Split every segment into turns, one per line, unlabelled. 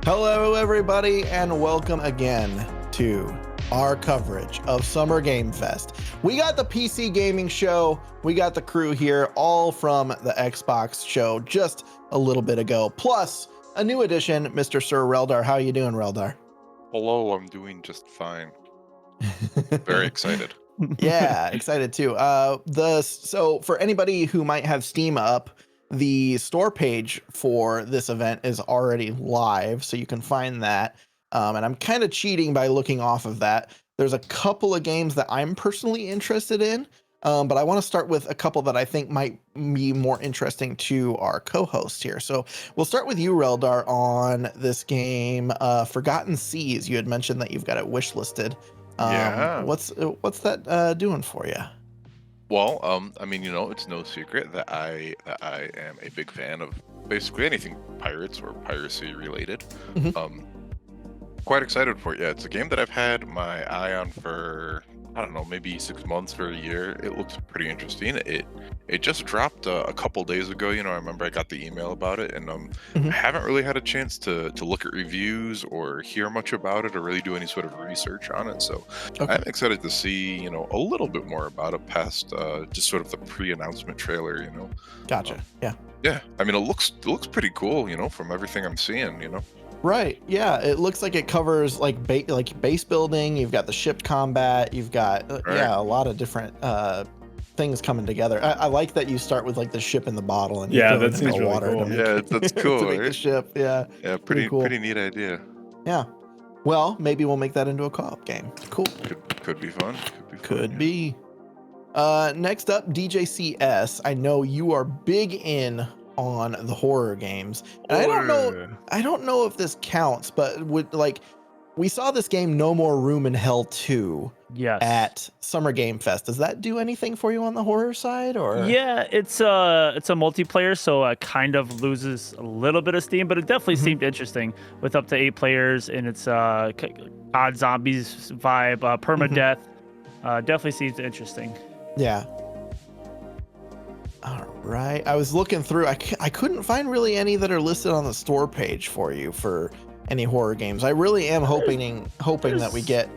Hello, everybody, and welcome again to our coverage of Summer Game Fest. We got the PC gaming show, we got the crew here, all from the Xbox show just a little bit ago, plus a new addition, Mr. Sir Reldar. How you doing, Reldar?
Hello, I'm doing just fine. Very excited.
Yeah, excited too. So for anybody who might have Steam up, the store page for this event is already live, so you can find that. And I'm kind of cheating by looking off of that. There's a couple of games that I'm personally interested in, but I want to start with a couple that I think might be more interesting to our co-host here. So we'll start with you, Reldar, on this game, Forgotten Seas. You had mentioned that you've got it wishlisted.
Yeah.
What's that doing for you?
Well, I mean, it's no secret that I am a big fan of basically anything pirates or piracy related.
Mhm.
Quite excited for it. Yeah, it's a game that I've had my eye on for, I don't know, maybe 6 months or a year. It looks pretty interesting. It just dropped a couple days ago. I remember I got the email about it, and I haven't really had a chance to look at reviews or hear much about it or really do any sort of research on it. So
Okay.
I'm excited to see, a little bit more about it past just sort of the pre-announcement trailer.
Gotcha. Yeah.
Yeah, I mean, it looks pretty cool. From everything I'm seeing.
Right. Yeah. It looks like it covers like base building. You've got the ship combat. You've got
Right.
a lot of different things coming together. I like that you start with like the ship in the bottle and
Yeah,
you throw
that
it in
seems
the
really
water
cool.
to make,
Yeah, that's cool,
to make the
right?
ship. Yeah.
Yeah,
Pretty cool.
pretty neat idea.
Yeah. Well, maybe we'll make that into a co-op game. Cool.
Could be fun.
Could
Yeah.
be. Next up, DJCS. I know you are big in on the horror games. And I don't know if this counts, but we saw this game No More Room in Hell 2
Yes.
at Summer Game Fest. Does that do anything for you on the horror side, or?
Yeah, it's a multiplayer, so it kind of loses a little bit of steam, but it definitely seemed interesting with up to 8 players and it's odd zombies vibe, permadeath. Definitely seems interesting.
Yeah. All right. I was looking through. I couldn't find really any that are listed on the store page for you for any horror games. I really am hoping that we get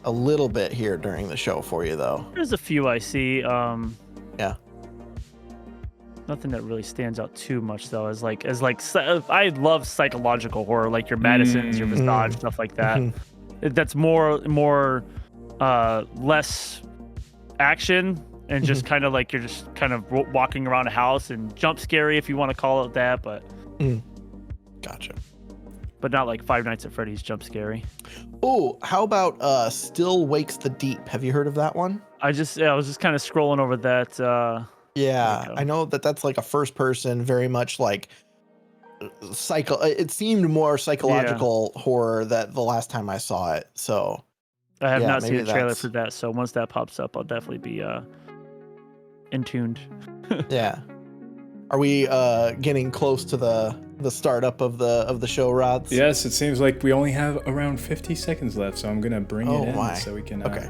a little bit here during the show for you, though.
There's a few I see.
Yeah.
Nothing that really stands out too much though. I love psychological horror, like your Madisons, your Visage, stuff like that. That's more less action and just kind of like you're just kind of walking around a house and jump scary if you want to call it that, but
Gotcha.
but not like Five Nights at Freddy's jump scary.
Oh, how about Still Wakes the Deep? Have you heard of that one?
I was just kind of scrolling over that.
Yeah,
go.
I know that's like a first person, very much like it seemed more psychological horror that the last time I saw it. So
I have
yeah,
not seen
maybe
a trailer
that's-
for that, so once that pops up, I'll definitely be in tuned.
yeah. Are we getting close to the startup of the show, Rods?
Yes, it seems like we only have around 50 seconds left, so I'm gonna bring it in
my.
so we can.
Okay.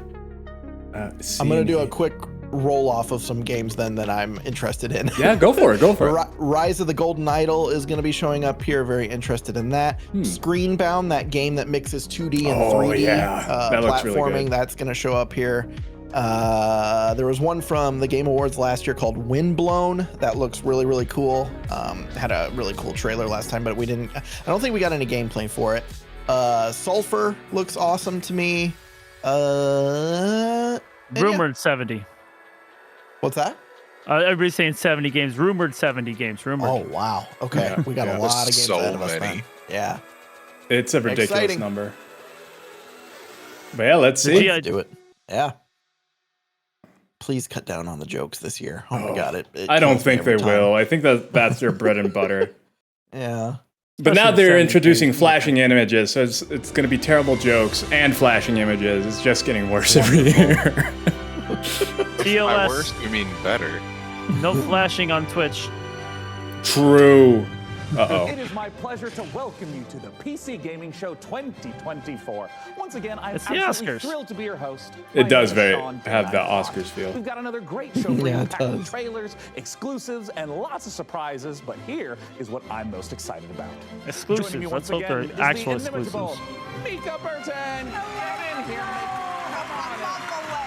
See
I'm gonna do a quick roll off of some games then that I'm interested in.
Yeah, go for it. Go for it.
Rise of the Golden Idol is going to be showing up here. Very interested in that. Screenbound, that game that mixes 2D and 3D
That looks really
platforming,
good.
that's going to show up here. There was one from the Game Awards last year called Windblown. That looks really, really cool. Had a really cool trailer last time, but I don't think we got any gameplay for it. Sulfur looks awesome to me. And yeah.
Rumored 70.
What's that?
Everybody's saying 70 games. Rumored 70 games. Rumored.
Oh, wow. Okay.
Yeah,
We got a
yeah.
lot of games
So
ahead of us
many.
then. Yeah.
It's a ridiculous
Exciting.
number. But yeah, let's see.
Yeah.
Let's do it. Yeah. Please cut down on the jokes this year. Oh my God. It
I don't
kills me
think
every
they
time.
will. I think that's their bread and butter.
Yeah.
But now
Especially
they're
70
introducing
games.
flashing images, so it's going to be terrible jokes and flashing images. It's just getting worse every year.
By
TOS,
worse, you mean better.
no flashing on Twitch.
True. Uh-oh.
It is my pleasure to welcome you to the PC Gaming Show 2024. Once again, I'm
It's the
absolutely
Oscars.
thrilled to be your host.
It
My
does
name is
very
Sean
have the
Daylight
Oscars
Fox.
feel.
We've got another great show for
Yeah,
you,
it
packed with
does.
trailers, exclusives, and lots of surprises. But here is what I'm most excited about. Joining me
Exclusives.
once
Let's hope
again
they're
is
actual
the inimitable
exclusives.
Mika Burton. Get in here, Mika. Come on in.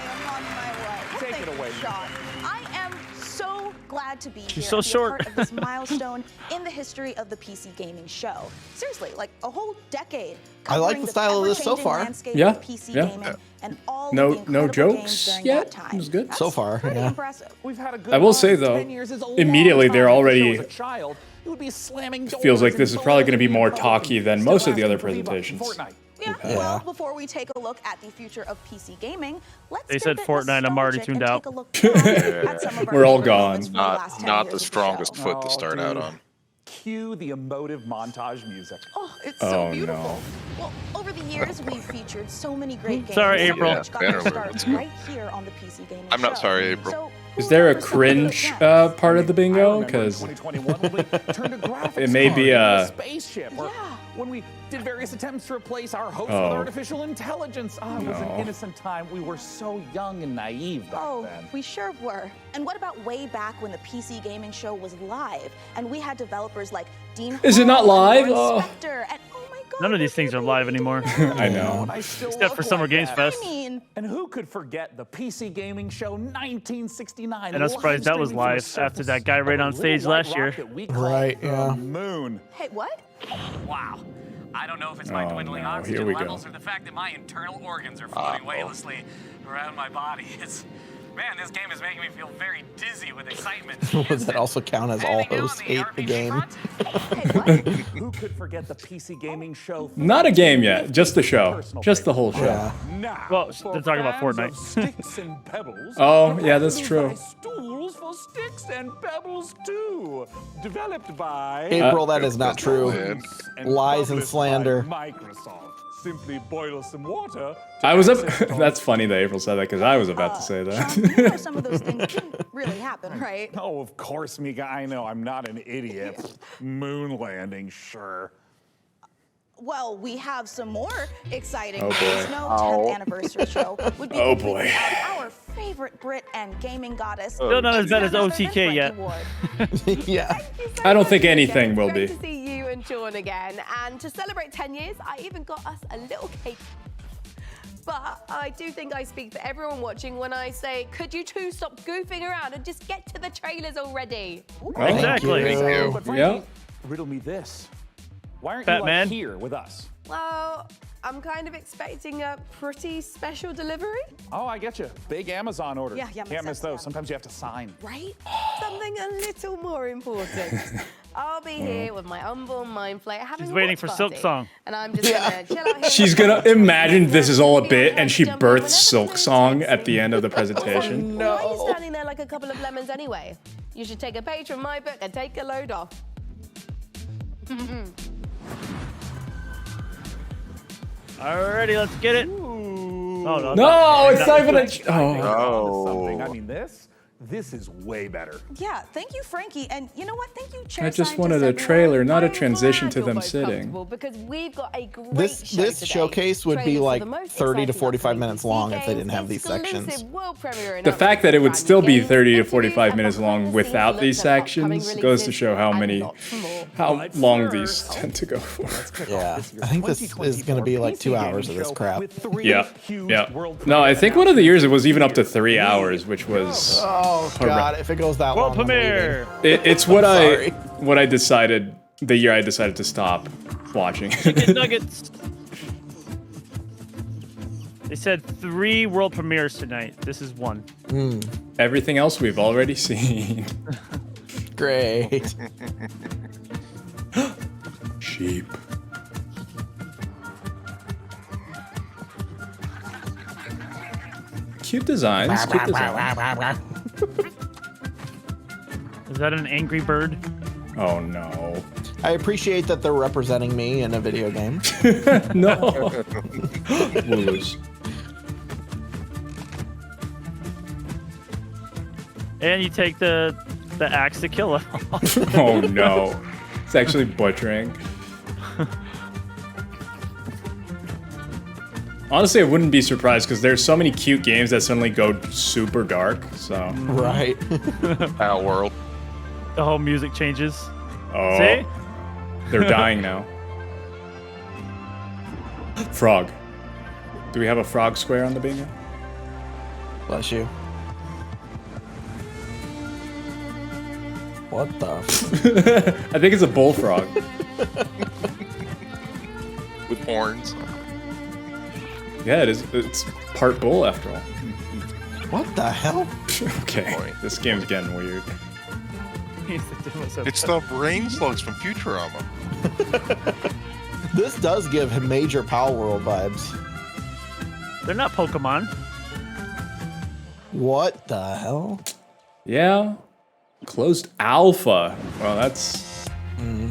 I'm on my way. Well,
Take
thank
it away.
you, Sean. I am so glad to be here
so
and be
short.
a part of this milestone in the history of the PC gaming show. Seriously, like a whole decade.
I like
covering
the style of this so
ever-changing
far.
landscape
Yeah,
of PC
yeah.
gaming and all
No-
of the
no
incredible
jokes
games during
yet?
that time.
It was good.
So
That's
far,
pretty
yeah.
impressive.
We've had a good
I will
run.
say, though,
10 years is a long
immediately they're
time.
already-
As a child, you would be slamming
Feels
doors
like
and
this is probably gonna be
believing
more
in Republicans,
talky than
still
most of the other
asking for V-Bucks in
presentations.
Fortnite.
Yeah.
Yeah.
Well, before we take a look at the future of PC gaming, let's
They
get
said
a bit
Fortnite, I'm already
nostalgic
tuned
and
out.
take a look back at some of our
We're all
favorite
gone.
moments from the last 10
Not
years
the
of the
strongest
show.
foot to start out
dude.
on.
Cue the emotive montage music.
Oh, it's so
Oh,
beautiful.
no.
Well, over the years, we've featured so many great games.
Sorry,
some of
April.
which got
Yeah,
their
banner
start
let's go.
right here on the PC gaming
I'm not
show.
sorry, April.
So,
Is
who
there a
remembers some of the
cringe
good gems?
part of the
I
bingo?
remember in
Because
2021 when we turned a graphics
It may be
card into
a-
spaceship, or
Yeah.
when we did various attempts to replace our host
Oh.
with artificial intelligence. Ah, it was an
No.
innocent time. We were so young and naive back
Oh,
then.
we sure were. And what about way back when the PC gaming show was live and we had developers like Dean
Is it not
Hall
live?
and Warren
Oh.
Spector, and oh my God,
None of these
look
things
at
are live
me.
anymore.
I know.
I still
Except
look
for Summer
like
Games
that.
Fest.
I mean,
And who could forget the PC Gaming Show 1969?
And I'm surprised that was
live
live
streaming
after
from
that guy
the
right on
surface of a
stage
little
last
white
year.
rock that we call
Right,
the
yeah.
Moon.
hey, what?
Wow. I don't know if it's my
Oh,
dwindling
no. Here
oxygen
we go.
levels or the fact that my internal organs are floating weightlessly around my body. Man, this game is making me feel very dizzy with excitement.
Does that also count as all
Anything new on
hosts hate the
RPG
game?
front?
Hey, what?
Who could forget the PC Gaming Show?
not a game yet, just the show,
Personal
just the
favorite.
whole show.
Yeah.
Now,
Well,
for
they're talking about
fans
Fortnite.
of Sticks and Pebbles.
Oh, yeah, that's
prepare to
true.
buy Stools for Sticks and Pebbles too. Developed by
April, that is not
That's
true.
man.
Lies and
published
slander.
by Microsoft. Simply boil some water.
I was up. That's funny that April said that because I was about to say
Sean, you know
that.
some of those things didn't really happen, right?
Oh, of course, Mika. I know. I'm not an idiot. Moon landing, sure.
Well, we have some more exciting
Oh,
news.
boy.
No 10th anniversary show would be
Oh,
complete
boy.
without our favorite Brit and gaming goddess.
Still not as bad as
none other than
OTK yet.
Frankie Ward.
Yeah.
I don't think anything will
Great
be.
to see you and Sean again. And to celebrate 10 years, I even got us a little cake. But I do think I speak for everyone watching when I say, could you two stop goofing around and just get to the trailers already?
Thank
Exactly.
you.
Thank you.
But Frankie,
Yeah.
riddle me this. Why aren't
Batman?
you like here with us?
Well, I'm kind of expecting a pretty special delivery.
Oh, I get you. Big Amazon order.
Yeah, makes
Can't miss
sense,
those.
yeah.
Sometimes you have to sign.
Right?
Something a little more important. I'll be here with my unborn mind flare having
She's
a
waiting
watch
for
party.
Silk Song.
And I'm just gonna chill out here.
She's gonna imagine this is all a bit, and she births Silk Song at the end of the presentation.
Why are you standing there like a couple of lemons anyway? You should take a page from my book and take a load off.
Alrighty, let's get it. Oh,
No, it's not even a.
I think
Oh,
we're onto something. I
Oh.
mean, this is way better.
Yeah, thank you, Frankie. And you know what? Thank you, Chair
I just
Scientist
wanted a
everyone.
trailer, not a
I'm
transition
glad
to
you're
them
both
sitting.
comfortable Because we've got a great
This
show
this
today.
showcase would be
Trailers for
like
the most
30 to
exciting
45
upcoming
minutes
PC
long if they
games,
didn't have these
exclusive
sections.
world premiere
The fact that it would
announcements,
still be
brand new
30 to
games,
45
interviews,
minutes
and
long
behind-the-scenes
without
looks
these
at upcoming
sections goes to
releases
show how
and
many,
lots more.
how
But
long these
first-
tend to go for.
Yeah. I think this is going to be like 2 hours of this crap.
Yeah, yeah. No, I think one of the years it was even up to 3 hours, which was.
Oh, God. If it goes that
World
long. I'm leaving.
premiere.
It's what
sorry.
what I decided the year I decided to stop watching.
Chicken nuggets. They said 3 world premieres tonight. This is 1.
Everything else we've already seen.
Great.
Sheep. Cute designs. Cute designs.
Is that an angry bird?
Oh no.
I appreciate that they're representing me in a video game.
No. Woos.
And you take the axe to kill it.
Oh no. It's actually butchering. Honestly, I wouldn't be surprised because there's so many cute games that suddenly go super dark. So
Right.
Our world.
The whole music changes.
oh,
See?
they're dying now. Frog. Do we have a frog square on the bingo?
Bless you. What the?
I think it's a bullfrog.
With horns.
Yeah, it is. It's part bull after all.
What the hell?
Okay, this game's getting weird.
It's the brain slugs from Futurama.
This does give major Pal World vibes.
They're not Pokemon.
What the hell?
Yeah. Closed alpha. Well, that's...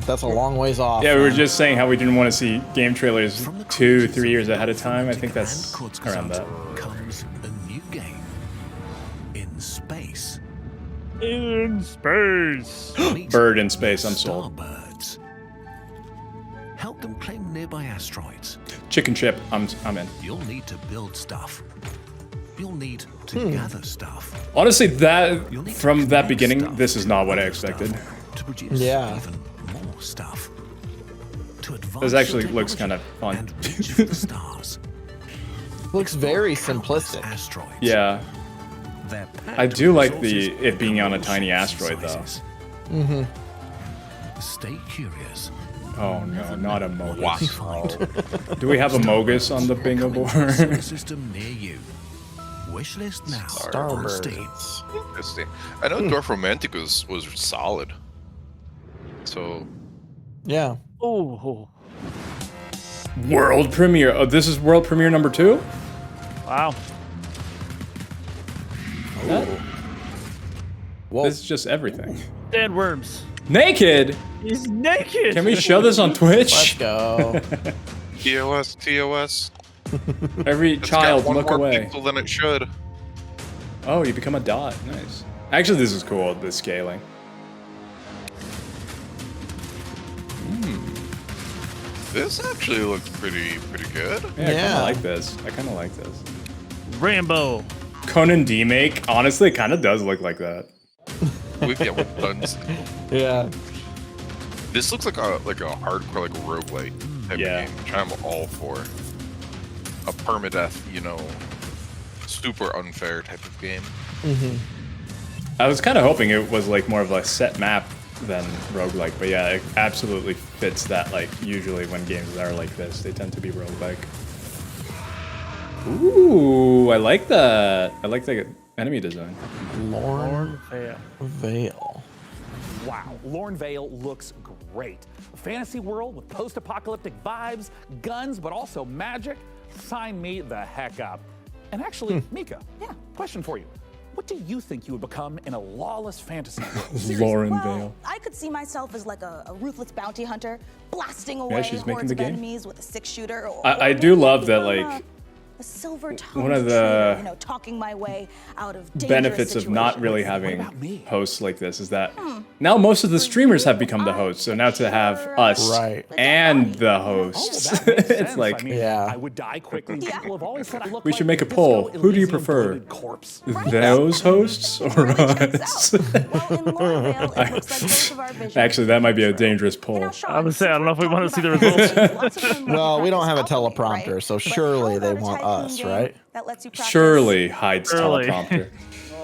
That's a long ways off.
Yeah, we were just saying how we didn't want to see game trailers 2-3 years ahead of time. I think that's around that.
Comes a new game in space.
In space.
Bird in space, I'm sold.
Starbirds. Help them claim nearby asteroids.
Chicken chip, I'm in.
You'll need to build stuff. You'll need to gather stuff.
Honestly, that from that beginning, this is not what I expected.
To produce
Yeah.
even more stuff. To advance
This actually
your
looks
technology
kind of fun.
and reach for the stars.
Looks very
Countless
simplistic.
Asteroids.
Yeah,
They're
I
packed
do
with
like the
resources
it being
of
on a
all
tiny
shapes
asteroid
and
though.
sizes. Stay curious.
Oh no, not a Mogus.
Wow.
Do we have a Mogus on the bingo
Coming to a solar
board?
system near you. Wishlist now on Steam.
Starbirds.
Interesting. I know Dwarf Romantic was solid. So
Yeah.
Oh,
World premiere. Oh, this is world premiere number 2?
wow.
Whoa.
This is just everything.
Sandworms.
Naked?
He's naked.
Can we show this on
Let's
Twitch?
go.
TOS.
Every
It's
child,
got one
look
more
away.
pixel than it should.
Oh, you become a dot. Nice. Actually, this is cool, the scaling.
This actually looks pretty good.
Yeah, I kind
Yeah.
of like this. I kind of like this.
Rainbow.
Conan D-Make, honestly, kind of does look like that.
We've done.
Yeah.
This looks like a hardcore like roguelite type
Yeah.
of game, which I'm all for. A permadeath, super unfair type of game.
I was kind of hoping it was like more of a set map than roguelike, but yeah, it absolutely fits that. Like usually when games are like this, they tend to be roguelike. Ooh, I like that. I like the enemy design.
Lorne
Yeah.
Vale.
Wow, Lorne Vale looks great. A fantasy world with post-apocalyptic vibes, guns, but also magic. Sign me the heck up. And actually, Mika, question for you. What do you think you would become in a lawless fantasy world?
Lauren
Well,
Vale.
I could see myself as like a ruthless bounty hunter, blasting away
she's making
hordes
the
of
game.
enemies with a 6-shooter.
I do love that, like,
a silver-tongued
one of the
trader, talking my way out of dangerous
benefits of not really
situations.
having hosts like this is that now most of the streamers have become the hosts. So now to have us
Right.
and the
Oh,
hosts,
that makes
it's
sense.
like
I mean,
Yeah.
I would die quickly. People have always said I look
We
like
should make a
Disco
poll. Who do you
Elysium
prefer?
bloated corpse.
those hosts or
Really checks
us.
out. Well, in Lorne Vale, it looks like both of our visions
Actually, that might be a
are true.
dangerous
You
poll.
know, Sean,
I would say, I don't know if we
since
want
we're
to see the
talking about
results.
lots of them love
Well, we don't have a
practice alchemy,
teleprompter,
right?
so
But
surely
how
they
about a
want
tycoon
us,
game
right?
that lets you practice-
Surely hides
Surely.
teleprompter.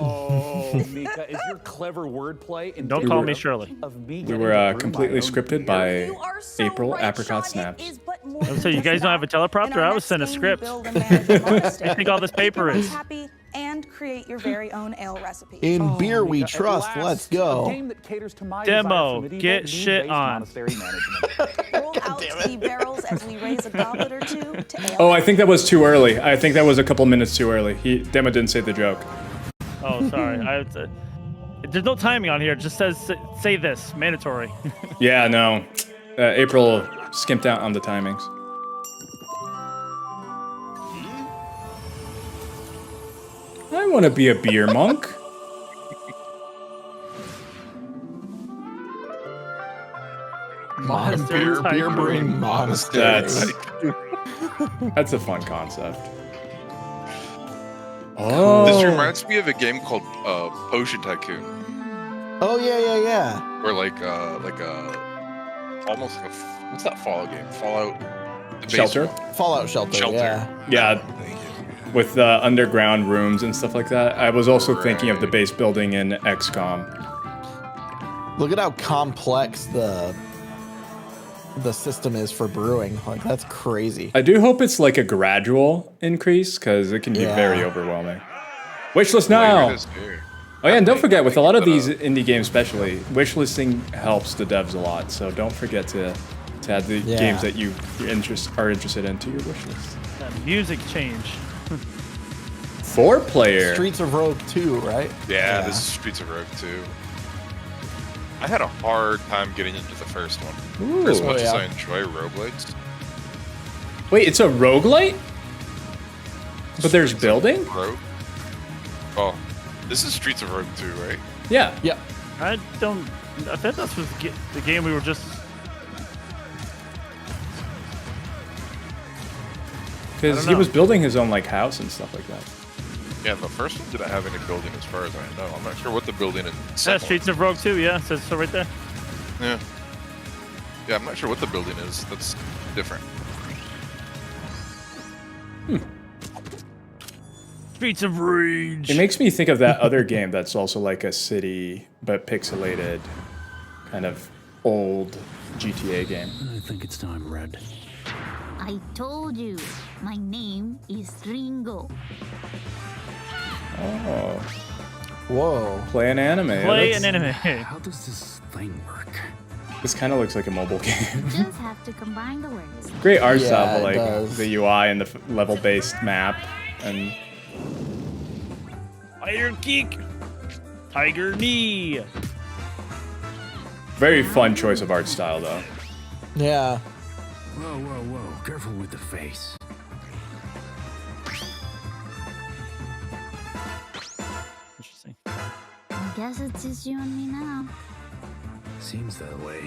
Oh, Mika, is your clever wordplay
Don't call me Shirley.
of me
We
getting
were
to brew my
completely
own
scripted
beer?
by
You are so
April
right,
Apricot
Sean.
Snaps.
It is but more
So
than
you guys
just
don't have a
that. In
teleprompter?
our
I was
next
sent a
game,
script.
build and manage a monastery.
I think all this paper
Keep
is.
everyone happy and create your very own ale recipe.
In beer we
Mika, at
trust.
last,
Let's
A
go.
game that caters to my
Demo,
desire for medieval
get
mead-based
shit on.
monastery management.
Roll out the barrels as we raise a goblet or two to ale.
Oh, I think that was too early. I think that was a couple minutes too early. Demo didn't say the joke.
Oh, sorry. There's no timing on here. It just says say this. Mandatory.
Yeah, no. April skimped out on the timings. I want to be a beer monk.
Beer brewing monastery.
That's a fun concept. Oh,
This reminds me of a game called Potion Tycoon,
Oh yeah.
or like almost like a what's that Fallout game? Fallout the base
Shelter?
one.
Fallout Shelter.
Shelter.
Yeah.
with underground rooms and stuff like that. I was also thinking of the
Right.
base building in XCOM.
Look at how complex the system is for brewing. Like that's crazy.
I do hope it's like a gradual increase because it can be
Yeah.
very overwhelming. Wishlist
Look at
now.
this here.
Oh yeah, and don't forget, with a lot of
But,
these indie games especially, wishlisting helps the devs a lot. So don't forget to add the
Yeah.
games that you are interested in to your wishlist.
That music change.
4-player.
Streets of Rogue 2, right?
Yeah, this is Streets of Rogue 2. I had a hard time getting into the first one.
Ooh.
For as much as
yeah.
I enjoy roguelites.
Wait, it's a roguelite? But there's building?
Rogue? Oh, this is Streets of Rogue 2, right?
Yeah.
Yep.
I think that's was the game we were just.
Because
don't
he
know.
was building his own like house and stuff like that.
Yeah, the first one didn't have any building as far as I know. I'm not sure what the building in the
Yeah,
second
Streets of Rogue 2, yeah, it says so right there.
one. Yeah. Yeah, I'm not sure what the building is. That's different.
Streets of Rage.
It makes me think of that other game that's also like a city but pixelated, kind of old GTA game.
I think it's time, Red.
I told you, my name is Ringo.
Oh,
Whoa.
play an anime. Yeah,
Play
that's-
an anime.
How does this thing work?
This kind of looks like a mobile game.
Just have to combine the words.
Great art
Yeah,
style,
it
but like
does.
the UI and the level-based map, and
Iron Geek. Tiger Knee.
very fun choice of art style though.
Yeah.
Whoa, whoa, whoa. Careful with the face.
Interesting.
I guess it's just you and me now.
Seems that way.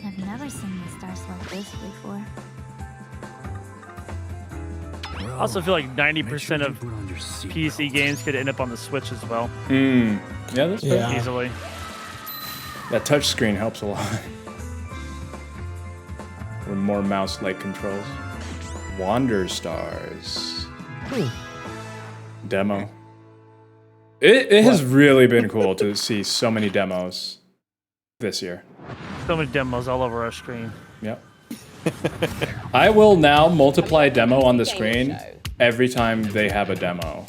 I've never seen the stars like this before.
I also feel like 90%
Make sure you
of
put on your seatbelt.
PC games could end up on the Switch as well,
Yeah, that's fair.
Yeah.
easily.
That touch screen helps a lot. With more mouse-like controls. Wander Stars. Demo. It has really been cool to see so many demos this year.
So many demos all over our screen.
Yep. I will now multiply demo on the screen every time they have a demo.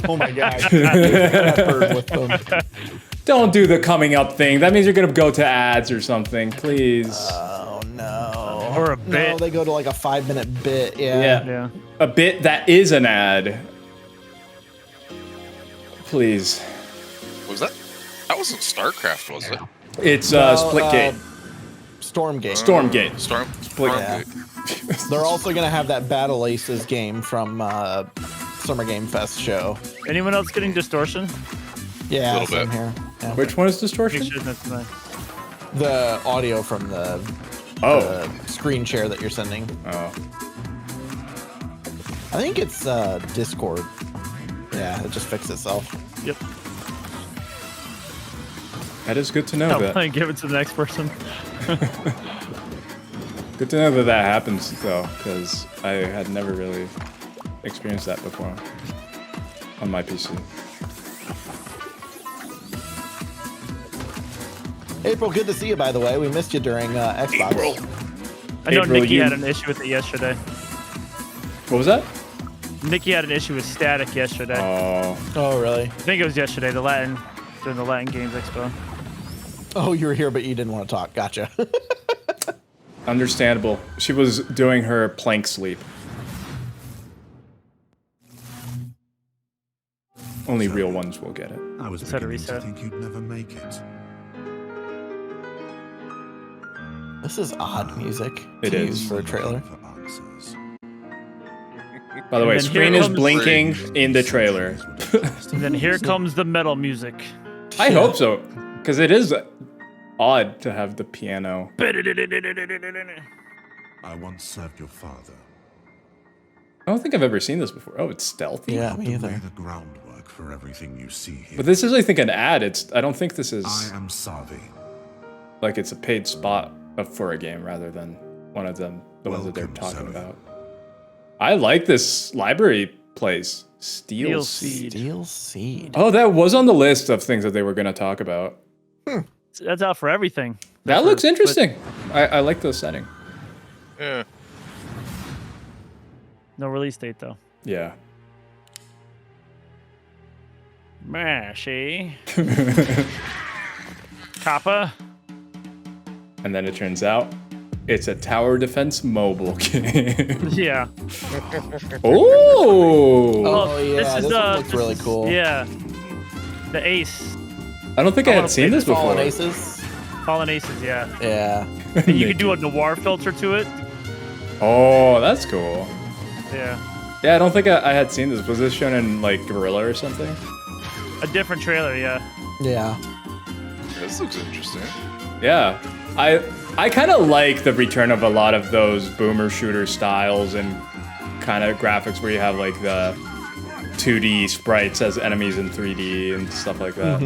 Oh my god. Peppered with them.
Don't do the coming up thing. That means you're gonna go to ads or something, please.
Oh no.
Or a
No,
bit.
they go to like a 5-minute bit. Yeah.
Yeah.
Yeah.
A bit that is an ad. Please.
Was that? That wasn't StarCraft, was it?
It's
Well,
Splitgate.
Stormgate.
Stormgate.
Stormgate.
They're also gonna have that Battle Aces game from Summer Game Fest show.
Anyone else getting distortion?
Yeah,
Little
same
bit.
here. Yeah.
Which one is distortion?
Make sure that's nice.
The audio from the screen share that you're sending.
Oh.
I think it's Discord. Yeah, it just fixed itself.
Yep.
That is good to know.
I'll
That.
play and give it to the next person.
Good to know that that happens though, because I had never really experienced that before on my PC.
April, good to see you, by the way. We missed you during Xbox.
I know
April,
Nikki
you-
had an issue with it yesterday.
What was that?
Nikki had an issue with static yesterday.
Oh,
Oh, really?
I think it was yesterday, during the Latin Games Expo.
Oh, you were here, but you didn't want to talk. Gotcha.
understandable. She was doing her plank sleep. Only real ones will get it.
I was
Set a
beginning to
reset.
think you'd never make it.
This is odd music.
It
to
is.
use for a trailer.
For answers.
By the way,
And then
screen
here
is
comes-
blinking in the trailer.
And then here comes the metal music.
I hope so, because it is odd to have the piano.
I once served your father.
I don't think I've ever seen this before. Oh, it's stealthy.
Yeah, me
To
either.
lay the groundwork for everything you see here.
But this is, I think, an ad. I don't think this is
I am Savi.
like it's a paid spot for a game rather than one of them, the ones that they're
Welcome,
talking
Zoe.
about. I like this library place. Steel
Steel
Seed.
Steel Seed.
Oh, that was on the list of things that they were going to talk about.
That's out for everything.
That looks interesting. I like the setting.
Yeah.
No release date though.
Yeah.
Mashy. Kappa.
And then it turns out it's a tower defense mobile game.
Yeah.
Oh!
Oh, yeah,
this is
this one looks really
this is-
cool.
Yeah. The Ace.
I don't think I
wanna
had seen
play
this before.
Fallen Aces.
Fallen Aces, yeah.
Yeah.
And you can do a noir filter to it.
Oh, that's cool.
Yeah.
Yeah, I don't think I had seen this. Was this shown in like Gorilla or something?
A different trailer, yeah.
Yeah.
This looks interesting.
Yeah. I kind of like the return of a lot of those boomer shooter styles and kind of graphics where you have like the 2D sprites as enemies in 3D and stuff like that.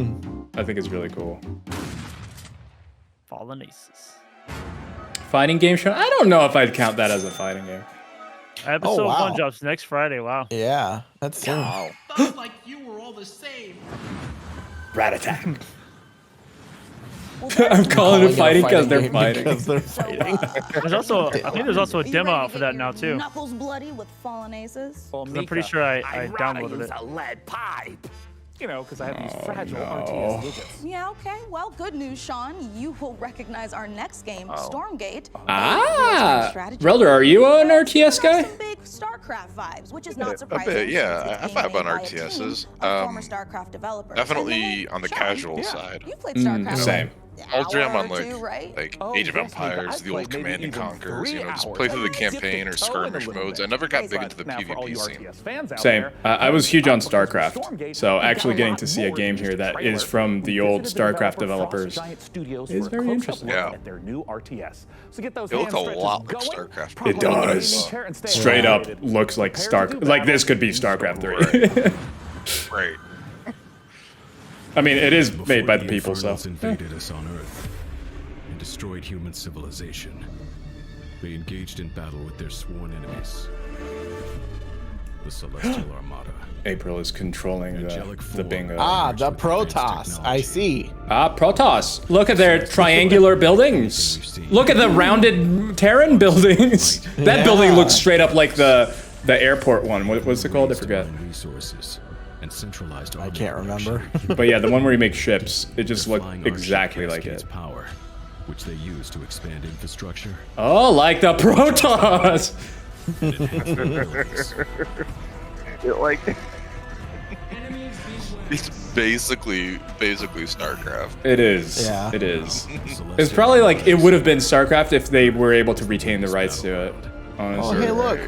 I think it's really cool.
Fallen Aces.
Fighting game show? I don't know if I'd count that as a fighting game.
Episode
wow.
1 drops next Friday. Wow.
Yeah. That's soon.
Felt like you were all the same.
Rat attack. I'm calling it fighting because they're fighting.
Because they're fighting.
There's also, I think there's also a demo out for that now too.
Knuckles bloody with Fallen Aces.
Well,
I'm pretty sure I
I'd rather
downloaded
use
it.
a lead pipe. You know, because I have these fragile
no.
RTS digits.
Yeah, okay. Well, good news, Sean. You will recognize our next game, Stormgate.
Ah!
Strategy.
Relder, are you an RTS guy?
Some big StarCraft vibes, which is not
A
surprising.
bit, yeah.
since
I
it's
vibe
being
on
made by a
RTSs.
team of former StarCraft developers.
Definitely
And
on the
Sean,
casual
yeah,
side.
You played StarCraft.
Same.
I'll jam
hour
on
or
like
two, right?
Oh,
Age of
yes, Mika,
Empires,
I've
the old
played
Command and
maybe even
Conquers,
3
just
hours.
play through the
Dipped
campaign or
a toe in a
skirmish
little
modes.
bit.
I never got big
But
into the
now for all you
PvP scene.
RTS fans out
Same.
there,
I was huge on StarCraft,
Stormgate,
so
we've got
actually
a
getting
lot
to see a
more
game
than
here
just a
that
trailer.
is from the
We
old
visited the
StarCraft
developer
developers
Frost Giant Studios
is
for a
very
close-up
interesting.
look
Yeah.
at their new RTS. So get those
It looked
hand
a
stretches
lot like
going,
StarCraft.
proper
It does.
gaming chair, and stay
Straight up
hydrated.
looks like
Prepare to do
Like this
battle
could be
in
StarCraft 3.
Right.
I mean, it is
Before
made by the
the
people, so.
Infernals invaded us on Earth and destroyed human civilization. They engaged in battle with their sworn enemies, the Celestial Armada.
April is controlling
Angelic
the
form.
bingo.
Ah,
Emerged
the
with advanced
Protoss. I
technology.
see.
Ah, Protoss. Look at their triangular buildings. Look at the rounded Terran buildings. That building looks straight up like the airport one. What's it called? I forget.
Resources and centralized
I can't remember.
But yeah, the one where you make ships, it just
Their
looked
flying army
exactly like
cascades
it.
power, which they use to expand infrastructure.
Oh, like the Protoss.
And enhance their abilities.
Like it's basically StarCraft.
It is.
Yeah.
It is.
The
It's
Celestial
probably like it
Armada's
would have been StarCraft if they were able to retain the rights to it.
Oh,
Honestly.
hey, look.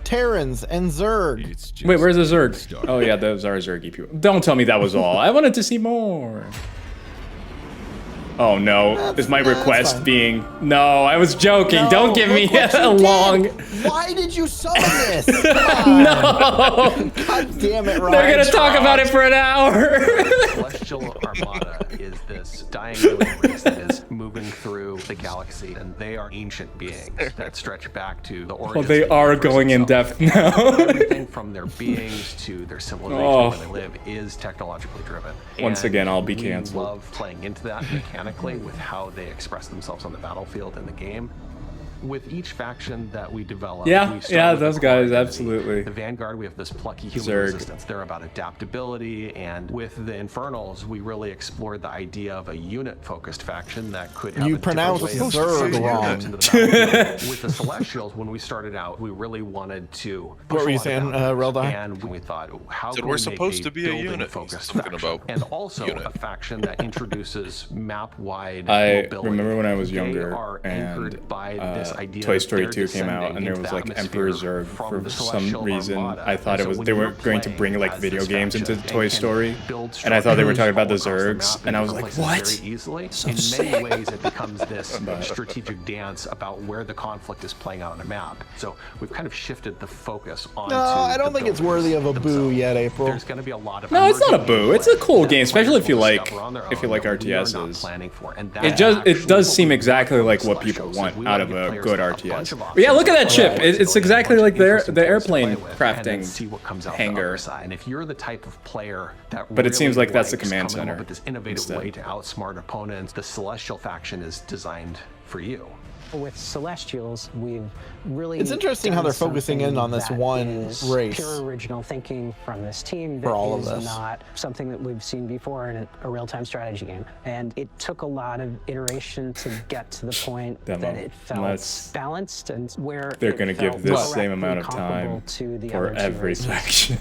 Terrans and Zerg.
It's just
Wait, where's the Zerg?
start.
Oh yeah, those are Zergy people. Don't tell me that was all. I wanted to see more. Oh no, is my
That's
request
fine.
being... No, I was joking.
No,
Don't give me
look what you
a long...
did. Why did you summon this?
No!
God damn it, Ryan.
They're gonna talk about it for an hour.
Celestial Armada is this diagonal race that is moving through the galaxy, and they are ancient beings that stretch back to the origins.
Well, they
of the
are
universe
going in
itself.
depth now.
Everything from their beings to their civilization
Oh.
where they live is technologically driven.
Once
And
again, I'll be
we
canceled.
love playing into that mechanically with how they express themselves on the battlefield in the game. With each faction that we develop,
Yeah,
we start
yeah,
with
those
a core
guys,
identity.
absolutely.
The Vanguard, we have this plucky human
Zerg.
resistance. They're about adaptability, and with the Infernals, we really explored the idea of a unit-focused faction that could have
You
a different
pronounced
way of
Zerg
bringing
wrong.
units into the battlefield. With the Celestials, when we started out, we really wanted to push
were
a
you
lot of
saying,
boundaries.
Reldar?
And we thought, how
Said
can
we're
we make
supposed to be a unit.
building-focused
Something
faction?
about
And also
unit.
a faction that introduces map-wide
I
mobility.
remember when I was
They
younger
are
and
anchored by this idea
Toy
that
Story
they're
2 came out,
descending
and there
into
was
the
like
atmosphere
Emperor Zurg
from
for
the
some
Celestial
reason.
Armada.
I thought
And
it was
so
they
when
were
you're
going to
playing
bring like
as
video
this
games into
faction
Toy
and can
Story,
build
and I thought they were talking about the
structures all across
Zurgs,
map
and I was
different
like,
places
what?
very easily.
So
in
sick.
many ways, it becomes this
But-
strategic dance about where the conflict is playing out on a map. So we've kind of shifted the focus on.
No, I don't think it's worthy of a boo yet, April.
There's going to be a lot of
No, it's not a
emerging
boo.
gameplay
It's a cool
that
game, especially if you
players will
like
discover on their
if you
own
like
that we are not
RTSs.
planning for. And
It
that's
does
actually
seem
what we
exactly
want
like
from
what
the
people
Celestials.
want
We
out
wanna
of
give
a
players
good
a
RTS.
bunch of
But yeah, look at that
options
chip.
to play
It's
with,
exactly
a
like
bunch of
the
interesting
airplane
things to play with, and then
crafting
see what comes out
hanger.
the other side. And if you're the type of player that
But it seems
really
like that's the
likes
command
coming up
center
with this innovative
instead.
way to outsmart opponents, the Celestial faction is designed for you.
With Celestials, we've really.
It's interesting how
done
they're focusing in
something
on this
that
one
is
race.
Pure original thinking from this team that
For all of
is
this.
not something that we've seen before in a real-time strategy game. And it took a lot of iteration to get to the point
Demo.
that it felt
Unless
balanced and where
They're
it
going to give
felt
this same
directly
amount of
comparable
time
to the
for
other two
every
races.
faction.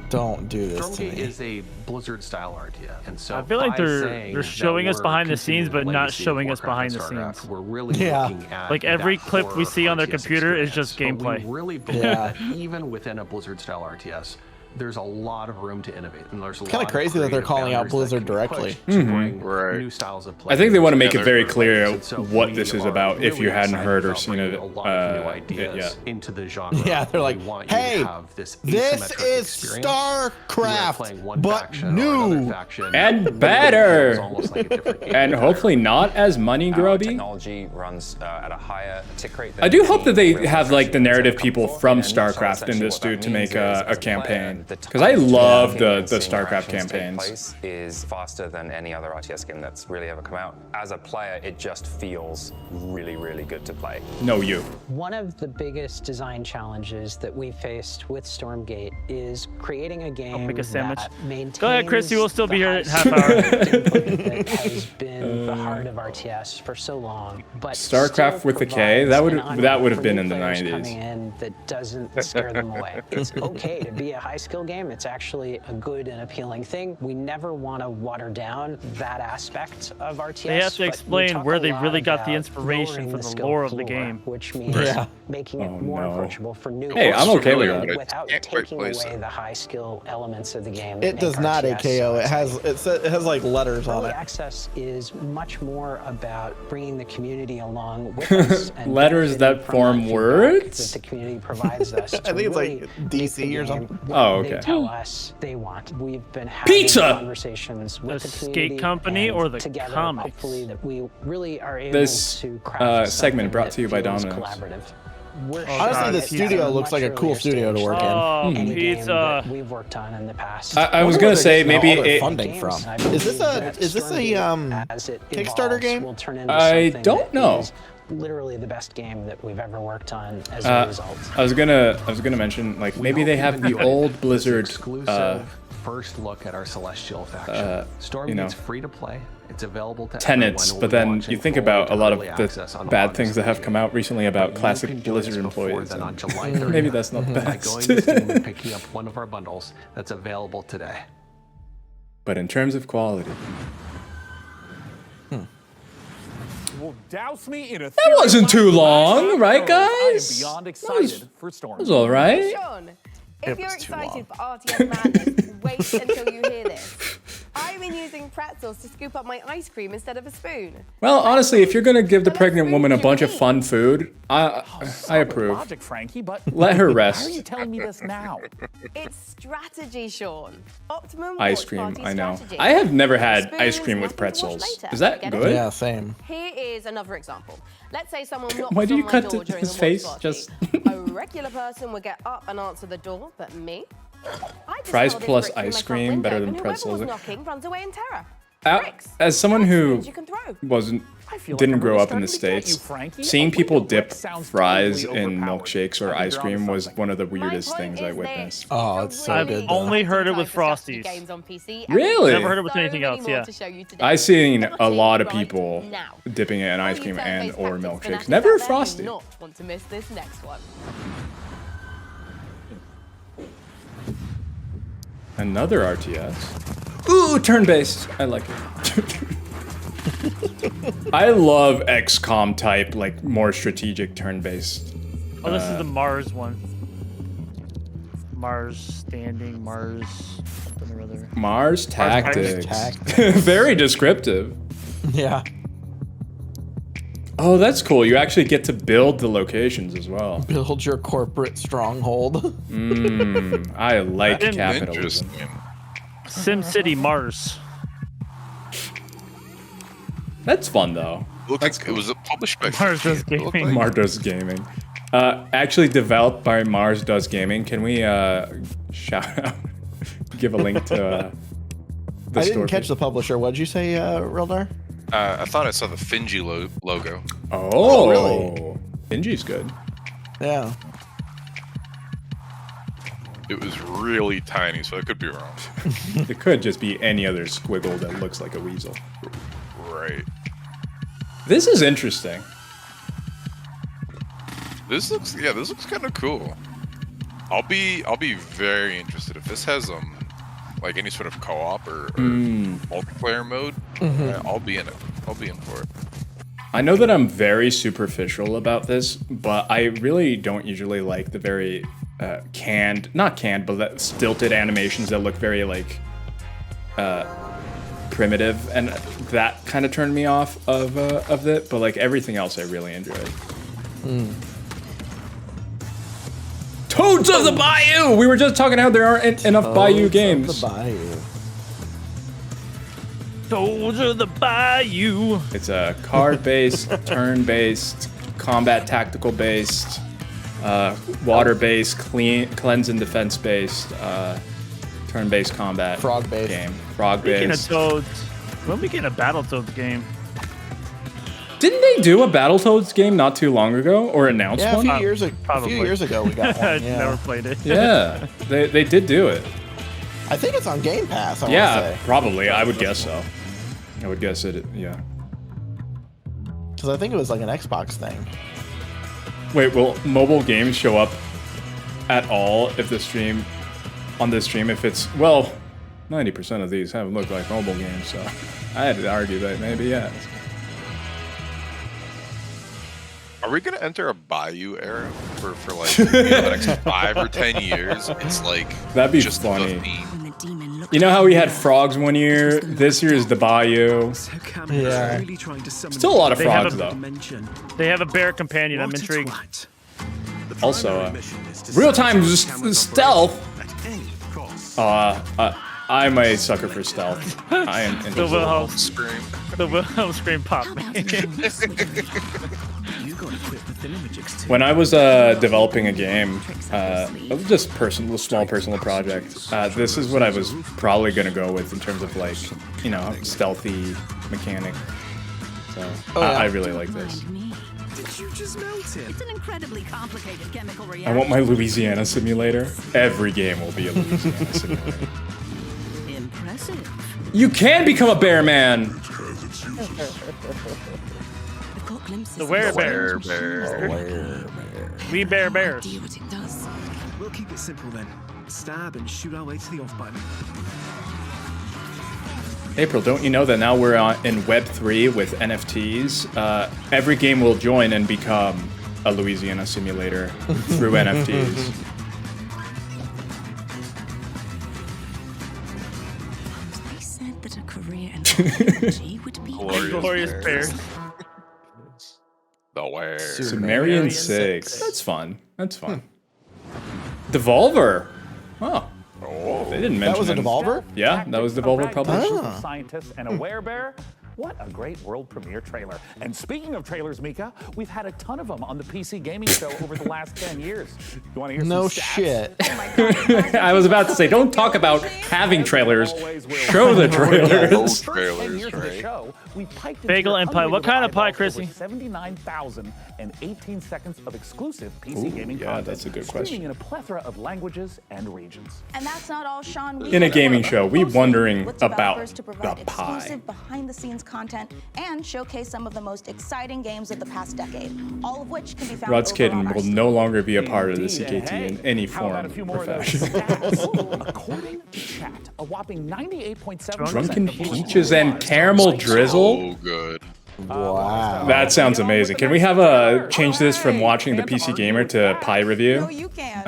Don't do this to
Stormgate
me.
is a Blizzard-style RTS, and so
I feel like
by
they're
saying
showing
that
us
we're
behind the scenes,
continuing
but
the
not
legacy of
showing us
Warcraft
behind
and
the
StarCraft,
scenes.
We're really
Yeah.
looking at
Like every
that
clip we
core
see on their
RTS
computer is just
experience, but
gameplay.
we really believe
Yeah.
that even within a Blizzard-style RTS, there's a lot of room to innovate, and there's a
Kinda
lot of
crazy that they're
creative
calling out
boundaries that
Blizzard
can be
directly.
pushed to bring
Right.
new styles of play.
I think they want to make
Yeah,
it very
they're-
clear
And so
what
we
this is
are
about if
really
you hadn't
excited
heard or
about
seen
bringing
it,
a lot of new
it
ideas
yet.
into the genre.
Yeah, they're like,
We want you to
hey,
have this
this
asymmetric
is
experience. You are
StarCraft,
playing one
but
faction or another
new.
faction.
And
It feels
better.
almost like a different game
And hopefully not as money grubby.
Technology runs at a higher tick rate.
I do hope that they have like the narrative people from StarCraft in this dude to make a campaign, because I love the StarCraft campaigns.
Is faster than any other RTS game that's really ever come out. As a player, it just feels really, really good to play.
No, you.
One of the biggest design challenges that we faced with Stormgate is creating a game
make a sandwich.
that maintains
Go ahead, Chris. You will still be
the
here in
high
half hour.
gameplay that has been the heart of RTS for so long. But
StarCraft
still
with a K? That would
provides an
have
envelope
been
for
in the
new players
90s.
coming in that doesn't scare them away. It's okay to be a high skill game. It's actually a good and appealing thing. We never want to water down that aspect of RTS.
They have to
but we
explain
talk
where
a
they
lot
really got the
about
inspiration
lowering
for the
skill
lore of the
floor,
game.
which means
Yeah.
making it
Oh,
more
no.
approachable for new
Hey, I'm
players
okay with
familiar,
that.
but
without
can't quite
taking
place
away
it.
the high skill elements of the game. that
It does
make
not
RTS
AKO. It
so
has it has like letters on
Early
it.
access is much more about bringing the community along with us. And
Letters
benefiting
that
from
form
feedback
words?
that the community provides us.
I think it's like
really
DC
make the
or
game
something.
what
Oh,
They
okay.
tell us they want. We've been having
Pizza!
conversations with
The
the
skate
community
company
and
or the
together,
comics?
hopefully that we really are able
This,
to craft
segment
something
brought
that
to you by
feels
Domino's.
collaborative. We're
Oh,
Honestly,
God,
the
pizza.
studio looks like a cool studio to work in.
Oh,
Any game
pizza.
that we've worked on in the past.
I was
wonder
gonna
where
say
they're getting
maybe
all their
it.
funding from.
I
Is this
believe
a
that
Kickstarter
as it
Kickstarter
evolves,
game?
will turn into
I
something
don't
that
know.
is literally the best game that we've ever worked on as a result.
I was gonna mention like maybe they have the old Blizzard
exclusive first look at our Celestial faction. Stormgate's
you know,
free to play. It's available to
tenants,
everyone.
but
We're
then
launching
you think
full
about a lot of
early
the
access on
bad
August
things that have
30th.
come out recently about
But you
classic
can join
Blizzard
us before
employees.
then on
and
July 30th
maybe that's not the
by
best.
going to Steam and picking up one of our bundles that's available today.
But in terms of quality,
Will douse me in a
that wasn't too long, right,
I am
guys?
beyond
That was-
excited for Storm.
That was all right.
Sean,
It
if you're
was too
excited for RTS Madness, wait until you hear this. I've been using pretzels to scoop up my ice cream instead of a spoon.
Well, honestly, if you're gonna give the pregnant woman a bunch of fun food, I approve.
Logic, Frankie, but
Let her
Why are
rest.
you telling me this now?
It's strategy, Sean. Optimum
Ice
watch
cream,
party
I know.
strategy.
I have never had
Spoons,
ice cream with
nothing to watch
pretzels.
later.
Is that
Get it?
good?
Yeah, same.
Here is another example. Let's say someone knocks
Why did
on
you
my
cut
door
to
during
his
the watch
face?
party.
Just
A regular person would get up and answer the door, but me? I just
Fries
held this
plus
brick through my
ice
front
cream,
window,
better than
and whoever
pretzels.
was knocking runs away in terror.
As someone who
you can throw.
wasn't
I feel like
didn't
I'm
grow
really
up in the
starting to get you,
States,
Frankie.
seeing
A
people
window brick
dip
sounds
fries
totally
in
overpowered.
milkshakes or
I think
ice
you're
cream
onto
was
something.
one of the
My
weirdest
point
things I
is
witnessed.
this.
Oh,
It's
it's
a
so
really
good, though.
Only heard it with
exciting time to
Frosties.
games on PC, and
Really?
Never heard it with
so
anything
many
else,
more
yeah.
to show you today.
I've seen a
Starting
lot of
right
people
now.
dipping it in ice
All
cream
you
and
turn-based
or
tactics
milkshakes.
fanatics
Never
out there
frosty.
do not want to miss this next one.
Another RTS. Ooh, turn-based. I like it. I love XCOM type, like more strategic turn-based.
Oh, this is the Mars one. Mars standing, Mars something or other.
Mars Tactics.
Tactics.
Very descriptive.
Yeah.
Oh, that's cool. You actually get to build the locations as well.
Build your corporate stronghold.
I like
Sim-
capitalism.
SimCity Mars.
That's fun though.
Looked like it was published by
Mars Does
it looked
Gaming.
like-
Mars Does Gaming. Actually developed by Mars Does Gaming. Can we shout out, give a link to the
I
store
didn't catch
page?
the publisher. What did you say, Reldar?
I thought I saw the Finji logo.
Oh,
really?
Finji's good.
Yeah.
It was really tiny, so I could be wrong.
It could just be any other squiggle that looks like a weasel.
Right.
This is interesting.
This looks kind of cool. I'll be very interested if this has like any sort of co-op or multiplayer mode. I'll be in it. I'll be in for it.
I know that I'm very superficial about this, but I really don't usually like the very not canned, but that stilted animations that look very like primitive, and that kind of turned me off of it. But like everything else, I really enjoyed. Toads of the Bayou! We were just talking how there aren't enough Bayou games.
The Bayou.
Toads of the Bayou.
It's a card-based, turn-based, combat tactical-based, water-based, cleanse and defense-based, turn-based combat
Frog-based
game.
Speaking of
Frog-based.
Toads, when we get a Battletoads game?
Didn't they do a Battletoads game not too long ago, or announce
Yeah, a
one?
few years ago. A
Probably.
few years ago we got one. Yeah.
Never played it.
Yeah, they did do it.
I think it's on Game Pass. I
Yeah,
want to say.
probably. I would guess so. I would guess it. Yeah.
Because I think it was like an Xbox thing.
Wait, will mobile games show up at all if the stream on this stream? If it's 90% of these haven't looked like mobile games, so I had to argue that maybe yes.
Are we gonna enter a Bayou era for like the next 5 or 10 years? It's like
That'd be
just
funny.
the theme.
You know how we had frogs one year? This year is the Bayou.
Yeah.
Still a lot of
They have
frogs though.
They have a bear companion. I'm intrigued.
Also, real-time stealth. I'm a sucker for stealth. I am into
The Wilhelm
Scream.
The Wilhelm scream pop.
When I was developing a game, just small personal project, this is what I was probably gonna go with in terms of like, stealthy mechanic. So I really like this.
Did you just melt it?
It's an incredibly complicated chemical
I
reaction.
want my Louisiana simulator. Every game will be a Louisiana simulator.
Impressive.
You can become a bear man.
The werebears. We bear bears.
We'll keep it simple then. Stab and shoot our way to the off button.
April, don't you know that now we're in Web3 with NFTs? Every game will join and become a Louisiana simulator through NFTs.
They said that a career in technology would be
Glorious bears.
The where?
Sumerian 6. That's fun. That's fun. Devolver. Oh. They didn't mention
That was a
it.
Devolver?
Yeah, that was Devolver published.
Scientists and a werebear. What a great world premiere trailer. And speaking of trailers, Mika, we've had a ton of them on the PC gaming show over the last 10 years. You want to hear
No
some stats?
shit.
I was about to say, don't talk about having trailers. Show the trailers.
10 years of the show, we piked into
Bagel
your
and pie.
unrated
What kind of pie,
eyeballs
Chrissy?
over 79,018 seconds of exclusive PC
Ooh,
gaming
yeah,
content.
that's a good
streaming
question.
in a plethora of languages and regions.
And that's not all, Sean.
In a gaming show, we wondering
with
about
developers to
the
provide
pie.
exclusive behind-the-scenes content and showcase some of the most exciting games of the past decade, all of which can be found
Rod's
over
Kitten
on our
will
Steam.
no longer be a part of the
Indeed, and
CKT
hey,
in any
how about
form
a few
or
more of those
fashion.
stats? According to chat, a whopping 98.7%
Drunken
of viewers
Peaches and Caramel Drizzle?
So good.
Wow.
That sounds amazing. Can we have a change this from watching the PC Gamer to Pie review?
No, you can.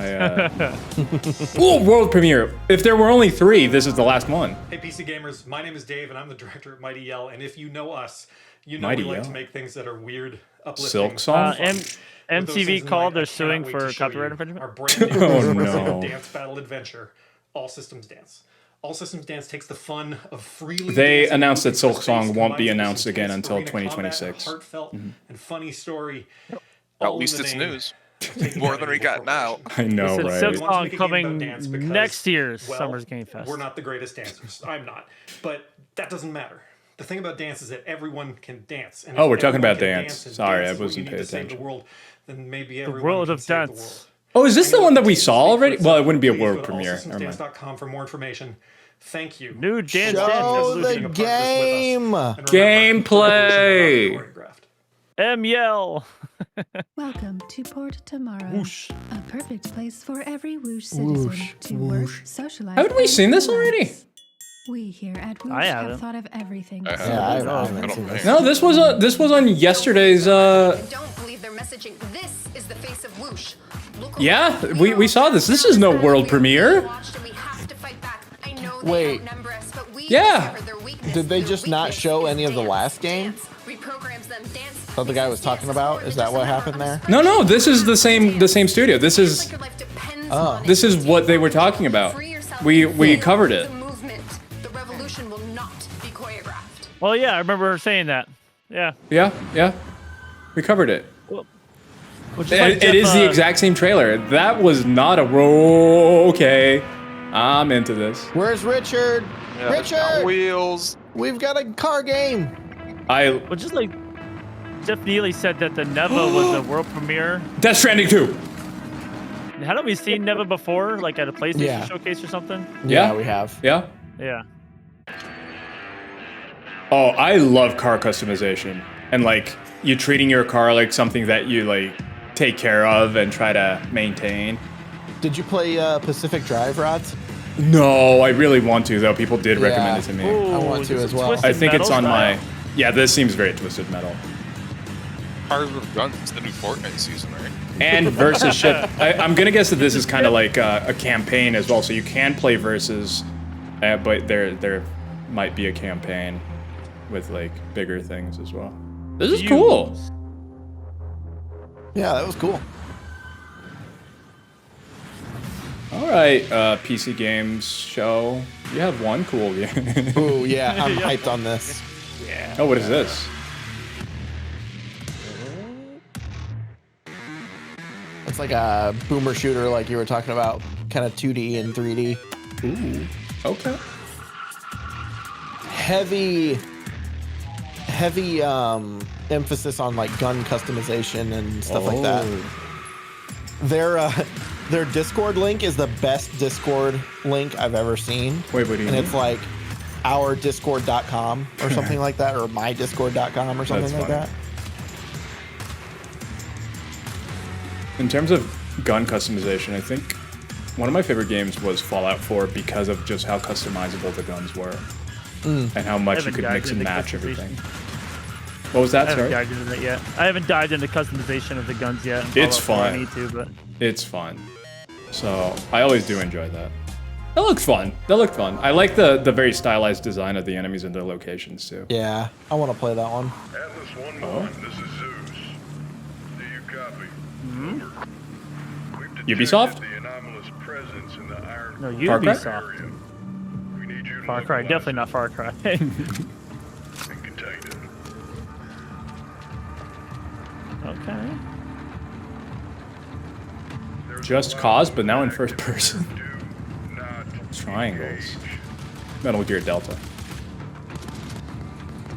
Oh, world premiere! If there were only 3, this is the last one.
Hey PC Gamers, my name is Dave and I'm the director of Mighty Yell, and if you know us, you know
Mighty
we like
Yell.
to make things that are weird, uplifting.
Silk Song?
fun. With those
MTV
things in
called,
mind,
they're
I
suing
cannot wait
for
to show
copyright
you
infringement?
Our brand new
Oh,
expressive
no.
dance battle adventure, All Systems Dance. All Systems Dance takes the fun of freely
They
dancing
announced that
moving
Silk
for
Song
space,
won't be
combines
announced
with
again
space,
until
arena combat,
2026.
a heartfelt and funny story.
At
all in
least
the
it's
name
news.
taking
More
down
than we
evil
got now.
I know,
Listen,
right?
Silk
We want to
Song
make a game about
coming
dance because,
next year's
well,
Summer's Game Fest.
We're not the greatest dancers. I'm not. But that doesn't matter. The thing about dance is that everyone can dance. And
Oh,
if
we're talking
everyone
about
can
dance.
and
Sorry,
dance
I
is what you
wasn't
need
paying
to save
attention.
The world, then maybe
The
everyone
world
can
of
save the
dance.
world.
Oh, is this the one that we
Please
saw
speak for
already? Well, it wouldn't be a
Please
world
go to
premiere. Never mind.
allsystemsdance.com for more information. Thank you.
New Dance
Show
Dance
the
Evolution.
game.
Gameplay.
M Yell.
Welcome to Port Tomorrow.
Whoosh.
A perfect place for every Whoosh citizen
Whoosh,
to work,
whoosh.
socialize.
Haven't we
and
seen this
relax.
already?
We here at
I
Whoosh
haven't.
have thought of everything.
I
so
haven't.
Yeah, I
easy.
haven't seen this.
No, this was on yesterday's.
Don't believe their messaging. This is the face of Whoosh. Local
Yeah, we saw this. This is no world premiere.
Wait.
Yeah.
Did they just not show any of the last game that the guy was talking about? Is that what happened there?
No, this is the same studio. This is what they were talking about. We covered it.
The revolution will not be choreographed.
Well, yeah, I remember her saying that. Yeah.
Yeah. We covered it.
Which is like
It is the
Jeff,
exact same trailer. That was not a okay. I'm into this.
Where's Richard?
Yeah,
Richard!
Wheels.
We've got a car game.
Well, just like Jeff Neely said that the Neva was a world premiere.
Death Stranding 2.
Hadn't we seen Neva before, like at a PlayStation
Yeah.
showcase or something?
Yeah,
we have.
Yeah.
Yeah.
Oh, I love car customization and like you treating your car like something that you like take care of and try to maintain.
Did you play Pacific Drive, Rods?
No, I really want to though. People did recommend it to me.
I want to as well.
I think it's on my. Yeah, this seems very Twisted Metal.
Cars with Guns. It's the new Fortnite season, right?
And versus ship. I'm gonna guess that this is kind of like a campaign as well. So you can play versus, but there might be a campaign with like bigger things as well. This is cool.
Yeah, that was cool.
All right, PC Games show. You have one cool game.
Ooh, yeah, I'm hyped on this.
Yeah.
Oh, what is this?
It's like a boomer shooter, like you were talking about, kind of 2D and 3D.
Ooh, okay.
Heavy emphasis on like gun customization and stuff like that. Their Discord link is the best Discord link I've ever seen.
Wait, what do you
and
mean?
it's like ourdiscord.com or something like that, or mydiscord.com or something
That's
like that.
In terms of gun customization, I think one of my favorite games was Fallout 4 because of just how customizable the guns were and how much you could mix and match everything. What was that,
I haven't
sorry?
dived into that yet. I haven't dived into customization of the guns yet. in
It's
Fallout 4. I
fun.
need to, but
It's fun. So I always do enjoy that. That looks fun. That looked fun. I like the very stylized design of the enemies and their locations too.
Yeah, I want to play that one.
Atlas 1-1,
Oh.
this is Zeus. Do you copy? We've detected
Ubisoft?
the anomalous presence in the Iron
no,
Far Cry?
Ubisoft.
We need you to
Far Cry,
localize
definitely not Far Cry.
and contain it.
Okay.
Just Cause, but now in first person. Triangles. Metal Gear Delta.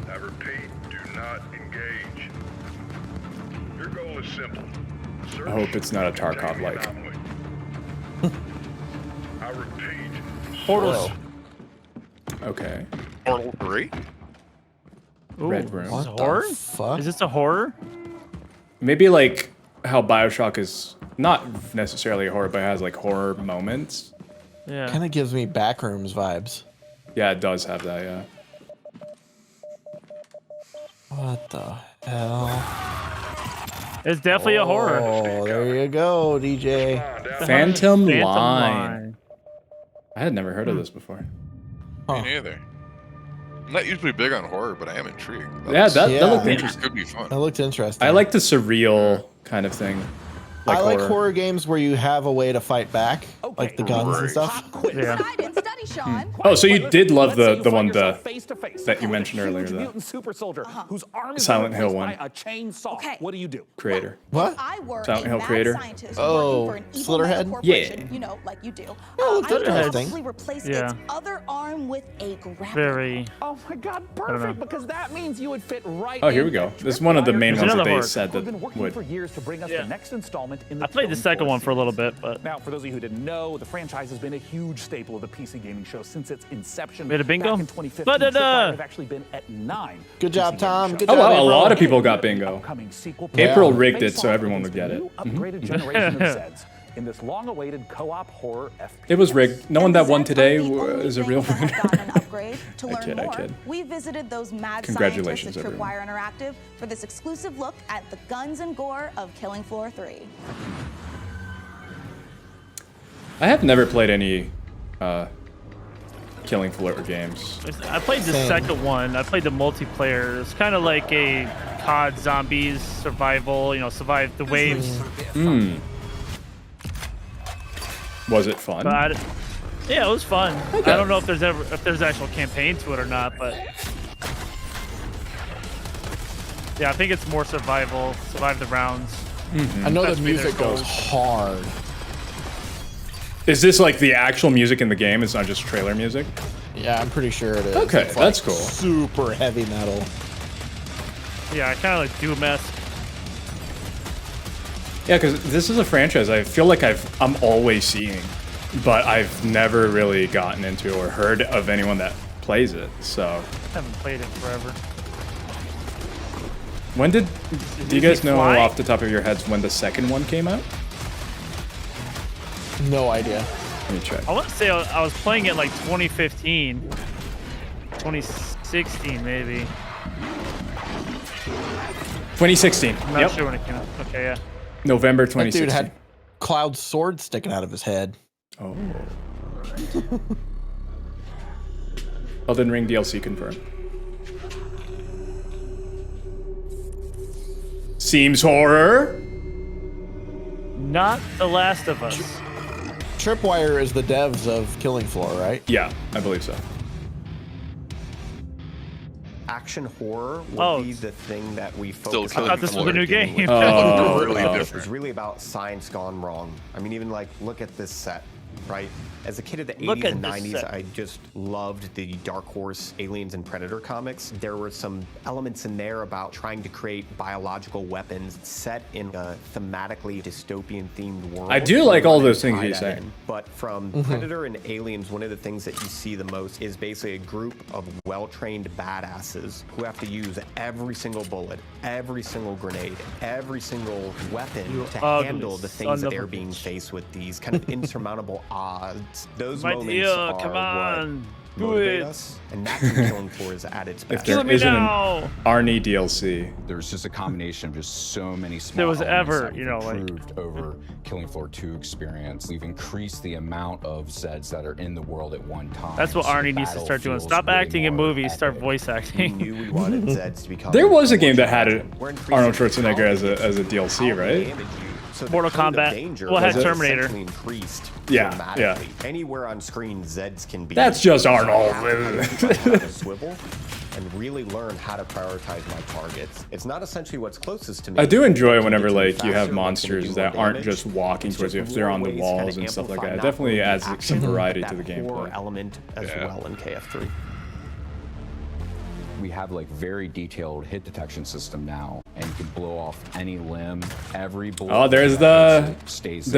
I repeat, do not engage. Your goal is simple.
I hope it's not a Tarkov like.
I repeat.
Portals.
Okay.
Portal 3?
Red Room.
Is this horror?
Fuck?
Is this a horror?
Maybe like how Bioshock is not necessarily a horror, but it has like horror moments.
Yeah.
Kind of gives me Backrooms vibes.
Yeah, it does have that, yeah.
What the hell?
It's definitely a horror.
Oh, there you go, DJ.
Phantom Line. I had never heard of this before.
Me neither. I'm not usually big on horror, but I am intrigued.
That looked
It
interesting.
could be fun.
That looked interesting.
I like the surreal kind of thing.
I like horror games where you have a way to fight back, like the guns and stuff.
Yeah.
Oh, so you did love the one that you mentioned earlier, the
Mutant super soldier whose arm is
Silent Hill
replaced
one.
by a chainsaw. What do you do?
creator.
What?
I work
Silent
a
Hill
mad
creator.
scientist
Oh,
working for an evil mega
Slitterhead?
corporation,
Yeah.
you know, like you do.
Oh, looked
I would
interesting.
actually replace
Yeah.
its other arm with a grappling
Very.
Oh my god,
don't know.
perfect, because that means you would fit right
Oh, here
in.
we go. This is one of the main
There's
ones that
another
they
horror.
said
We've
that
been working
would.
for years to bring us the next installment in the
I played the
Killing
second
Floor
one for a little
series.
bit, but
Now, for those of you who didn't know, the franchise has been a huge staple of the PC gaming show since its inception.
Made a bingo?
Back in 2015,
Ba-da-da!
Tripwire have actually been at 9.
Good job,
PC
Tom.
gaming
Good
shows.
Oh
job,
wow, a
April.
lot of people got bingo.
Upcoming sequel
April
Yeah.
rigged it
face
so
off
everyone would
against
get
a
it.
new
Mhm.
upgraded generation of Zeds in this long-awaited co-op horror FPS.
It was rigged. No one
And
that
the
won
Zeds
today
aren't the only
is a
thing
real
that have
winner.
gotten an upgrade. To
I
learn
kid, I
more,
kid.
we visited those mad
Congratulations,
scientists at
everyone.
Tripwire Interactive for this exclusive look at the guns and gore of Killing Floor 3.
I have never played any Killing Floor games.
I played the
Same.
second one. I played the multiplayer. It's kind of like a COD zombies survival. You know, survive the waves.
Hmm. Was it fun?
But yeah, it was fun.
Okay.
I don't know if there's actual campaign to it or not, but yeah, I think it's more survival. Survive the rounds.
Mm-hmm.
I know the
That's been their
music goes
goals.
hard.
Is this like the actual music in the game? It's not just trailer music?
Yeah, I'm pretty sure it is.
Okay,
It's
that's
like
cool.
Super heavy metal.
Yeah, kind of like Doom-esque.
Yeah, because this is a franchise I feel like I'm always seeing, but I've never really gotten into or heard of anyone that plays it. So
Haven't played it forever.
when do you guys
he
know
fly?
off the top of your heads when the second one came out?
No idea.
Let me check.
I want to say I was playing it like 2015, 2016 maybe.
2016.
I'm not
Yep.
sure when it came out. Okay, yeah.
November
That
2016.
dude had Cloud's sword sticking out of his head.
Oh. Elden Ring DLC confirmed. Seems horror.
Not The Last of Us.
Tripwire is the devs of Killing Floor, right?
Yeah, I believe so.
Action horror will
Oh.
be the thing that we
Still
focus
Killing
on.
I thought this was a new
Dealing
game.
with.
Oh,
Really
oh.
different.
It's really about science gone wrong. I mean, even like, look at this set, right? As a kid of the
Look
80s
at
and
this
90s,
set.
I just loved the Dark Horse Aliens and Predator comics. There were some elements in there about trying to create biological weapons set in a thematically dystopian themed world.
I do like all
And
those things
tie
he's
that
saying.
in. But from Predator and Aliens, one of the things that you see the most is basically a group of well-trained badasses who have to use every single bullet, every single grenade, every single weapon
You
to
ugly
handle the
son
things that
of a
they're being
bitch.
faced with, these kind of insurmountable odds. Those
My
moments
dear,
are
come
what
on, do
motivate
it.
us, and that's what Killing Floor is at its
If
best.
there
Kill me
isn't
now.
an Arnie DLC,
There's just a combination of just so many small
There was
elements
ever,
that we've
you know, like-
improved over Killing Floor 2 experience. We've increased the amount of Zeds that are in the world at one time.
That's what
so the
Arnie needs to
battle
start doing.
feels
Stop
way
acting in
more
movies. Start
epic.
voice
We
acting.
knew we wanted Zeds to become.
there was a game that had it,
We're increasing
Arnold Schwarzenegger
technology
as a DLC,
how we
right?
damage you. So the
Mortal
code of
Kombat.
danger
Well, it had
was
Terminator.
essentially increased
Yeah,
dramatically. Anywhere on screen, Zeds can be.
That's just
So I
Arnold.
have to kind of keep my head on a swivel and really learn how to prioritize my targets. It's not essentially what's closest to me.
I do enjoy
What
whenever
can get to
like you
faster,
have
what can
monsters
do
that
more
aren't
damage.
just walking
It's
towards you.
just
If they're on the
more ways to
walls
kinda
and stuff like
amplify
that, it
not
definitely
only the
adds some
action,
variety
but
to the
that horror
gameplay.
element as
Yeah.
well in KF3.
We have like very detailed hit detection system now, and you can blow off any limb. Every bullet.
Oh, there's the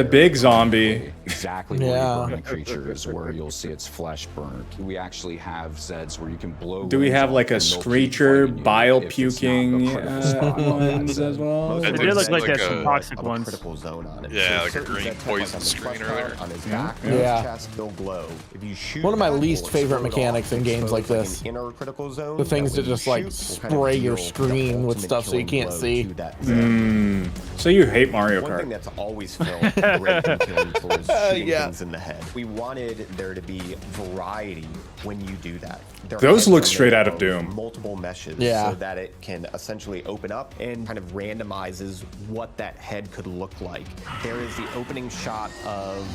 big zombie.
Exactly where you burn the creature is where you'll see its flesh burnt. We actually have Zeds where you can blow.
Do we have like a screecher, bile puking
ones
as well?
They did look like some toxic ones.
Critical zone on it.
Yeah,
So
like a
certain
green
Zeds have,
poison
a
screen
flesh
earlier.
mark on his back,
Yeah.
on his chest, they'll glow. If you shoot
One of my
that
least
or
favorite
explode
mechanics in
off,
games like
expose,
this.
an inner critical zone,
The things
that
that
when
just
you
like
shoot will kind of
spray your
deal the
screen with
ultimate
stuff so you
killing
can't
blow
see.
to that Zed.
So you hate Mario
One thing
Kart.
that's always felt great in Killing Floor is shooting
Yeah.
things in the head. We wanted there to be variety when you do that. Their
Those
heads
look
are
straight
made
out of Doom.
Multiple meshes
Yeah.
so that it can essentially open up and kind of randomizes what that head could look like. There is the opening shot of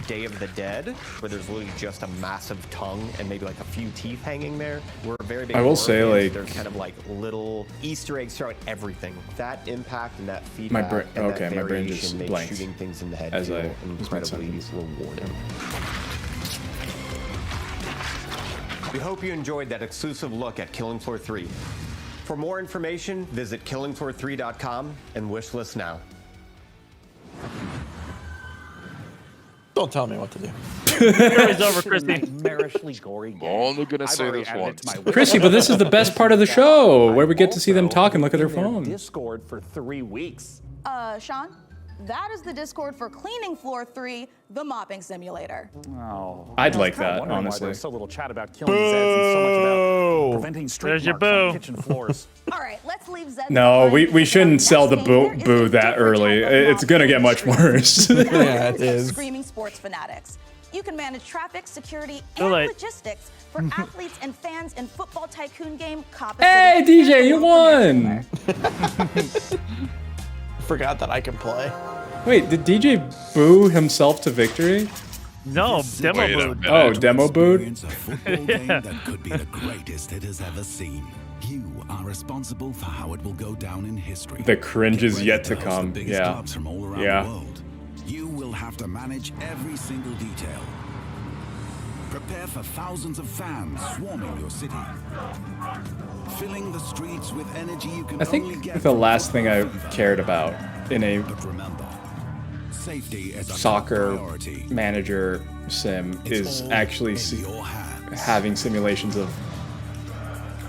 Day of the Dead, where there's literally just a massive tongue and maybe like a few teeth hanging there. We're very big
I will
horror
say,
fans.
like-
There's kind of like little Easter eggs throughout everything. That impact and that feedback
brain-
and
okay,
that
my brain
variation
just
makes
blanked
shooting things in the head
as
feel
I was
incredibly
mid-sentence.
rewarding. We hope you enjoyed that exclusive look at Killing Floor 3. For more information, visit killingfloor3.com and wishlist now.
Don't tell me what to do.
It's over, Christy.
Nightmarishly gory game.
Only gonna
I've
say
already
this
added it
once.
to my wish
Chrissy, but this is the best part of the show, where we get to see them talk and look at their
in their
phone.
Discord for 3 weeks.
Sean, that is the Discord for Cleaning Floor 3, the mopping simulator.
Oh,
I'd
I was
like
kinda
that,
wondering why
honestly.
there's so little chat about killing Zeds and so much about preventing street
There's your
marks on
boo.
kitchen floors.
All right, let's leave Zed.
No, we shouldn't sell the boo that early. It's gonna get much worse.
Yeah, it is.
Screaming sports fanatics. You can manage traffic, security,
Too
and
late.
logistics for athletes and fans in football tycoon game Coppa
Hey,
City.
DJ, you won!
Forgot that I can play.
Wait, did DJ boo himself to victory?
No, demo
Wait a
mode.
minute.
Oh, demo booed?
Experience a football game that could be the greatest it has ever seen. You are responsible for how it will go down in history.
The cringe is
Get
yet
ready
to
host
come.
The biggest
Yeah.
clubs from all around
Yeah.
the world. You will have to manage every single detail. Prepare for thousands of fans swarming your city. Filling the streets with energy you can
I
only
think
get
the
from
last thing I cared about in a
But remember, safety is a top
soccer
priority.
manager sim is
all
actually
in your hands.
having simulations of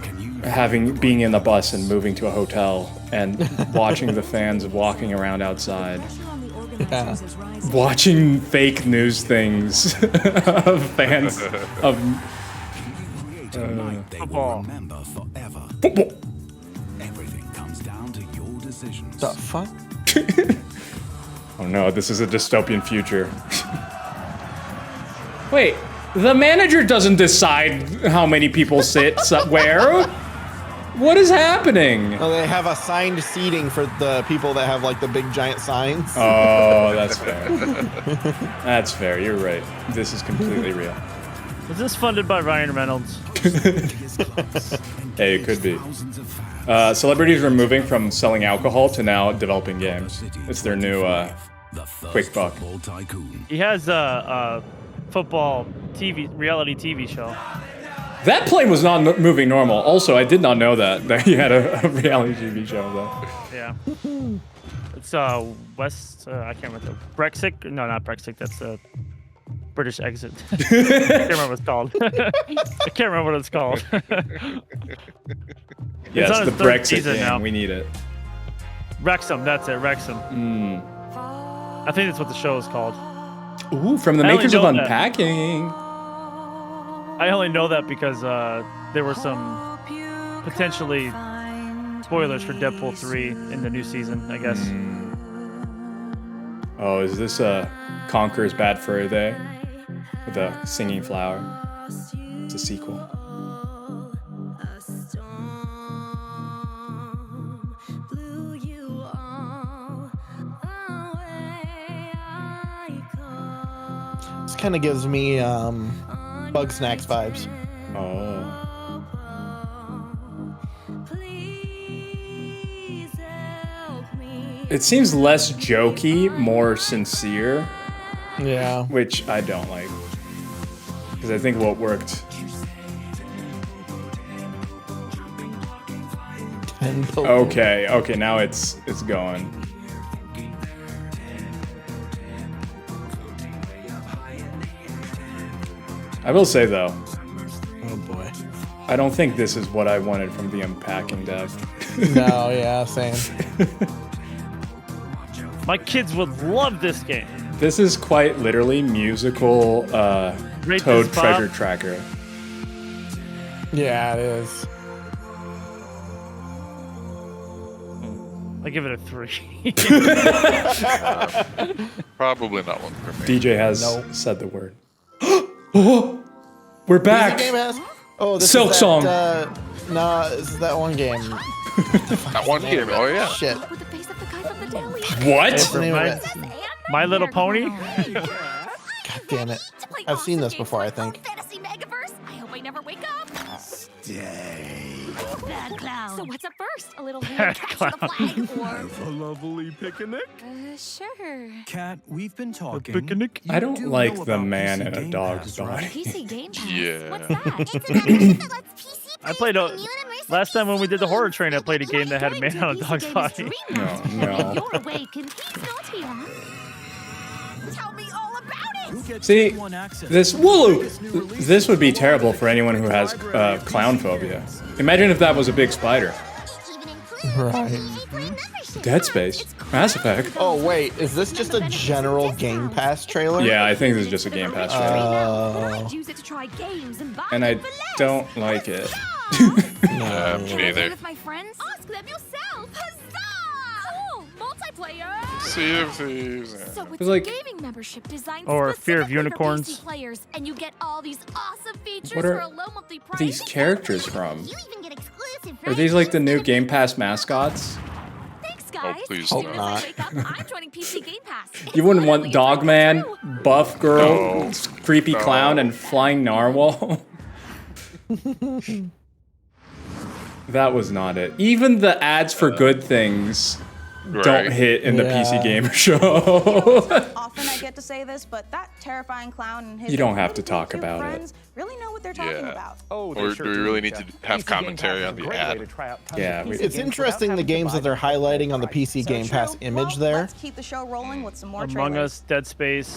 Can you
being in the bus and moving to a hotel and watching the fans walking around outside.
Yeah.
Watching fake news things of fans of
create a night they will
football.
remember forever?
football.
Everything comes down to your decisions.
The fuck?
Oh no, this is a dystopian future. Wait, the manager doesn't decide how many people sit where? What is happening?
No, they have assigned seating for the people that have like the big giant signs.
Oh, that's fair. That's fair, you're right. This is completely real.
Was this funded by Ryan Reynolds?
Hey, it could be. Celebrities are moving from selling alcohol to now developing games. It's their new quick buck.
He has a football reality TV show.
That plane was not moving normal. Also, I did not know that he had a reality TV show though.
Yeah. It's West. I can't remember. Brexit? No, not Brexit. That's British Exit. I can't remember what it's called. I can't remember what it's called.
Yes,
on
the
its third
Brexit
season
game.
now.
We need it.
Wrexham. That's it. Wrexham. I think that's what the show is called.
Ooh, from the
I only
makers of
know that.
Unpacking.
I only know that because there were some potentially spoilers for Deadpool 3 in the new season, I guess.
Oh, is this Conqueror's Bad Fur Day? With the singing flower. It's a sequel.
This kind of gives me Bug Snacks vibes.
Oh. It seems less jokey, more sincere.
Yeah.
Which I don't like. Because I think what worked. Okay, now it's going. I will say though,
oh boy,
I don't think this is what I wanted from the unpacking dev.
No, yeah, same.
My kids would love this game.
This is quite literally musical
Rate
Toad
this, Bob.
Treasure Tracker.
Yeah, it is.
I give it a 3.
Probably not one for me.
DJ has said the word. Oh, we're back.
PC Game Pass? Oh, this
Silk
is that,
Song.
Nah, this is that one game.
That one game. Oh yeah.
Shit.
What?
What's the name of it?
My Little Pony?
God damn it. I've seen this before, I think.
Fantasy Megaverse. I hope I never wake up.
Bad clown.
So what's up first? A little hand capture the flag or
Have a lovely picnic.
sure.
Cat, we've been talking.
Picnic?
I don't like the man in a dog's body.
PC Game Pass.
Yeah.
What's that?
I played last time when we did the horror train. I played a game that had a man on a dog's body.
No.
You're awake and he's not here.
Tell me all about it.
See, this would be terrible for anyone who has clown phobia. Imagine if that was a big spider.
Right.
Dead Space, Mass Effect.
Oh wait, is this just a general Game Pass trailer?
Yeah, I think this is just a Game Pass trailer.
Use it to try games and buy
And I don't like it.
Yeah, me neither.
with my friends. Ask them yourself. Huzzah! Cool. Multiplayer.
Sea of Thieves.
So with
It's like-
your gaming membership designed
Or Fear of
specifically for
Unicorns.
PC players, and you get all these awesome features
What
for
are
a low monthly price.
these characters from?
You even get exclusive
Are these like the new Game Pass mascots?
Thanks, guys.
please
As soon
no.
as I wake up, I'm joining PC Game Pass.
You wouldn't want Dogman, Buff Girl,
No.
Creepy
No.
Clown, and Flying Narwhal? That was not it. Even the ads for good things don't
Right.
hit in the PC
Yeah.
Gamer Show.
Often I get to say this, but that terrifying clown and his
You don't have to talk
two
about it.
friends really know what they're talking
Yeah.
about.
Oh,
Or do we really need to have commentary on the ad?
Yeah,
It's interesting the games that they're highlighting on the PC Game Pass image there.
Let's keep the show rolling with some more
Among
trailers.
Us, Dead Space,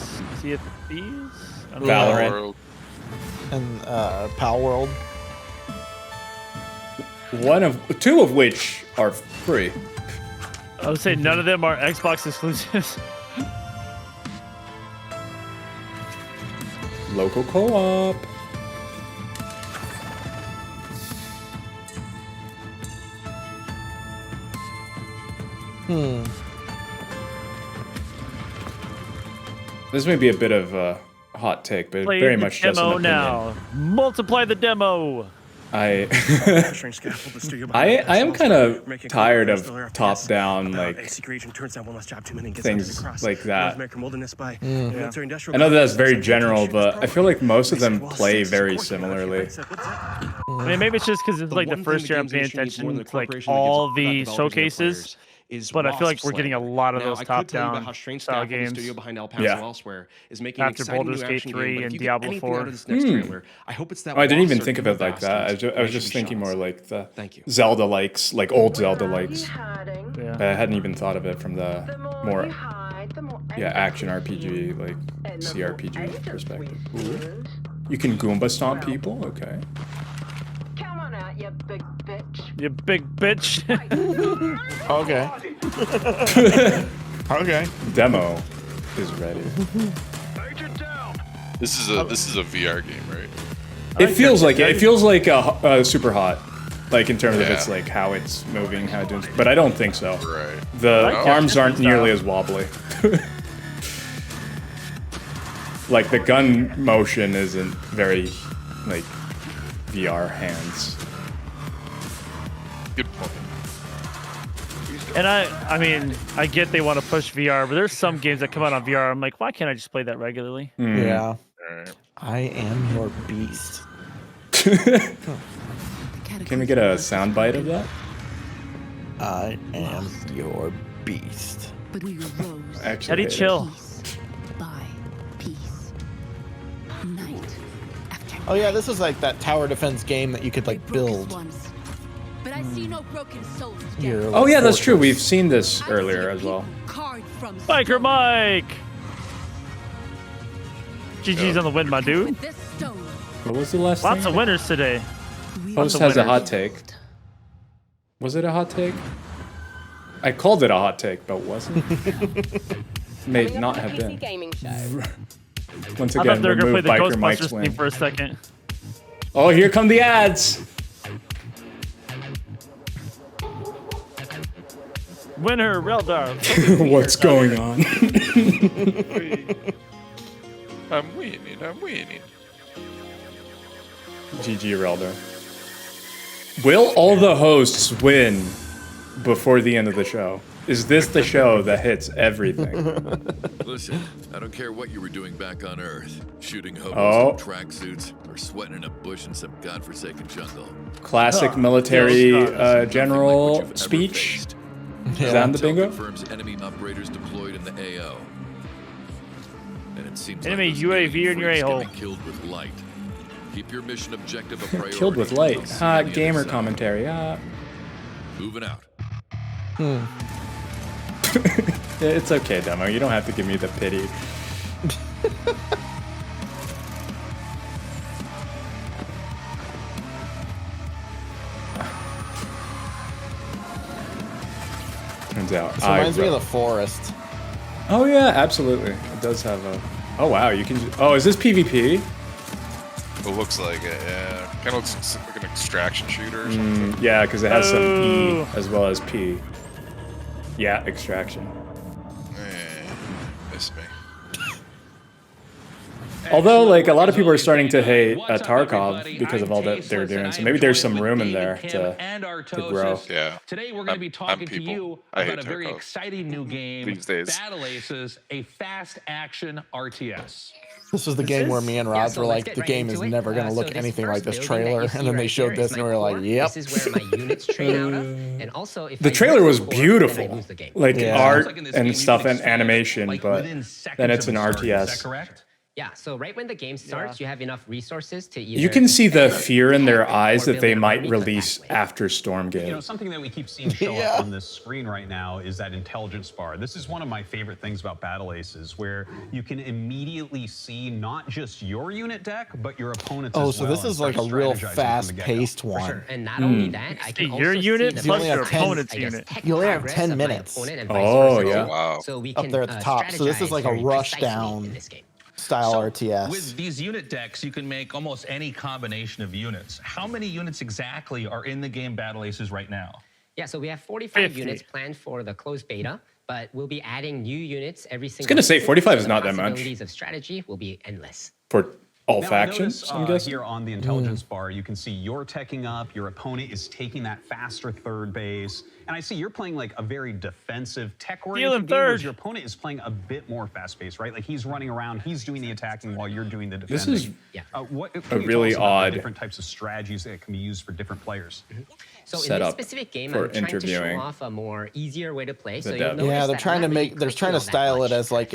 Sea of Thieves? I don't know.
Valorant.
World.
And Pal World.
Two of which are free.
I would say none of them are Xbox exclusives.
Local co-op. This may be a bit of a hot take, but
Play
very
the
much just an
demo
opinion.
now. Multiply the demo.
I am kind of tired of top-down like things like that. I know that's very general, but I feel like most of them play very similarly.
I mean, maybe it's just because it's like the first year I'm paying attention to like all the showcases. But I feel like we're getting a lot of those top-down style games.
Yeah.
After Baldur's Gate 3 and Diablo 4.
I hope it's that.
I didn't even think of it like that. I was just thinking more like the Zelda likes, like old Zelda likes.
Yeah.
I hadn't even thought of it from the more action RPG, like CRPG perspective. Ooh. You can Goomba stomp people? Okay.
You big bitch.
You big bitch.
Okay. Okay.
Demo is ready.
This is a VR game, right?
It feels like it. It feels like a super hot, like in terms of
Yeah.
its like how it's moving, how it's doing. But I don't think so.
Right.
The
No?
arms aren't nearly as wobbly. Like the gun motion isn't very like VR hands.
Good point.
And I mean, I get they want to push VR, but there's some games that come out on VR. I'm like, why can't I just play that regularly?
Yeah.
Alright.
I am your beast.
Can we get a sound bite of that?
I am your beast.
But we rose
Actually,
Eddie, chill.
piece by piece. Night after
Oh yeah, this is like that tower defense game that you could like build.
once, but I
I see no broken souls.
Oh yeah, that's true. We've seen this earlier as well.
Biker Mike. GG's on the win, my dude.
What was the last
Lots
thing?
of winners today.
Host has a hot take. Was it a hot take? I called it a hot take, but wasn't. May not have been.
Gaming show.
Once
I
again,
thought they were gonna play
remove
the
Biker Mike's
Ghostbusters
win.
theme for a second.
Oh, here come the ads.
Winner, Reldar.
What's going on?
I'm winning. I'm winning.
GG Relder. Will all the hosts win before the end of the show? Is this the show that hits everything?
Listen, I don't care what you were doing back on Earth, shooting hobos
Oh.
in tracksuits or sweating in a bush in some godforsaken jungle.
Classic military general speech. Is that in the
Intel
bingo?
confirms enemy operators deployed in the AO. And it seems
Enemy
like those
UAV
alien
in your
freaks can
a-hole.
be killed with light. Keep your mission objective a priority.
Killed with
and
light.
we'll see you on the
Gamer
other side.
commentary.
Moving out.
It's okay, Demo. You don't have to give me the pity. Turns out.
This reminds me of the forest.
Oh yeah, absolutely. It does have a. Oh wow, you can. Oh, is this PvP?
It looks like it, yeah. Kind of looks like an extraction shooter or something.
Yeah, because it has some
Oh.
E as well as P. Yeah, extraction.
Miss me.
Although, like, a lot of people are starting to hate Tarkov because of all that they're doing, so maybe there's some room in there to grow.
Yeah.
Today we're going to be talking to you
I
about
hate
a very
Tarkov.
exciting new game,
These days.
Battle Aces, a fast action RTS.
This was the game where me and Rods were like, the game is never going to look anything like this trailer. And then they showed this and we were like, yep.
This is where my units train out of. And also, if
The
I
trailer
lose
was
the core, then I
beautiful,
lose the game.
like
Yeah.
art
Like in this game,
and
you
stuff
can
and
expand,
animation,
like,
but
within seconds
then it's
of
an
the start. Is that
RTS.
correct?
Yeah, so right when the game starts, you have enough resources to either
You can see the
expand,
fear in their
hack,
eyes
or
that they
build an
might
army to
release after
You know,
Stormgate.
something that we keep seeing show up on this screen right now is that intelligence bar. This is one of my favorite things about Battle Aces, where you can immediately see not just your unit deck, but your opponent's
Oh,
as
so
well,
this
and
is like a
start
real
strategizing from the get-go.
fast-paced one.
Sure. And not only that, I can
your
also
unit
see
You
plus
only
the
have
your
10
opponent's
I guess,
unit.
tech
You only have
progress
10
of my
minutes.
opponent and vice
Oh,
versa.
yeah.
Wow.
So we
Up
can
there at the top. So this is
strategize
like a
very
rush
precisely
down
in this game.
style RTS.
With these unit decks, you can make almost any combination of units. How many units exactly are in the game Battle Aces right now?
Yeah, so we have 45
50.
units planned for the closed beta, but we'll be adding new units every single
gonna say
season,
45
so
is
the
not that much.
possibilities of strategy will be endless.
For all
Now,
factions,
notice,
I'm guessing.
here on the intelligence bar, you can see you're teching up, your opponent is taking that faster third base, and I see you're playing like a very defensive,
Stealing
tech-oriented game, whereas
third.
your opponent is playing a bit more fast-paced, right? Like he's running around, he's doing the attacking while you're doing the
This
defending.
is
What can
a
you tell
really
us about the
odd
different types of strategies that can be used for different players.
So in
Setup
this specific game,
for
I'm trying to
interviewing
show off a more easier way to play.
the
So
dev.
you'll notice
Yeah, they're
that
trying to
I'm not really
make, they're
clicking
trying to
all that
style
much.
it as like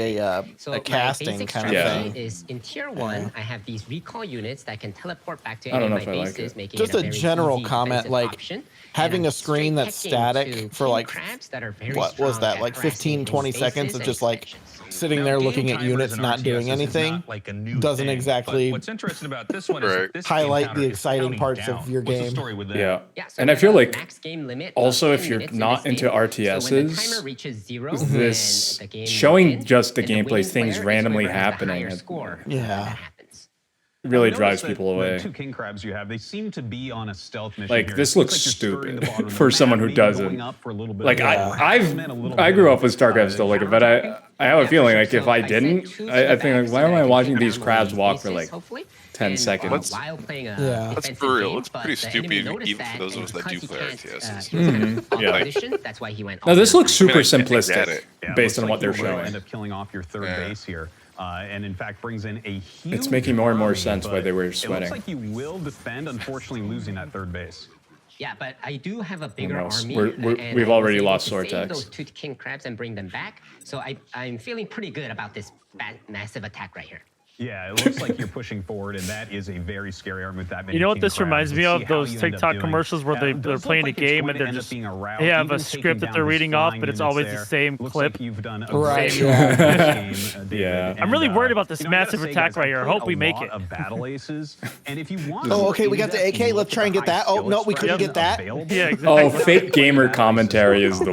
So
a
my
casting
basic
kind of
strategy
thing.
is in tier 1, I have these recall units that can teleport back to
I don't
any of
know
my
if I like
bases,
it.
making
Just
it a
a
very
general
easy
comment,
defensive
like
option.
having
And
a
I'm
screen
straight
that's
teching
static
to
for
king
like,
crabs that are very
what was
strong
that,
at
like
harassing
15, 20
bases
seconds of
and
just like
expansions.
sitting
Now,
there
game
looking at
timers
units
and
not doing
RTSs is
anything
not like a new
doesn't
thing,
exactly
but what's interesting about this one is
Right.
that this
highlight
game counter
the
is
exciting
counting
parts
down.
of your
What's the
game.
story with that?
Yeah.
Yeah, so
And I
we
feel
have a
like
max game limit of
also
10
if you're
minutes in
not
this
into
game. So when the
RTSs,
timer reaches 0,
this
then the game
showing
will end,
just the
and the
gameplay
winning
things
player is
randomly
whoever has the
happening,
higher
it
score.
Yeah.
That happens.
really
Notice
drives
that
people away.
The two king crabs you have, they seem to be on a stealth mission.
Like
here.
this
It
looks
seems like you're skirting the
stupid
bottom of the
for someone
map,
who
maybe
doesn't.
going up for a little bit
Like
of
I grew up with StarCraft still, like, but I have a feeling like if I didn't, I think like why am I watching these crabs walk for like 10 seconds?
While playing a
Yeah.
That's
defensive
for real.
game,
It's
but
pretty
the
stupid
enemy
even
noticed
for
that,
those of
and
us that
because
do
he
play
can't,
RTSs.
he was in an
Yeah.
opposition, that's why he went
No,
all
this
in.
looks super
I get
simplistic
it.
Yeah, it
based
looks
on what
like
they're
you will
showing.
end up killing off your third base here, and in fact brings in a huge.
It's making more and more
army,
sense why
but
they were
It
sweating.
looks like you will defend, unfortunately losing that third base.
Yeah, but I do have a bigger
knows?
army.
We've
and I
already
was able
lost
to save
Sortex.
those 2 king crabs and bring them back. So I'm feeling pretty good about this massive attack right here.
Yeah, it looks like you're pushing forward, and that is a very scary art with that many.
You know what
team
this
crowds.
reminds me
Let's
of?
see how
Those
you end up
TikTok
doing.
commercials where they're
Does look
playing
like
a
it's
game
going
and
to
they're
end up
just
being a rout,
they have
even
a
taking
script that
down
they're
his
reading off,
flying
but it's
units
always
there.
the same
Looks
clip.
like you've done a
Right,
great
yeah.
job this game, David.
Yeah.
And,
I'm really worried about this
you know, I gotta
massive
say,
attack
guys,
right
I've
here. I
played
hope we
a
make
lot
it.
of battle aces, and if you want
Oh,
to
okay, we got the
in-depth
AK. Let's
look
try and
at
get
the
that.
high
Oh, no, we
skill
couldn't get that.
available,
Yeah, exactly.
Oh, fake gamer commentary is the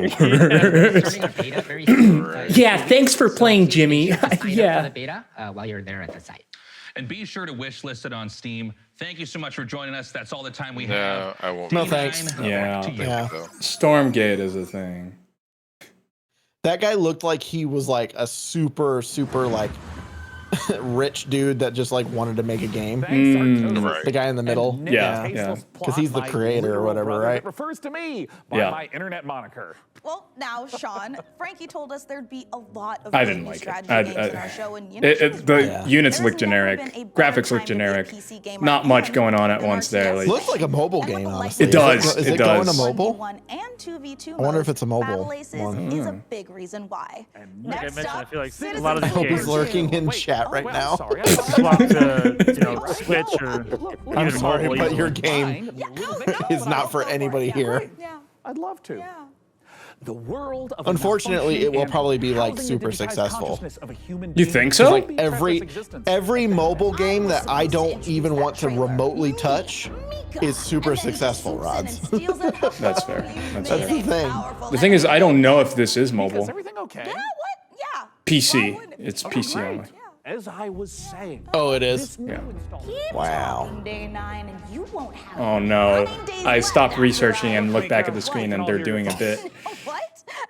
worst. Yeah, thanks for playing, Jimmy.
Yeah. The beta while you're there at the site.
And be sure to wish list it on Steam. Thank you so much for joining us. That's all the time we
No,
have.
I won't.
No, thanks.
Yeah.
Yeah.
Stormgate is a thing.
That guy looked like he was like a super like rich dude that just like wanted to make a game.
Right.
The guy in the middle.
Nick
Yeah,
Tasteless
because he's the
plot, my
creator or
literal
whatever,
brother
right?
that refers to me by
Yeah.
my internet moniker.
Well, now, Sean, Frankie told us there'd be a lot of
I
really
didn't
new
like
strategy
it.
games in our show, and you know, she was
The
right.
units
There's
look
never
generic,
been a better
graphics look
time to be a
generic.
PC gamer
Not much
than
going on at
an
once there.
RTS.
Like,
Looks like a mobile
And with
game,
the
honestly.
It does,
Is
it
it going to
does.
mobile?
1v1 and 2v2
I wonder if
modes,
it's a mobile
Battle Aces
one.
is a big reason why.
Like I
Next
mentioned, I
up,
feel like a
Citizen
lot of these
I hope he's
games
lurking in chat right
well,
now.
sorry,
swap to Switch or
I'm
even
sorry,
mobile.
but
even.
your game is not for anybody here.
Yeah.
I'd love to.
Yeah.
The world of
Unfortunately, it will
malfunctioning
probably be like
housing
super
the digitized
successful.
consciousness of a human
You
being.
think so?
Like every mobile game that I don't even want to remotely touch is super successful, Rods.
That's fair. That's
That's the
fair.
thing.
The thing is, I don't know if this is
Is
mobile.
everything okay?
Yeah, what? Yeah.
PC. It's PC
Great.
only.
As I was saying.
Oh, it is.
This new
Yeah.
installment.
Keep
Wow.
talking, Day 9, and you won't have
Oh no.
9 days
I
left
stopped
after
researching
I-
and looked back at the screen and they're doing a bit.
What?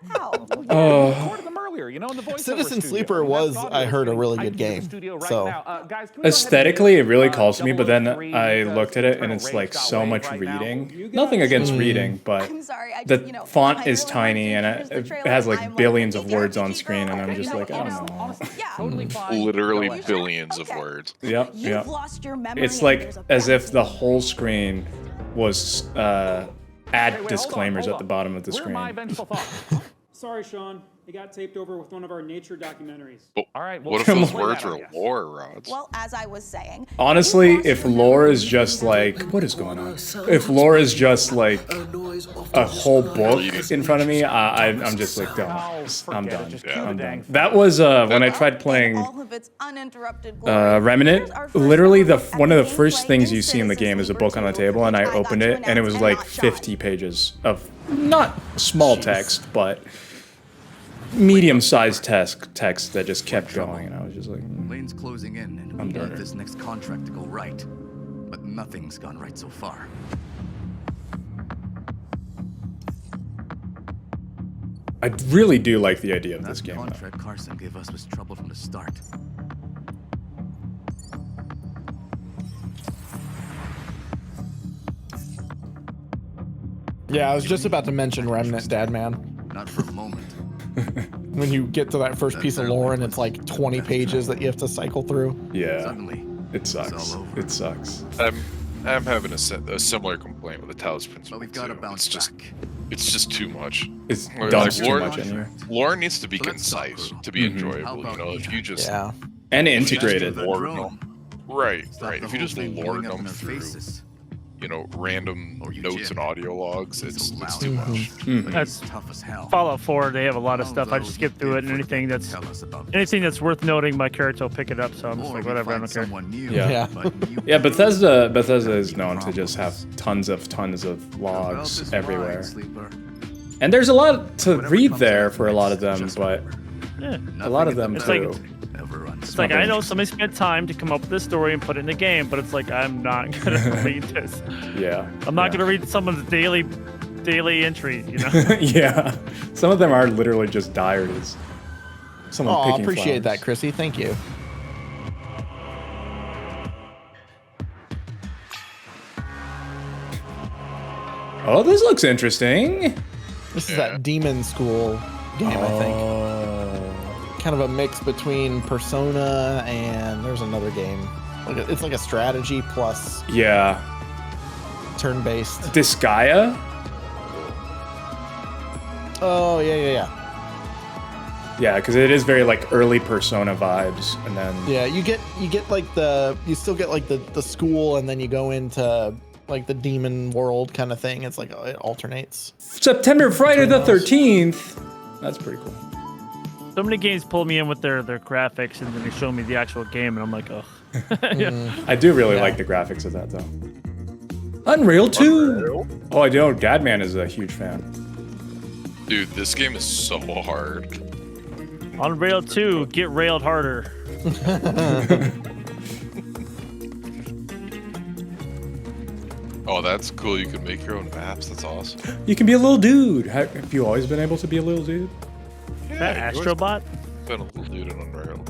How?
Oh.
Recorded them earlier, you know, in the voiceover
Citizen
studio.
Sleeper
And
was,
that's audio
I heard, a
is
really
getting
good
typed into
game.
the studio right
So
now. Guys, can we go ahead and
Aesthetically, it really calls to me, but then
003,
I looked at it and it's like so much reading. Nothing against reading, but
I'm sorry. I
the
just, you know,
font
I
is
really
tiny and
wanted to use
it
the
has
trailer.
like
I'm
billions
like,
of
"Hey,
words
Geeky
on
Girl."
screen, and I'm
Okay,
just
no,
like,
you
I
know,
don't know.
honestly, yeah.
Totally fine.
Literally
Go ahead.
billions of words.
Yep,
You've
yep.
lost your memory.
It's
and
like
there's a
as if the
vaccine.
whole screen was
Hey,
add
wait, hold on,
disclaimers
hold
at the
on.
bottom of the
Where are
screen.
my vengeful thoughts?
Sorry, Sean. It got taped over with one of our nature documentaries.
But
All right, well,
what if
come
those
on.
words
Play that,
were
I guess.
lore, Rods?
Well, as I was saying.
Honestly,
you've lost
if
your
lore
memory
is
and
just
there's a
like, what is going on? If lore is just like a whole book in front of me, I'm just like, done. I'm done. I'm done. That was when I tried playing
all of its uninterrupted glory.
Remnant.
Here's our first
Literally,
look at
one of the
gameplay
first things
in
you see in the
Citizen
game is a
Sleeper
book on the
2,
table, and I
which got
opened
to
it, and it was
announce
like
and not Sean.
50 pages of not small text, but medium-sized text that just kept going, and I was just like,
Lane's closing in, and
I'm
we
done.
need this next contract to go right. But nothing's gone right so far.
I really do like the idea of this
That
game. though.
contract Carson gave us was trouble from the start.
Yeah, I was just about to mention Remnant, Dad Man.
Not for a moment.
When you get to that first piece of lore and it's like 20 pages that you have to cycle through.
Yeah,
Suddenly,
it sucks. It sucks.
I'm having a similar complaint with the Talos Principle.
But we've got to
too.
bounce
It's just too much.
It's
Like,
dumps too
lore-
much in here.
Lore needs to be
So let's talk,
concise
Crew.
to be
Mhm.
enjoyable. You know, if you just
Yeah.
And
if you just
integrated.
The
lore
drone.
them- right,
Stop
right.
the
If you
whole
just
thing
lore
blowing up
them
in our
through,
faces.
you know, random
Or you
notes
jib.
and audio logs, it's
loud.
too much.
Mhm.
But
That's
he's tough as hell.
Fallout 4. They have a lot of
How
stuff. I
low
just
you
skip through it,
bid
and
for anything
anything that's
tell us about
anything that's worth noting, my character will pick it up. So I'm just
Or
like,
we
whatever, I
find
don't care.
someone new,
Yeah.
but you
Yeah, Bethesda is known to just have tons of logs everywhere.
Sleeper.
And there's a lot to
Whatever
read
comes
there
out
for a lot of them,
just
but
Yeah.
a lot of them
Nothing in
too.
the book ever runs
It's like I know somebody spent time to come up with this story and put it in the game, but it's like I'm not gonna read this.
Yeah.
I'm not
yeah.
gonna read someone's daily entry. You know.
Yeah. Some of them are literally just diaries. Someone
Oh,
picking
appreciate
flowers.
that, Chrissy. Thank you.
Oh, this looks interesting.
This is that Demon School game, I think.
Oh.
Kind of a mix between Persona and there's another game. It's like a strategy plus
Yeah.
turn-based.
Disgaea?
Oh, yeah.
Yeah, because it is very like early Persona vibes, and then
Yeah, you get like you still get like the school, and then you go into like the demon world kind of thing. It's like it alternates.
September Friday the 13th. That's pretty cool.
So many games pull me in with their graphics, and then they show me the actual game, and I'm like, ugh.
I do really like the graphics of that though. Unreal 2. Oh, I know. Dadman is a huge fan.
Dude, this game is so hard.
Unreal 2, get railed harder.
Oh, that's cool. You can make your own maps. That's awesome.
You can be a little dude. Have you always been able to be a little dude?
Is that Astrobot?
Been a little dude in Unreal.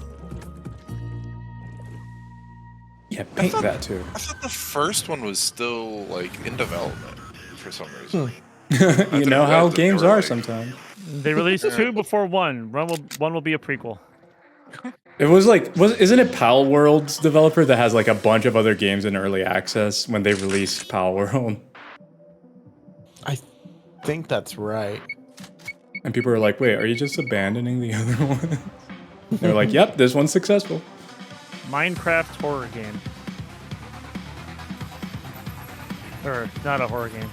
Yeah, paint that too.
I thought the first one was still like in development for some reason.
You know how games are sometimes.
They released 2 before 1. One will be a prequel.
It was like, isn't it Pal World's developer that has like a bunch of other games in early access when they released Pal World?
I think that's right.
And people are like, wait, are you just abandoning the other one? They're like, yep, this one's successful.
Minecraft horror game. Or not a horror game.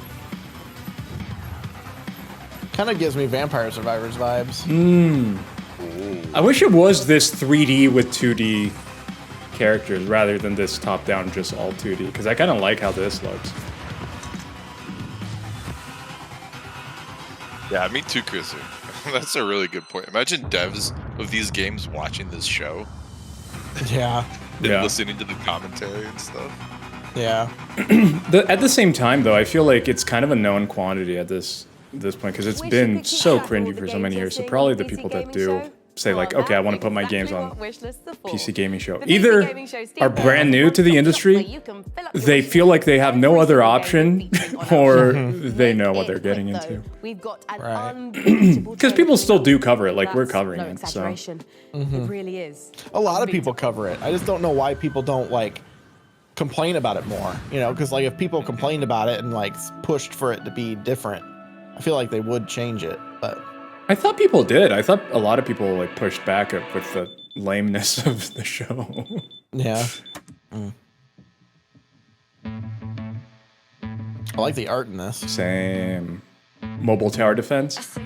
Kind of gives me Vampire Survivors vibes.
I wish it was this 3D with 2D characters rather than this top-down just all 2D, because I kind of like how this looks.
Yeah, me too, Chris. That's a really good point. Imagine devs of these games watching this show.
Yeah.
And
Yeah.
listening to the commentary and stuff.
Yeah.
At the same time, though, I feel like it's kind of a known quantity at this point, because it's been so cringy for so many years. So probably the people that do say like, okay, I want to put my games on PC Gaming Show, either are brand new to the industry, they feel like they have no other option, or they know what they're getting into.
Right.
Because people still do cover it, like we're covering it. So
It really is.
A lot of people cover it. I just don't know why people don't like complain about it more. You know, because like if people complained about it and like pushed for it to be different, I feel like they would change it. But
I thought people did. I thought a lot of people like pushed back with the lameness of the show.
yeah. I like the art in this.
Same. Mobile tower defense.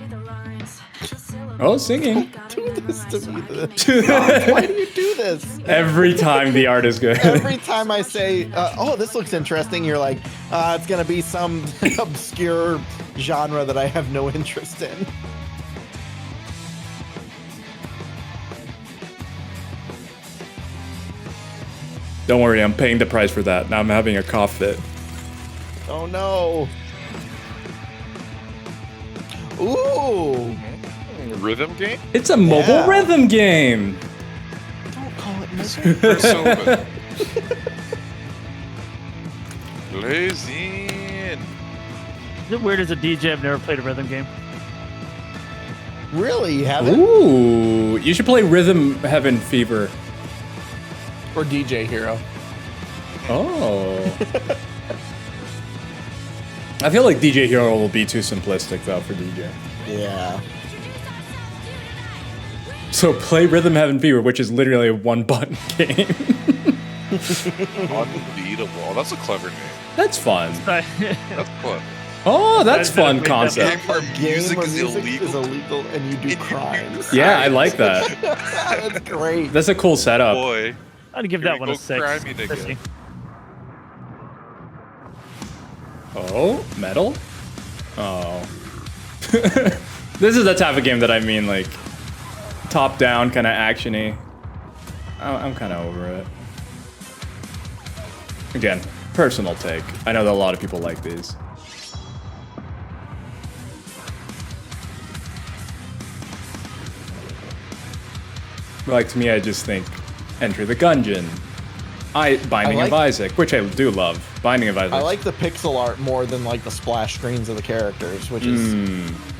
Oh, singing.
Do this to me. Why do you do this?
Every time the art is good.
Every time I say, oh, this looks interesting, you're like, it's going to be some obscure genre that I have no interest in.
Don't worry, I'm paying the price for that. Now I'm having a cough fit.
Oh no. Ooh.
Rhythm game?
It's a mobile rhythm game.
Don't call it
Persona. Blazing.
Is it weird as a DJ I've never played a rhythm game?
Really? You haven't?
Ooh, you should play Rhythm Heaven Fever.
Or DJ Hero.
Oh. I feel like DJ Hero will be too simplistic though for DJ.
Yeah.
So play Rhythm Heaven Fever, which is literally a one-button game.
Unbeatable. That's a clever name.
That's fun.
That's clever.
Oh, that's fun concept.
Game where music is illegal.
And you do crimes.
Yeah, I like that.
That's great.
That's a cool setup.
Boy.
I'd give that one a 6.
Crimey nigga.
Oh, metal? Oh. This is the type of game that I mean, like, top-down, kind of action-y. I'm kind of over it. Again, personal take. I know that a lot of people like these. But like, to me, I just think Enter the Gungeon. Binding of Isaac, which I do love. Binding of Isaac.
I like the pixel art more than like the splash screens of the characters, which is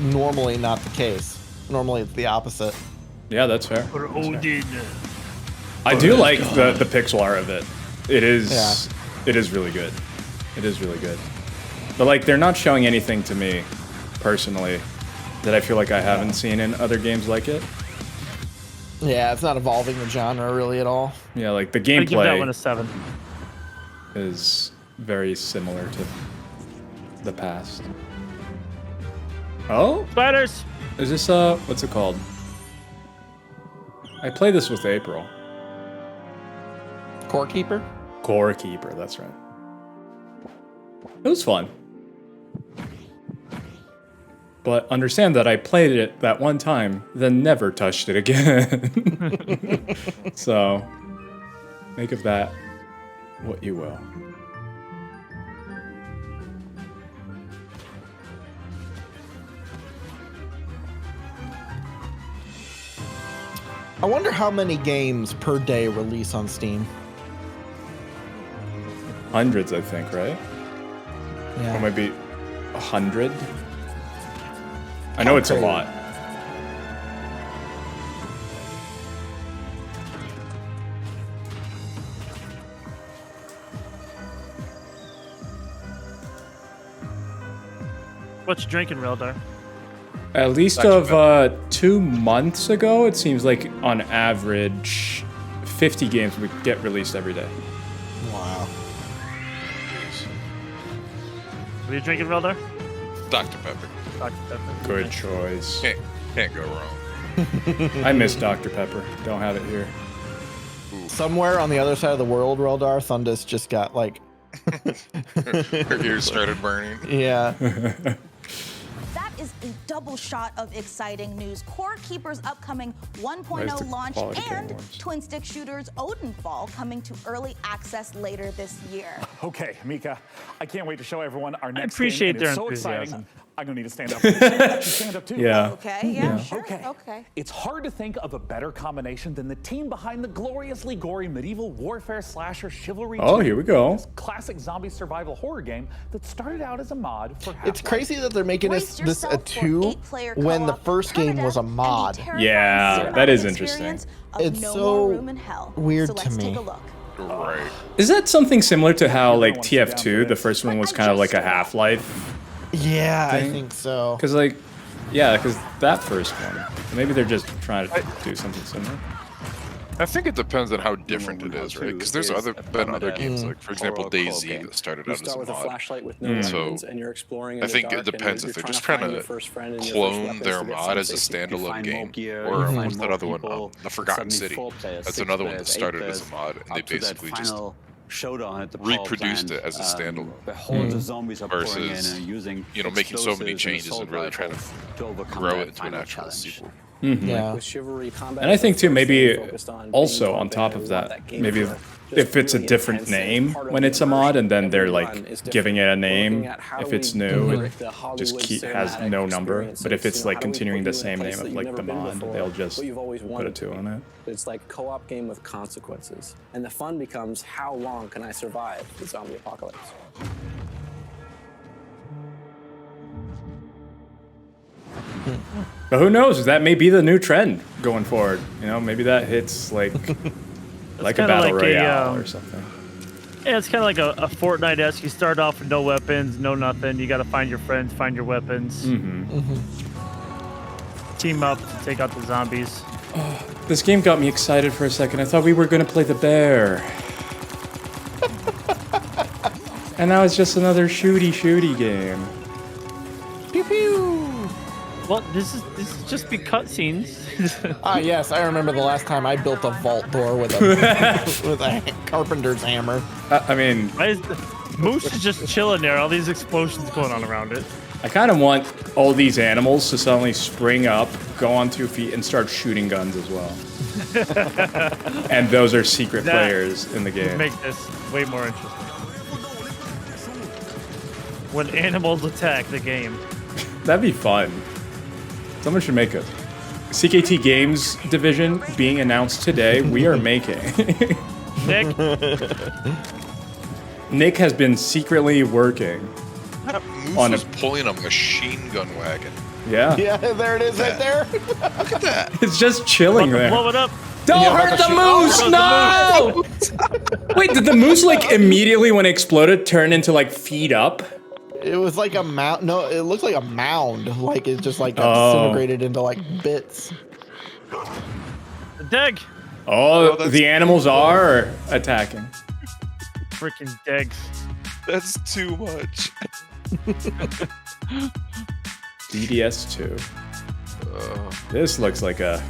normally not the case. Normally it's the opposite.
Yeah, that's fair.
Or Odin.
I do like the pixel art of it. It is it is really good. It is really good. But like, they're not showing anything to me personally that I feel like I haven't seen in other games like it.
Yeah, it's not evolving the genre really at all.
Yeah, like the
I give that
gameplay
one a 7.
is very similar to the past. Oh?
Spiders!
Is this, what's it called? I played this with April.
Core Keeper?
Core Keeper, that's right. It was fun. But understand that I played it that one time, then never touched it again. So, make of that what you will.
I wonder how many games per day release on Steam.
Hundreds, I think, right?
Yeah.
Or maybe 100? I know it's a lot.
What you drinking, Reldar?
At least of 2 months ago, it seems like on average, 50 games would get released every day.
Wow.
What are you drinking, Reldar?
Dr. Pepper.
Dr. Pepper.
Good choice.
Can't go wrong.
I miss Dr. Pepper. Don't have it here.
Somewhere on the other side of the world, Reldar, Thundus just got like...
Her ears started burning.
Yeah.
That is a double shot of exciting news. Core Keeper's upcoming 1.0 launch and twin stick shooters Odenfall coming to early access later this year.
Okay, Mika, I can't wait to show everyone our next
appreciate
game. And it's
their
so
enthusiasm.
exciting. I'm gonna need to stand up. You stand up too.
Yeah.
Okay, yeah, sure.
Okay. It's hard to think of a better combination than the team behind the gloriously gory medieval warfare slasher Chivalry 2.
Oh, here we go.
This classic zombie survival horror game that started out as a mod for Half-Life.
It's crazy that they're making this a 2 when the first game was a mod.
Yeah, that is interesting.
It's so weird to me.
Right.
Is that something similar to how like TF2, the first one was kind of like a Half-Life?
Yeah, I think so.
Because like, yeah, because that first one, maybe they're just trying to do something similar.
I think it depends on how different it is, right? Because there's been other games, like for example DayZ, that started out as a mod. So I think it depends if they're just trying to clone their mod as a standalone game, or what's that other one? The Forgotten City. That's another one that started as a mod, and they basically just reproduced it as a standalone. Versus, you know, making so many changes and really trying to grow it into an actual sequel.
Yeah.
And I think too, maybe also on top of that, maybe if it's a different name when it's a mod, and then they're like giving it a name. If it's new, it just has no number. But if it's like continuing the same name of like the mod, they'll just put a 2 on it.
It's like a co-op game with consequences, and the fun becomes how long can I survive the zombie apocalypse?
But who knows? That may be the new trend going forward. You know, maybe that hits like like a battle royale or something.
Yeah, it's kind of like a Fortnite-esque. You start off with no weapons, no nothing. You got to find your friends, find your weapons. Team up to take out the zombies.
This game got me excited for a second. I thought we were going to play the bear. And now it's just another shooty game.
Pew pew.
Well, this is just be cutscenes.
Yes, I remember the last time I built a vault door with a carpenter's hammer.
I mean,
Moose is just chilling there. All these explosions going on around it.
I kind of want all these animals to suddenly spring up, go on 2 feet, and start shooting guns as well. And those are secret players in the game.
Make this way more interesting. When animals attack the game.
That'd be fun. Someone should make a CKT Games division being announced today. We are making. Nick has been secretly working.
Moose was pulling a machine gun wagon.
Yeah.
Yeah, there it is right there.
Look at that.
It's just chilling there.
Blow it up.
Don't hurt the moose! No! Wait, did the moose like immediately when it exploded turn into like feet up?
It was like a mound. No, it looked like a mound. Like it just like got disintegrated into like bits.
Dig.
Oh, the animals are attacking.
Freaking digs.
That's too much.
DDS2. This looks like a...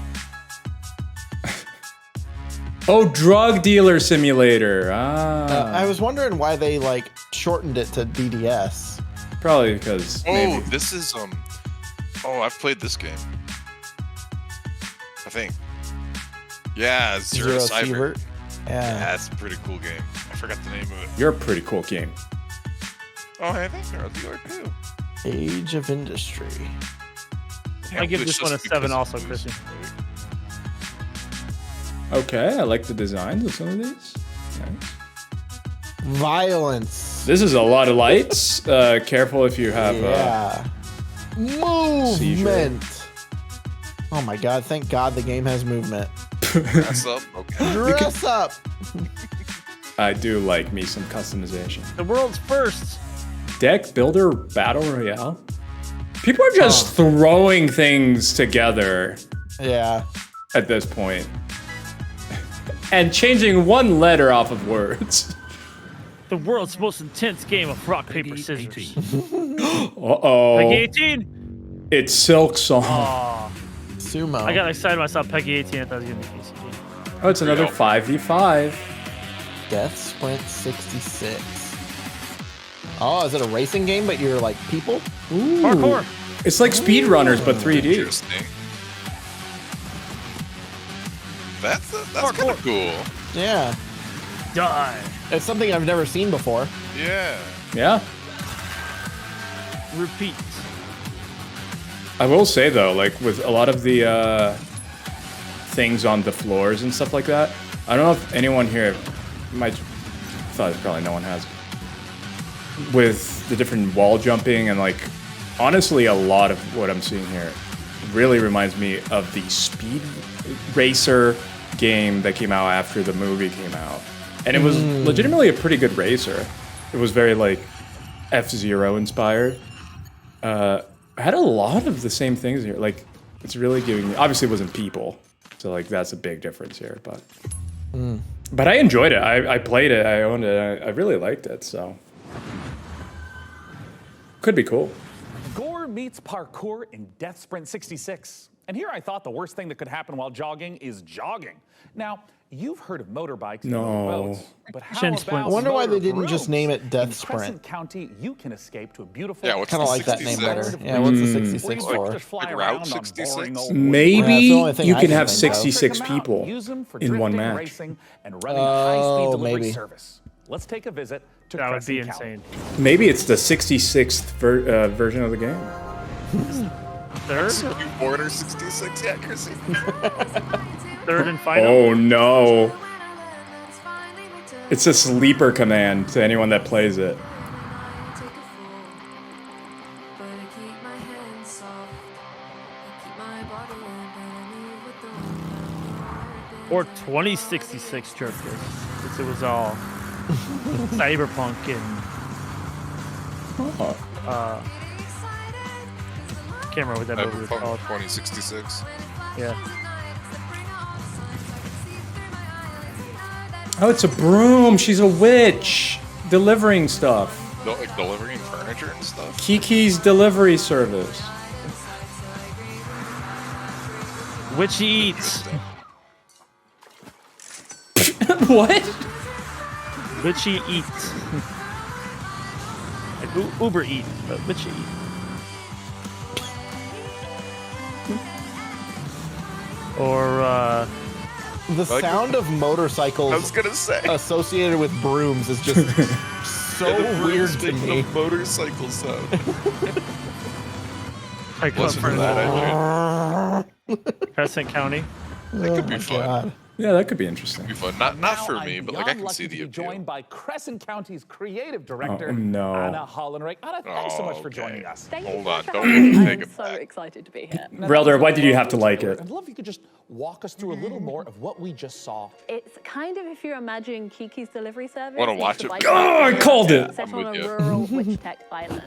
Oh, drug dealer simulator.
I was wondering why they like shortened it to DDS.
Probably because maybe.
This is Oh, I've played this game. I think. Yeah, Zero Sievert.
Yeah,
that's a pretty cool game. I forgot the name of it.
You're a pretty cool game.
Oh, I think Drug Dealer too.
Age of Industry.
I give this one a 7 also, Christian.
Okay, I like the designs of some of these. Nice.
Violence.
This is a lot of lights. Careful if you have
movement. Oh my god, thank god the game has movement.
Dress up. Okay.
Dress up.
I do like me some customization.
The world's first
deck builder battle royale. People are just throwing things together.
Yeah.
At this point. And changing one letter off of words.
The world's most intense game of rock, paper, scissors.
Uh-oh.
Peggy 18.
It's Silk Song.
Aw.
Sumo.
I got excited when I saw Peggy 18. I thought it was going to be KCG.
Oh, it's another 5v5.
Death Sprint 66. Oh, is it a racing game, but you're like people?
Ooh.
Parkour.
It's like Speedrunners, but 3D.
Interesting. That's kind of cool.
Yeah.
Die.
It's something I've never seen before.
Yeah.
Yeah.
Repeat.
I will say though, like with a lot of the things on the floors and stuff like that, I don't know if anyone here might thought probably no one has. With the different wall jumping and like honestly a lot of what I'm seeing here really reminds me of the Speed Racer game that came out after the movie came out. And it was legitimately a pretty good racer. It was very like F-Zero inspired. I had a lot of the same things here. Like it's really giving me, obviously it wasn't people. So like that's a big difference here, but I enjoyed it. I played it, I owned it, I really liked it, so. Could be cool.
Gore meets parkour in Death Sprint 66. And here I thought the worst thing that could happen while jogging is jogging. Now, you've heard of motorbikes and motorboats, but how about
I wonder why they didn't just
brooms?
name it Death
In
Sprint.
Crescent County, you can escape to a beautiful.
Yeah, what's
Kind of like that name better. Yeah, what's the 66 for?
Like Route 66?
Maybe
Yeah, that's the only thing
you
I
can
can
have
think of.
66
Check 'em out.
people
Use 'em for
in one
drifting,
match.
racing, and running high-speed delivery
maybe.
service. Let's take a visit to
That would be
Crescent County.
insane.
Maybe it's the 66th version of the game.
Third?
Border 66, yeah, Chrissy.
Third and final.
Oh no. It's a sleeper command to anyone that plays it.
Or 2066 Churches. Since it was all cyberpunk and can't remember what that movie was
Cyberpunk
called.
2066.
Yeah.
Oh, it's a broom. She's a witch. Delivering stuff.
Like delivering furniture and stuff.
Kiki's delivery service.
Witchy Eats.
What?
Witchy Eats. Like Uber Eat, but Witchy Eat. Or
The sound of motorcycles
I was gonna say.
associated with brooms is just so weird to me.
Motorcycle sound.
I come
Listen to
from
that,
Crescent County.
That could be fun.
God.
Yeah, that could be interesting.
Be fun. Not for
Now,
me,
I'm
but like I
beyond
can see
lucky
the
to be
appeal.
joined by Crescent County's creative director,
Oh, no.
Anna Hollenreich. Anna, thanks so much for
Okay.
joining us.
Hold on, don't take it
So
back.
excited to be here.
Relder, why did you have to like it?
I'd love if you could just walk us through a little more of what we just saw.
It's kind of if you're imagining Kiki's Delivery Service.
Wanna
mixed
watch
with
it?
like
Oh, I called it.
Set
I'm
on
with
a
you.
rural witch tech island.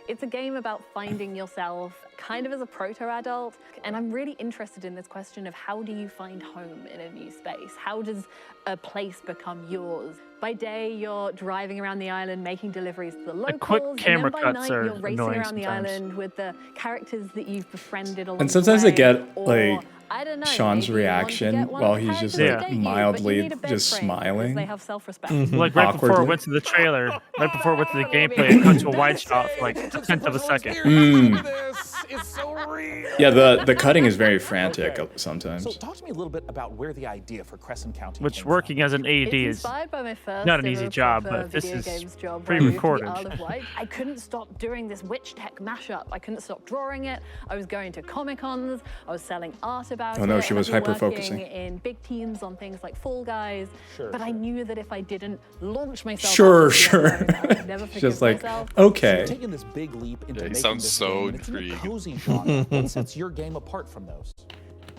It's a game about finding yourself kind of as a proto-adult, and I'm really interested in this question of how do you find home in a new space? How does a place become yours? By day, you're driving around the island, making deliveries to the locals,
quick camera
and then by
cuts
night,
are
you're racing
annoying
around the
sometimes.
island with the characters that you've befriended along
And sometimes they
the way,
get
or,
like
I don't know,
Sean's
maybe you want to
reaction
get one
while
of the
he's just
characters
like
to date you, but you
mildly
need a bed
just
frame because
smiling.
They have self-respect.
Like right before it
Awkwardly.
went to the trailer, right before it went to the gameplay, it cut to a wide shot for like a tenth of a second.
It's so real.
Yeah, the cutting is very frantic sometimes.
So talk to me a little bit about where the idea for Crescent County
Which
came
working as an AD
It's
is
inspired by my first
not an
ever
easy job,
proper
but this
video
is
games job
pretty
where I moved to the
recorded.
Isle of Wight. I couldn't stop doing this Witch Tech mashup. I couldn't stop drawing it. I was going to Comic-Cons. I was selling art about it.
Oh no, she
and
was
I've been
hyper-focusing.
working in big teams on things like Fall Guys.
Sure,
but I knew that if I didn't launch myself
Sure,
out into the
sure.
unknown, I would never forgive
Just like,
myself.
okay.
You're taking this big leap into
Yeah, he
making
sounds
this
so
game, and it's in a
intrigued.
cozy genre. What sets your game apart from those?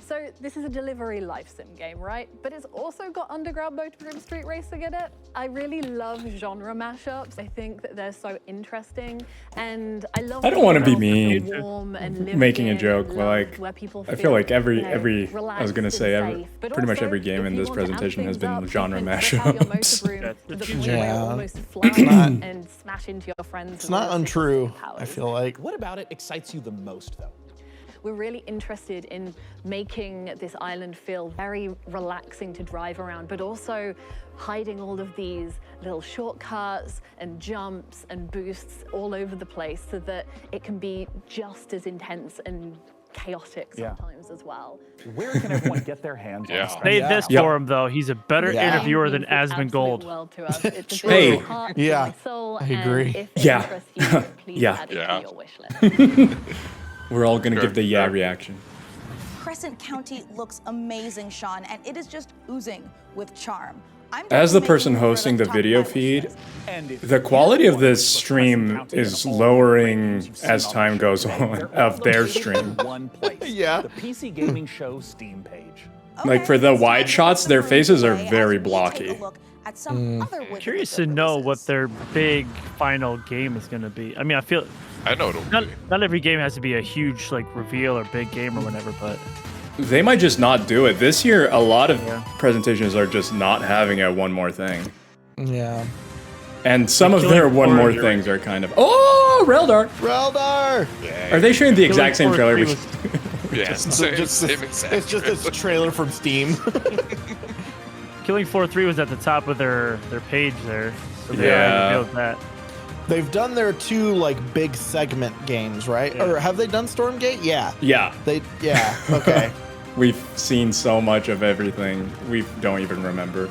So this is a delivery life sim game, right? But it's also got underground motor and street racing in it. I really love genre mashups. I think that they're so interesting, and I love.
I don't want to be
games that
mean,
feel warm and lived
making a
in
joke,
and
but like,
loved, where people
I feel like every,
you know,
I was
relaxed
gonna
and
say
safe. But
pretty much
also,
every game
if
in
you
this
want to amp
presentation has
things up,
been
you
genre
can whip out your motor
mashups.
broom to the point where
Yeah.
you almost fly and smash into your friends.
It's
with
not
all the
untrue,
powers.
I feel like.
What about it excites you the most, though?
We're really interested in making this island feel very relaxing to drive around, but also hiding all of these little shortcuts and jumps and boosts all over the place so that it can be just as intense and chaotic sometimes as well.
Where can everyone get their hands on this?
Say this for him though, he's a better interviewer than Asmund Gold.
It's a
Hey.
bit of a heart to
Yeah,
my soul,
I
and
agree.
if it
Yeah.
interests you, please
Yeah.
add it to your wish list.
We're all gonna give the yeah reaction.
Crescent County looks amazing, Sean, and it is just oozing with charm. I'm
As the
definitely
person
making it
hosting the
top of my
video
wish
feed,
list.
the quality of this stream is lowering as time goes on of their stream.
One place.
Yeah.
The PC Gaming Show Steam page.
Like for the wide shots, their faces are very blocky.
At some other Witcher
Curious to know what their big final game is going to be. I mean, I feel
I know it'll
not every game has to be a huge like reveal or big game or whatever, but
They might just not do it. This year, a lot of presentations are just not having a one more thing.
Yeah.
And some of
Killing
their one
Floor
more
is-
things are kind of, oh, Reldar!
Reldar!
Are they showing the exact same
Killing
trailer?
Floor 3 was-
Yeah,
So
same,
just
same
this,
exact
it's just this trailer from Steam.
Killing Floor 3 was at the top of their page there. So they
Yeah.
already revealed that.
They've done their two like big segment games, right?
Yeah.
Or have they done Stormgate? Yeah.
Yeah.
Yeah. Okay.
We've seen so much of everything, we don't even remember.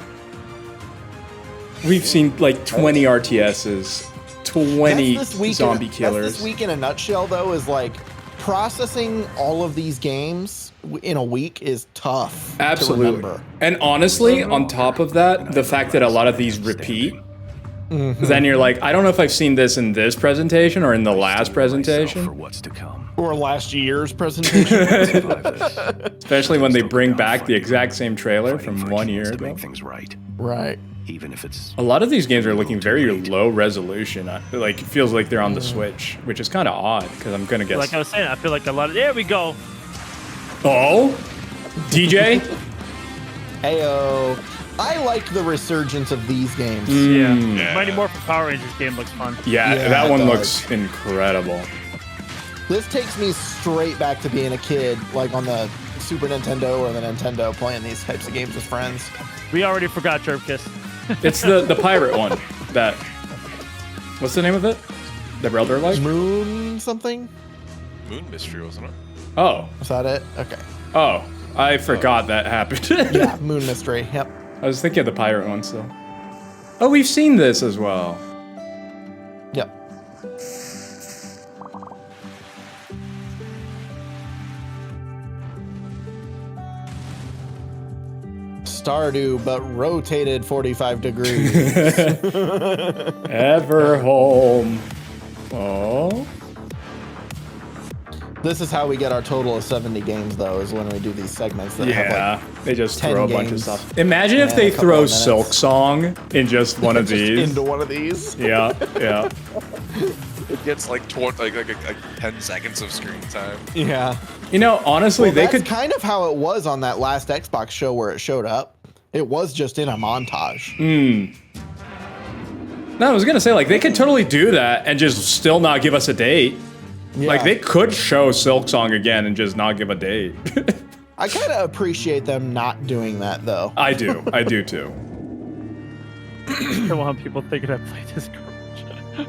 We've seen like 20 RTSs, 20
That's this week
zombie
That's
killers.
this week in a nutshell, though, is like processing all of these games in a week is tough. To
Absolutely.
remember.
And honestly, on top of that, the fact that a lot of these repeat, then you're like, I don't know if I've seen this in this presentation or in the last presentation.
What's to come?
Or last year's presentation.
Especially when they bring back the exact same trailer from 1 year
to
ago.
make things right,
Right.
even if it's
A lot of these games are looking very low resolution. Like, it feels like they're on the Switch, which is kind of odd because I'm gonna guess.
Like I was saying, I feel like a lot of there we go.
Oh, DJ.
Heyo. I like the resurgence of these games.
Yeah. Mighty Morphin Power Rangers game looks fun.
Yeah,
Yeah,
that
it
one
does.
looks incredible.
This takes me straight back to being a kid, like on the Super Nintendo or the Nintendo, playing these types of games with friends.
We already forgot Jerpkiss.
It's the pirate one. That. What's the name of it? The Reldar like?
Moon something?
Moon Mystery, wasn't it?
Oh.
Was that it? Okay.
Oh, I forgot that happened.
Yeah, Moon Mystery. Yep.
I was thinking of the pirate one still. Oh, we've seen this as well.
Yep. Stardew, but rotated 45 degrees.
Ever home. Oh.
This is how we get our total of 70 games, though, is when we do these segments that
Yeah,
have
they just
10
throw a bunch of
games.
stuff. Imagine if
and
they
a couple
throw
of minutes.
Silk Song in just one of
Just
these.
into one of these.
Yeah, yeah.
It gets like 10 seconds of screen time.
Yeah.
You know, honestly,
Well,
they
that's
could.
kind of how it was on that last Xbox show where it showed up. It was just in a montage.
No, I was gonna say, like, they could totally do that and just still not give us a date. Like, they could show Silksong again and just not give a date.
I kind of appreciate them not doing that, though.
I do too.
I don't want people thinking I played this garbage.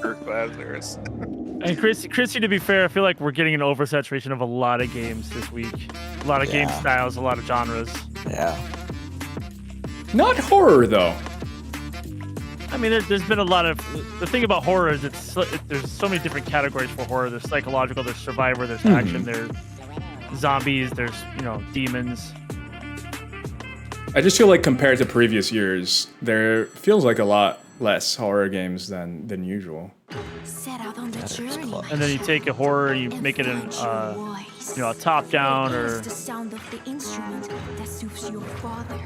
Kirk Lazarus.
And Chrissy, to be fair, I feel like we're getting an oversaturation of a lot of games this week. A lot of game styles, a lot of genres.
Yeah.
Not horror, though.
I mean, there's been a lot of... The thing about horror is there's so many different categories for horror. There's psychological, there's survivor, there's action, there's zombies, there's, demons.
I just feel like compared to previous years, there feels like a lot less horror games than usual.
Set out on the journey.
And then you take a horror, you make it in, a top-down or...
The sound of the instrument that soothes your father.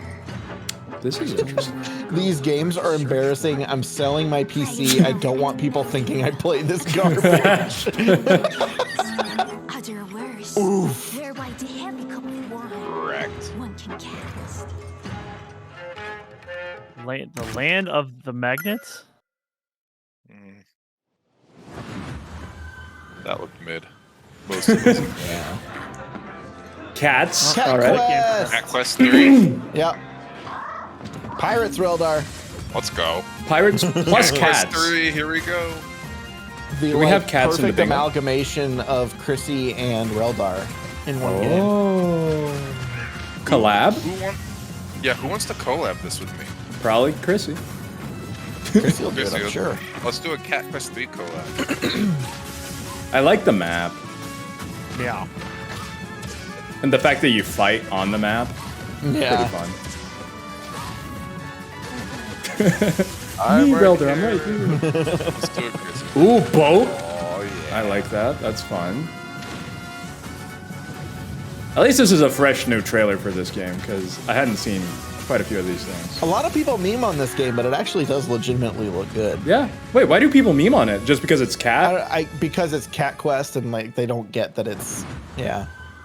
This is interesting.
These games are embarrassing. I'm selling my PC. I don't want people thinking I play this garbage.
Other words,
Oof.
whereby the heavy cup of wine
Correct.
one can cast.
The land of the magnets?
That looked mid. Most of it.
Yeah.
Cats.
Cat
All right.
Quest.
Cat Quest 3.
Yep. Pirates, Reldar.
Let's go.
Pirates plus
Cat
cats.
Quest 3, here we go.
The
Do we have cats in the
perfect
bingo?
amalgamation of Chrissy and Reldar in one game.
Oh. Collab?
Who wants to collab this with me?
Probably Chrissy.
Chrissy will do it, I'm
let's-
sure.
Let's do a Cat Quest 3 collab.
I like the map.
Yeah.
And the fact that you fight on the map.
Yeah.
Pretty fun.
I'm
Me,
right
Relder, I'm
here.
right here.
Let's do it, Chrissy.
Ooh, boat.
Oh, yeah.
I like that. That's fun. At least this is a fresh new trailer for this game, because I hadn't seen quite a few of these things.
A lot of people meme on this game, but it actually does legitimately look good.
Yeah. Wait, why do people meme on it? Just because it's cat?
Because it's Cat Quest and like they don't get that it's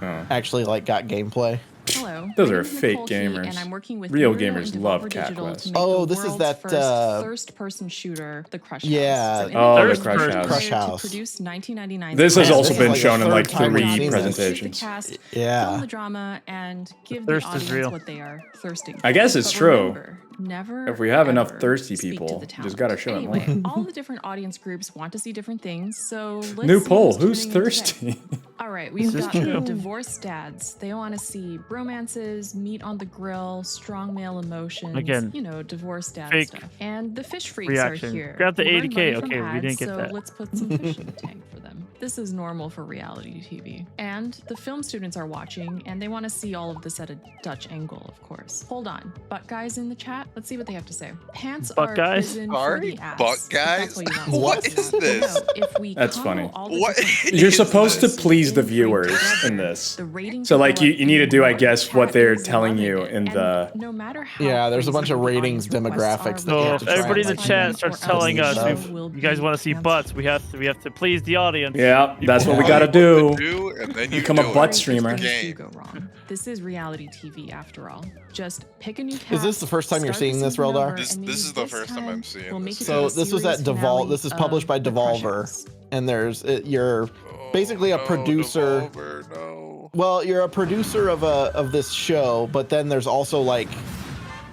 actually like got gameplay.
Hello.
Those
my
are
name is
fake
Nicole Key,
gamers.
and I'm working with
Real
Unreal
gamers
and
love
Devolver
Cat
Digital
Quest.
to make
Oh,
the
this is
world's
that,
first first-person shooter, The Crush House.
Yeah.
So in
Oh,
order
the Crush
for the
House.
player
Crush House.
To produce 1999's
This has
Crush
also
House,
been
like
shown in
the
like
third time
3
I've seen this.
presentations.
The cast,
Yeah.
film the drama, and give
thirst
the
is
audience
real.
what they are thirsting
I guess
for.
it's
But
true.
remember, never,
If we have enough
ever
thirsty
speak to
people,
the
just
talent.
gotta show it more.
Anyway, all the different audience groups want to see different things, so let's
New
see
poll.
what's
Who's
tuning in today.
thirsty?
All right, we've
This is
got
true.
the divorced dads. They want to see bromances, meat on the grill, strong male emotions.
Again,
divorced dad
fake
stuff. And the fish freaks
reaction.
are here.
Grab the
We earn
80K.
money from
Okay, we
ads,
didn't get
so
that.
let's put some fish in the tank for them. This is normal for reality TV. And the film students are watching, and they want to see all of this at a Dutch angle, of course. Hold on, butt guys in the chat. Let's see what they have to say. Pants
Butt
are
guys?
prison for
Sorry?
the ass.
Butt
if
guys?
That's what you want.
What is this?
No, if we
That's
combo
funny.
all the
What
different
You're
is
supposed to
this?
please the viewers in this.
The ratings
So
will
like
go
you
up
need to do, I
even
guess,
more.
what they're
Cat is
telling
loving
you
it.
in
And
the...
no matter how
Yeah, there's a bunch of
crazy the
ratings
audience requests
demographics
are,
that you
So
have
if
to try
everybody in
and
the
like
chat
make
starts
or
telling us
stuff.
you guys want to see butts, we have to please the audience.
Yeah, that's what we
Tell
gotta
you what
do.
to do, and then you
Become a
do
butt
it.
streamer.
It's the
Things do
game.
go wrong. This is reality TV after all. Just pick a new cast.
Is this the first time you're
start the
seeing this,
season
Reldar?
over,
This
and
is
maybe
the first time I'm seeing
we'll make
this.
it
So
to the
this was at
series
Devol.
finale
This is published by
of The Crush
Devolver,
House.
and you're basically a
Oh,
producer.
Devolver, no.
Well, you're a producer of this show, but then there's also like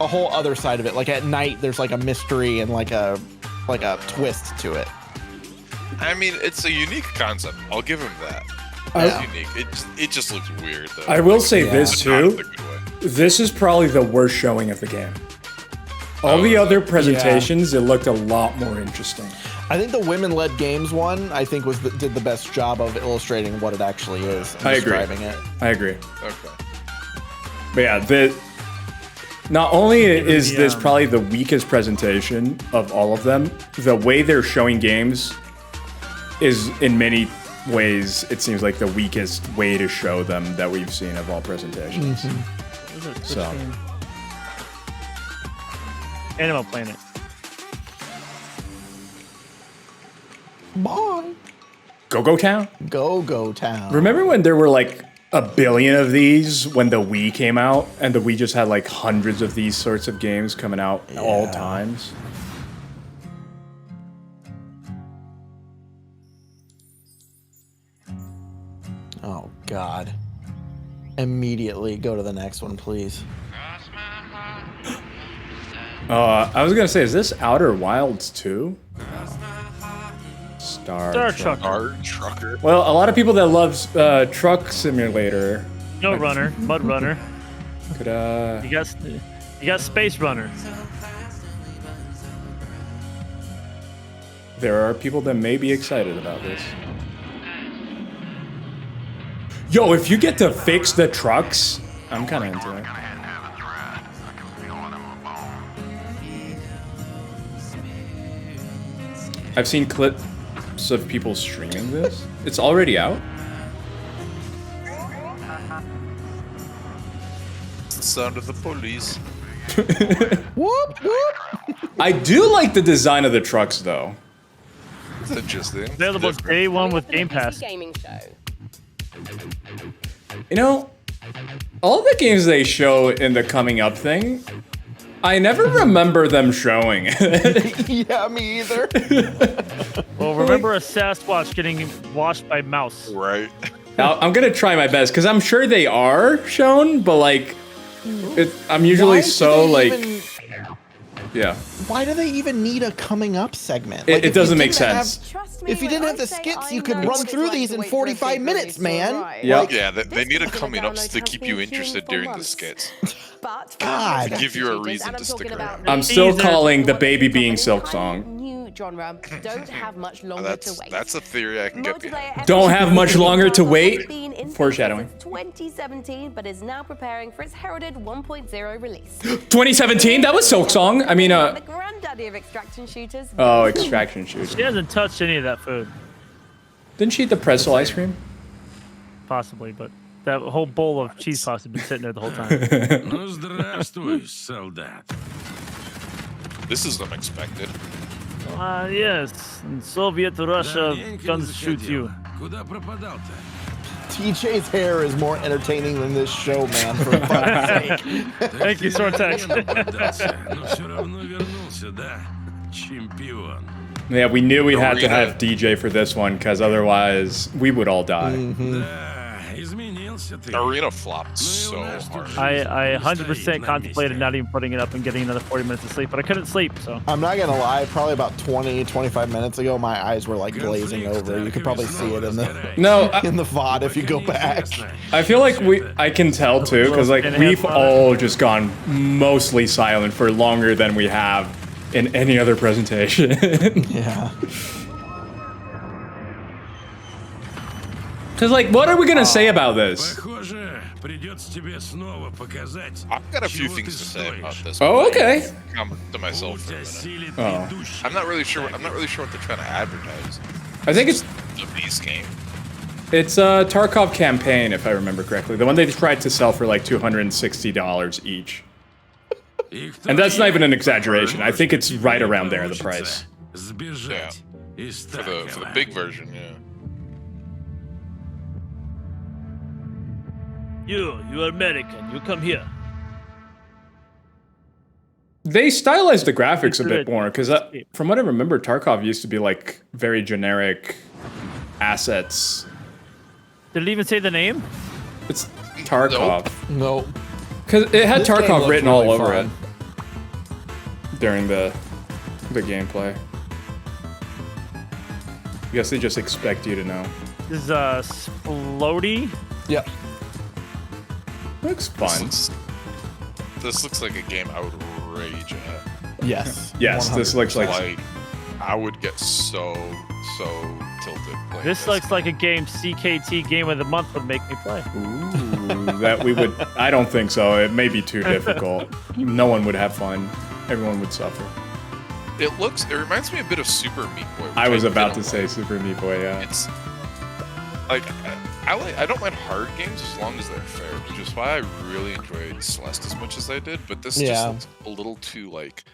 a whole other side of it. Like at night, there's like a mystery and like a twist to it.
I mean, it's a unique concept. I'll give him that.
I-
It's unique. It just looks weird though.
I will say
Yeah.
this
But not in
too.
a good way.
This is probably the worst showing of the game. All the other presentations, it looked a lot more interesting.
I think the women-led games one, I think did the best job of illustrating what it actually is. And
I agree.
describing it.
I agree.
Okay.
But yeah, not only is this probably the weakest presentation of all of them, the way they're showing games is in many ways, it seems like the weakest way to show them that we've seen of all presentations. So,
Animal Planet.
Bye.
Go Town?
Go Town.
Remember when there were like a billion of these when the Wii came out, and the Wii just had like hundreds of these sorts of games coming out at all times?
Oh, God. Immediately go to the next one, please.
I was gonna say, is this Outer Wilds 2? Star
Trucker.
Well, a lot of people that love Truck Simulator.
No Runner, Mud Runner.
Could
You got Space Runner.
There are people that may be excited about this. Yo, if you get to fix the trucks, I'm kind of into it. I've seen clips of people streaming this. It's already out.
It's the sound of the police.
Whoop, whoop.
I do like the design of the trucks, though.
It's interesting.
Available day one with Game Pass.
Gaming show.
You know, all the games they show in the coming up thing, I never remember them showing it.
Yeah, me either.
Well, remember a Sasquatch getting washed by mouse.
Right.
I'm gonna try my best because I'm sure they are shown, but like, I'm usually so like, yeah.
Why do they even need a coming up segment?
It doesn't make sense.
If you didn't have the skits, you could run through these in 45 minutes, man.
Yep.
Yeah, they need a coming ups to keep you interested during the skits.
God.
To give you a reason to stick around.
I'm still calling the Baby Being Silk Song.
New genre don't have much longer to wait.
That's a theory I can get behind.
Don't have much longer to wait. Foreshadowing.
2017, but is now preparing for its heralded 1.0 release.
2017? That was Silk Song. I mean,
The granddaddy of extraction shooters.
Oh, extraction shooters.
She hasn't touched any of that food.
Didn't she eat the pretzel ice cream?
Possibly, but that whole bowl of cheese pasta has been sitting there the whole time.
Ну, здравствуй, солдат.
This is unexpected.
Yes. In Soviet Russia, guns shoot you.
Куда пропадал-то?
TJ's hair is more entertaining than this show, man, for fuck's sake.
Thank you, Sortex.
Но все равно вернулся, да? Чемпион.
Yeah, we knew we had to have DJ for this one because otherwise we would all die.
Arena flopped so hard.
I 100% contemplated not even putting it up and getting another 40 minutes of sleep, but I couldn't sleep, so.
I'm not gonna lie, probably about 20-25 minutes ago, my eyes were like glazing over. You could probably see it in the in the VOD if you go back.
I feel like I can tell too because like we've all just gone mostly silent for longer than we have in any other presentation.
Yeah.
Because, like, what are we going to say about this?
I've got a few things to say about this.
Oh, okay.
Come to myself for a minute.
Oh.
I'm not really sure what they're trying to advertise.
I think it's
the Beast game.
It's a Tarkov campaign, if I remember correctly. The one they tried to sell for like $260 each. And that's not even an exaggeration. I think it's right around there, the price.
Yeah. For the big version, yeah.
You are American. You come here.
They stylized the graphics a bit more, because from what I remember, Tarkov used to be like very generic assets.
Did it even say the name?
It's Tarkov.
Nope.
Because it had
This game
Tarkov
looks
written
really
all over
fun.
it during the gameplay. I guess they just expect you to know.
This is Splody.
Yep.
Looks fun.
This looks like a game I would rage at.
Yes.
Yes, this looks like
I would get so tilted playing
This looks like a game CKT Game of the Month would make me play.
Ooh, that we would. I don't think so. It may be too difficult. No one would have fun. Everyone would suffer.
It reminds me a bit of Super Meat Boy.
I was about to say Super Meat Boy, yeah.
It's like I don't mind hard games as long as they're fair, which is why I really enjoyed Celeste as much as I did. But this just looks a little too like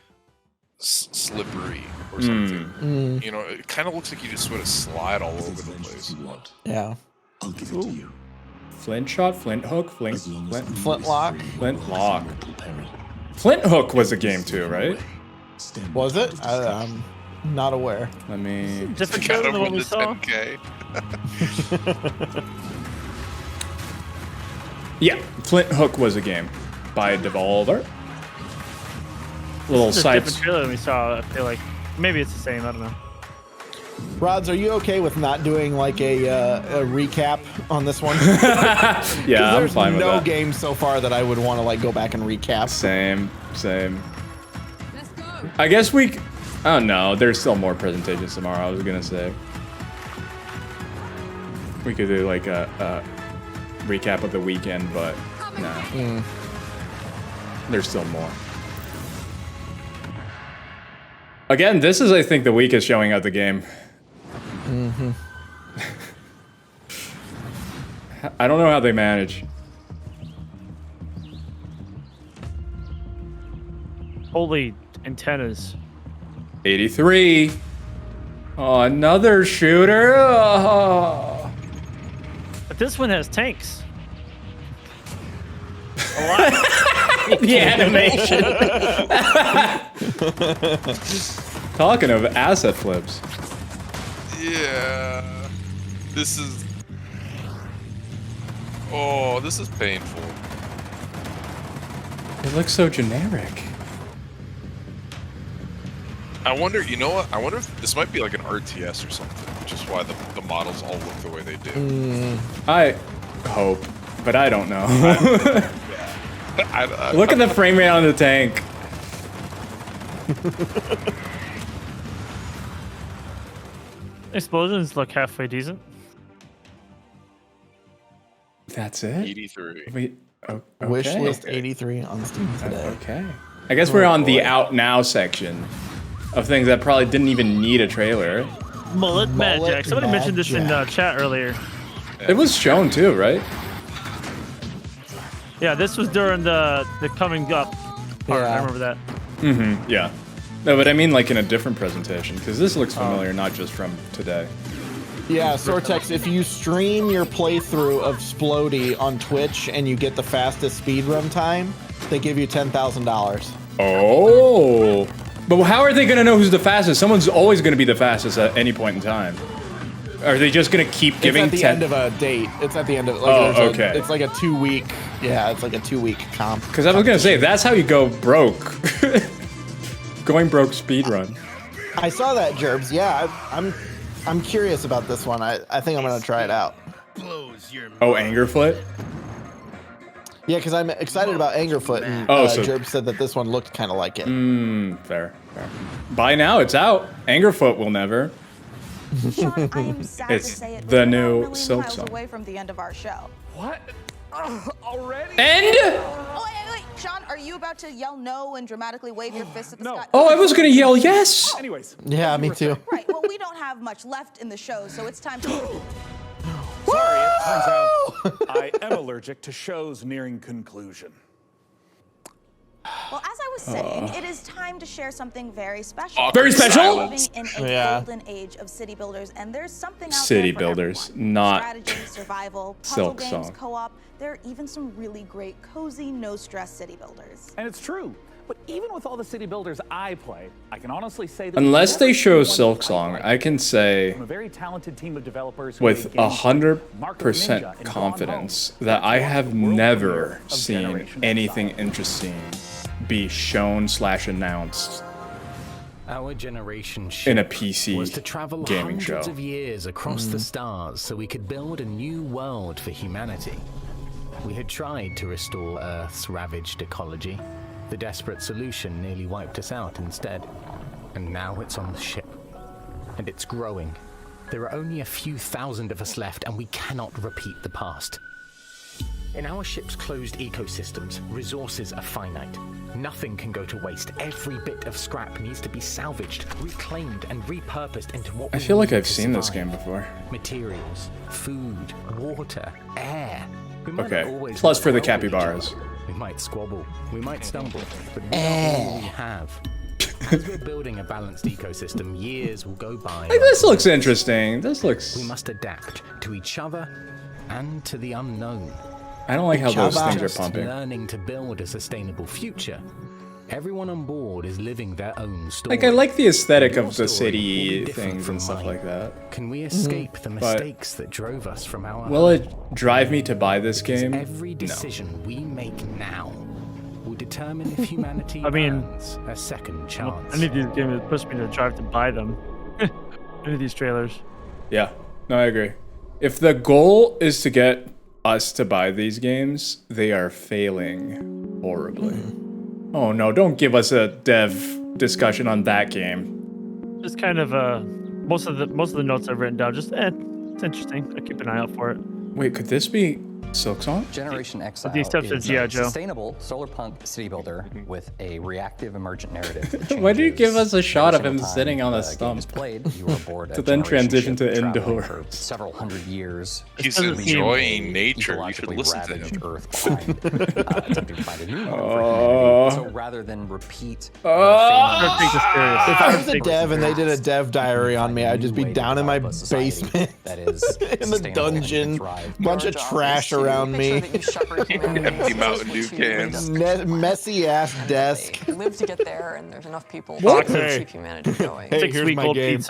slippery or something. You know, it kind of looks like you just sort of slide all over the place.
Yeah.
I'll give it to you.
Flint shot, flint hook,
Flintlock.
flintlock. Flint hook was a game too, right?
Was it? I'm not aware.
Let me.
Different trailer than what we saw.
10K.
Yeah, Flint hook was a game by Devolver. Little
It's a
sites.
different trailer than we saw. I feel like maybe it's the same. I don't know.
Rods, are you okay with not doing like a recap on this one?
Yeah, I'm fine with
There's no
that.
game so far that I would want to like go back and recap.
Same. I guess we. Oh no, there's still more presentations tomorrow. I was gonna say we could do like a recap of the weekend, but nah. There's still more. Again, this is I think the weakest showing of the game. I don't know how they manage.
Holy antennas.
83. Oh, another shooter. Oh.
But this one has tanks.
The animation. Talking of asset flips.
Yeah. This is. Oh, this is painful.
It looks so generic.
I wonder, you know what? I wonder if this might be like an RTS or something, which is why the models all look the way they do.
I hope, but I don't know.
I
Look at the frame rate on the tank.
Explosions look halfway decent.
That's it?
83.
Wait,
Wish
okay.
list 83 on Steam today.
Okay. I guess we're on the out now section of things that probably didn't even need a trailer.
Mullet Magic. Somebody mentioned this in chat earlier.
It was shown too, right?
Yeah, this was during the coming up part. I remember that.
Mm-hmm. Yeah. No, but I mean like in a different presentation, because this looks familiar, not just from today.
Yeah, Sortex, if you stream your playthrough of Splody on Twitch and you get the fastest speedrun time, they give you $10,000.
Oh. But how are they going to know who's the fastest? Someone's always going to be the fastest at any point in time. Are they just going to keep giving
It's at the end of a date. It's at the end of like,
okay.
It's like a 2-week. Yeah, it's like a 2-week comp.
Because I was going to say, that's how you go broke. Going broke speedrun.
I saw that, Gerbs. Yeah, I'm curious about this one. I think I'm gonna try it out.
Oh, Angerfoot?
Yeah, because I'm excited about Angerfoot, and
so
Gerbs said that this one looked kind of like it.
Fair. By now, it's out. Angerfoot will never.
Sean, I am sad
It's
to say it, but
the
we're now
new
a million
Silk
miles
song.
away from the end of our show.
What? Already?
End?
Oh, wait. Sean, are you about to yell no and dramatically wave your fist at the sky?
Oh, I was going to yell yes.
Anyways.
Yeah, me too.
Right, well, we don't have much left in the show, so it's time to...
Sorry, it turns out I am allergic to shows nearing conclusion.
Well, as I was saying, it is time to share something very special.
Very special?
We're living in a
Yeah.
golden age of city builders, and there's something out
City
there for
builders,
everyone.
not
Strategy, survival, puzzle
Silk
games,
Song.
co-op. There are even some really great, cozy, no-stress city builders.
And it's true. But even with all the city builders I play, I can honestly say that
Unless they show
one
Silk Song, I can say
from a very talented team of developers who
with
made games like Mark of Ninja
100%
and Gone
confidence that I have never seen
Generation
anything interesting be shown/announced
Our generation
in a
ship
PC
was to travel
gaming
hundreds
show.
of years across the stars so we could build a new world for humanity. We had tried to restore Earth's ravaged ecology. The desperate solution nearly wiped us out instead. And now it's on the ship. And it's growing. There are only a few thousand of us left, and we cannot repeat the past. In our ship's closed ecosystems, resources are finite. Nothing can go to waste. Every bit of scrap needs to be salvaged, reclaimed, and repurposed into what
I
we
feel like
need
I've
to
seen this
survive.
game before.
Materials, food, water, air. We might not
Okay,
always
plus
work
for the
well with each
capybaras.
other. We might squabble, we might stumble, but we are all we have. As we're building a balanced ecosystem, years will go by.
Like, this looks interesting. This looks.
We must adapt to each other and to the unknown.
I don't like how those things are
Just
pumping.
learning to build a sustainable future. Everyone on board is living their own story.
Like, I like the aesthetic
Your
of the
story
city
will be different
things
from
and stuff
mine.
like that.
Can we escape the
But
mistakes that drove us from our
will it drive me to buy this game?
Every decision we make now will determine if humanity
I mean,
earns a second chance.
Any of these games push me to drive to buy them. Any of these trailers.
Yeah, no, I agree. If the goal is to get us to buy these games, they are failing horribly. Oh no, don't give us a dev discussion on that game.
Just kind of most of the notes I've written down. Just it's interesting. I keep an eye out for it.
Wait, could this be Silksong?
Generation Exile
the exception
is
of G.I.
a
Joe.
sustainable solar punk city builder with a reactive emergent narrative. that
Why do you give us a
changes
shot of
every
him
single time
sitting on a
the game
stump?
is played. You are aboard a
To then
generation
transition to
ship traveling
indoors.
for several hundred years.
He's
leaving
enjoying
a
nature. You should
ecologically
listen to
ravaged
him.
Earth behind, attempting to find a new home for
Oh.
humanity. So rather than repeat
If I was a dev and they did a dev diary on me, I'd just be down in my basement
that is
in the dungeon, bunch of trash around me,
Empty Mountain Dew cans.
messy ass desk.
Live to get there, and there's enough people
What?
to
Hey.
keep humanity going.
Hey, here's my game.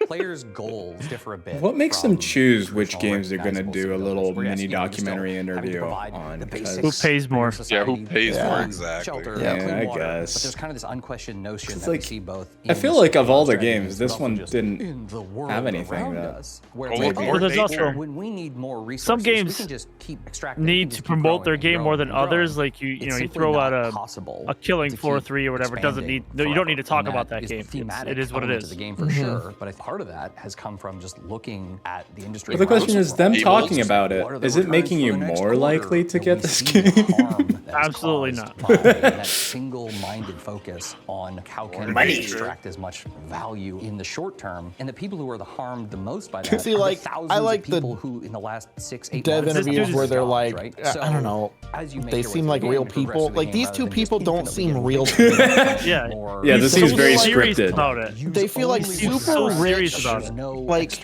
Players' goals differ a bit.
What makes
from
them choose which
traditional
games they're gonna do a little mini documentary interview on? Because
Who pays more?
Yeah, who pays
Yeah.
more exactly?
Shelter,
Yeah,
clean
I
water,
guess.
But there's kind of this unquestioned notion
It's
that
like-
we see both.
I
in
feel
the
like of all the
strategies,
games,
but
this
also
one
just
didn't
in the world
have anything
around
that.
us, where
Well,
it's
with
like,
more
oh,
there's
nature.
also
when we need more resources,
some
we
games
can just keep extracting.
need to promote their game more than others. Like you
It's
know, you
simply
throw
not
out a
possible
Killing
to
Floor
keep
3 or whatever. It doesn't need.
expanding
You don't need to talk
forever,
about
and
that
is the
game.
thematic
It is what it
element
is.
of the game for sure, but I think part of that has come from just looking at the industry.
But the question
around
is,
us.
them
What
talking
are
about it,
the
is it
returns
making
for
you
the next
more
quarter?
likely to
And
get
we
this
see the
game?
harm that is
Absolutely
caused
not.
by that single-minded focus on how can
Money.
we extract as much value in the short term, and the people who are the harmed the most by that
See,
are
like,
the thousands
I like
of people
the
who in the last 6-8
dev
months have
interviews
lost
where they're
jobs,
like,
right?
I don't know,
as you make
they
your way
seem
through
like
the
real
game, you progress
people.
through the
Like
game
these
rather
two
than
people
just
don't seem
infinitely
real
getting
to me.
Yeah.
Yeah, this
He's
seems
so
very
serious
scripted.
about it.
They feel like
He's
super
so serious
rich.
about it.
Like,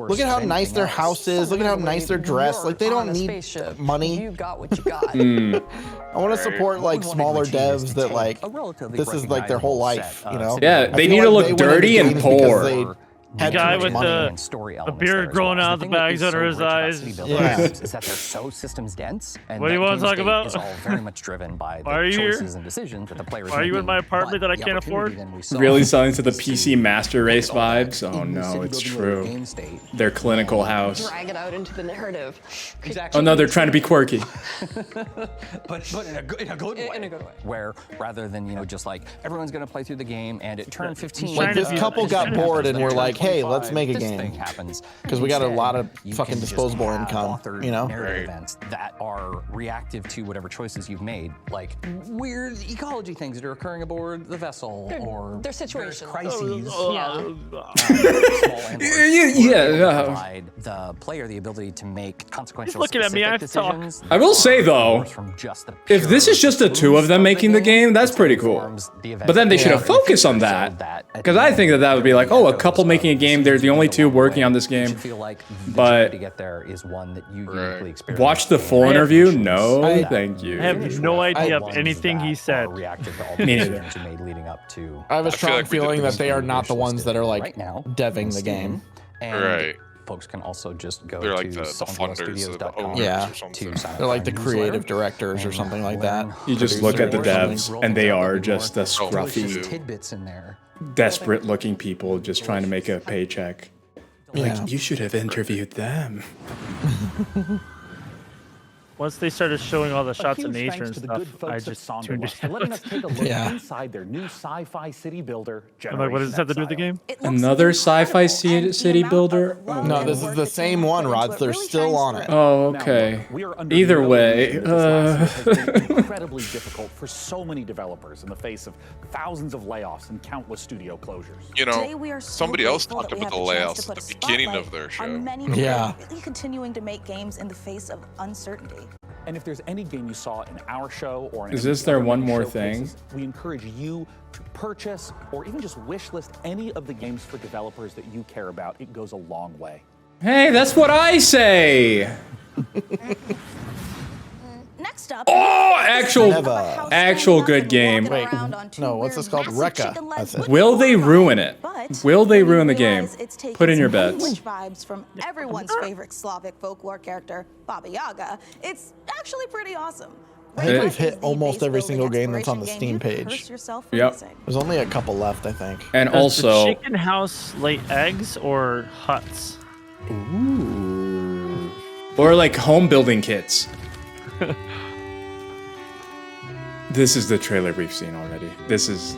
look at how nice their house is. Look at how nice they're dressed. Like they don't need money.
You got what you got.
I want to support like smaller devs that like this is like their whole life. You know?
Yeah,
I
they
feel
need to
like
look
they went into
dirty and
games because
poor.
they
The
had too
guy
much
with
money.
the beard growing out the bags under his eyes.
Yeah.
is that they're so systems dense. And
What do you
that
want to
game
talk
state
about?
Is all very much driven by
Why are
the
you here?
choices and decisions that the players
Why are you in
making.
my apartment
But
that I
the
can't
opportunity
afford?
then we saw
Really
is
selling to the
to
PC Master Race
all that
vibes? Oh
in the
no,
city
it's
building
true.
game state.
Their clinical house.
Drag it out into the narrative.
Oh no, they're trying to be quirky.
but in a good way.
In a good way.
Where rather than just like everyone's gonna play through the game and it turned 15.
Like this couple got bored and we're like, hey, let's make a
This thing
game.
happens.
Because we got a
Instead,
lot of
you
fucking
can just
disposable
have
income,
authored
you know?
narrative events that are reactive to whatever choices you've made, like weird ecology things that are occurring aboard the vessel, or
They're situations.
crises.
Yeah.
Provide the player the ability to make consequential
looking at me, I have to talk.
decisions.
I will say though,
From just the
if this is just the two of them making the game, that's pretty cool. But then they should have focused on that. Because I think that would be like, oh, a couple making a game, they're the only two working on this game.
feel like the
But
journey to get there is one that you uniquely experience.
watch the full interview? No, thank you.
I have no idea of anything he said.
Reactive to all the
Me neither.
decisions you made leading up to.
I have a
feel
strong
like we did
feeling that
this
they are not the ones that are like
right now
deving
in
the game.
Steam, and
Right.
Folks can also just go
They're like
to
the funders, or the
sonduelstudios.com
owners
Yeah.
or something.
to sign up
They're like
for
the
our
creative
newsletter
directors or
and
something like that.
learn
You just look at the
producers,
devs, and they
roll
are
things
just the
out,
scruffy,
delicious tidbits in there.
desperate looking people just trying to make a paycheck.
Yeah.
Like, you should have interviewed them.
Once they started showing all the
A
shots of
huge
nature
thanks
and
to the
stuff,
good
I
folks at
just tuned
Sonderwest for
it
letting
out.
us take a look
Yeah.
inside their new sci-fi city builder,
I'm like, what does this have to do with the
Exile.
game?
It looks
Another sci-fi
incredible, and the
city
amount
builder?
of love
No,
and
this is
work
the
the
same
team
one,
put
Rods.
into it
They're
really
still
shines
on
through.
it.
Oh,
Now,
okay.
look, we are under
Either
no
way,
illusion that this last year has been incredibly difficult for so many developers in the face of thousands of layoffs and countless studio closures.
You
Today
know,
we are so
somebody else
grateful
talked
that we
about the
have chance
layoffs
to
at
put
the
a
beginning
spotlight
of their
on
show.
many
Yeah.
really continuing to make games in the face of uncertainty.
And if there's any game you saw in our show or in
Is
any
this their
other
one
many
more
showcases,
thing?
we encourage you to purchase or even just wish list any of the games for developers that you care about. It goes a long way.
Hey, that's what I say.
Next up,
actual good game.
Wait, no, what's this called? Rekka. That's it.
Will they ruin it? Will they ruin the game? Put in your bets.
Witch vibes from everyone's favorite Slavic folklore character, Baba Yaga. It's actually pretty awesome.
I think we've hit almost every single game that's on the Steam page.
Yep.
There's only a couple left, I think.
And
Does
also,
the chicken house lay eggs or huts?
ooh, or like home building kits. This is the trailer we've seen already. This is.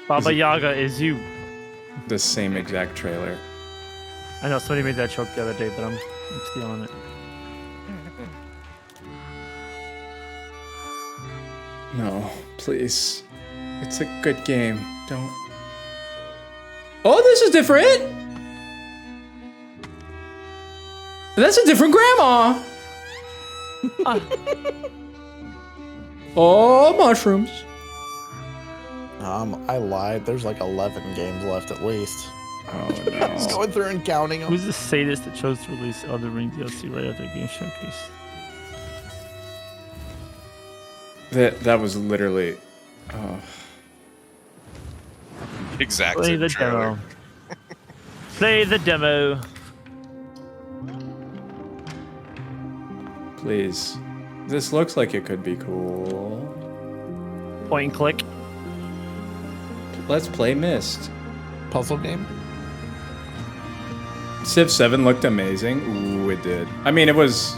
Baba Yaga is you.
The same exact trailer.
I know somebody made that joke the other day, but I'm stealing it.
No, please. It's a good game. Don't. Oh, this is different. That's a different grandma. Oh, mushrooms.
I lied. There's like 11 games left at least.
Oh no.
Just going through and counting them.
Who's the sadist that chose to release Elden Ring DLC right after the game showcase?
That was literally. Oh.
Exact
Play
same
the
trailer.
demo. Play the demo.
Please. This looks like it could be cool.
Point and click.
Let's play Myst.
Puzzle game?
Civ 7 looked amazing. Ooh, it did. I mean, it was...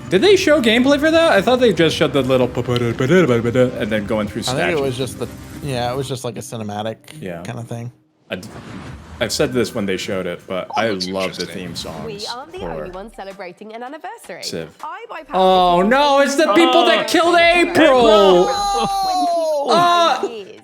did they show gameplay for that? I thought they just showed the little... and then going through statues.
I think it was just the... Yeah, it was just like a cinematic kind of thing.
I've said this when they showed it, but I love the theme songs.
We aren't the only ones celebrating an anniversary.
Civ.
iBuyPower
Oh no, it's the people that killed April!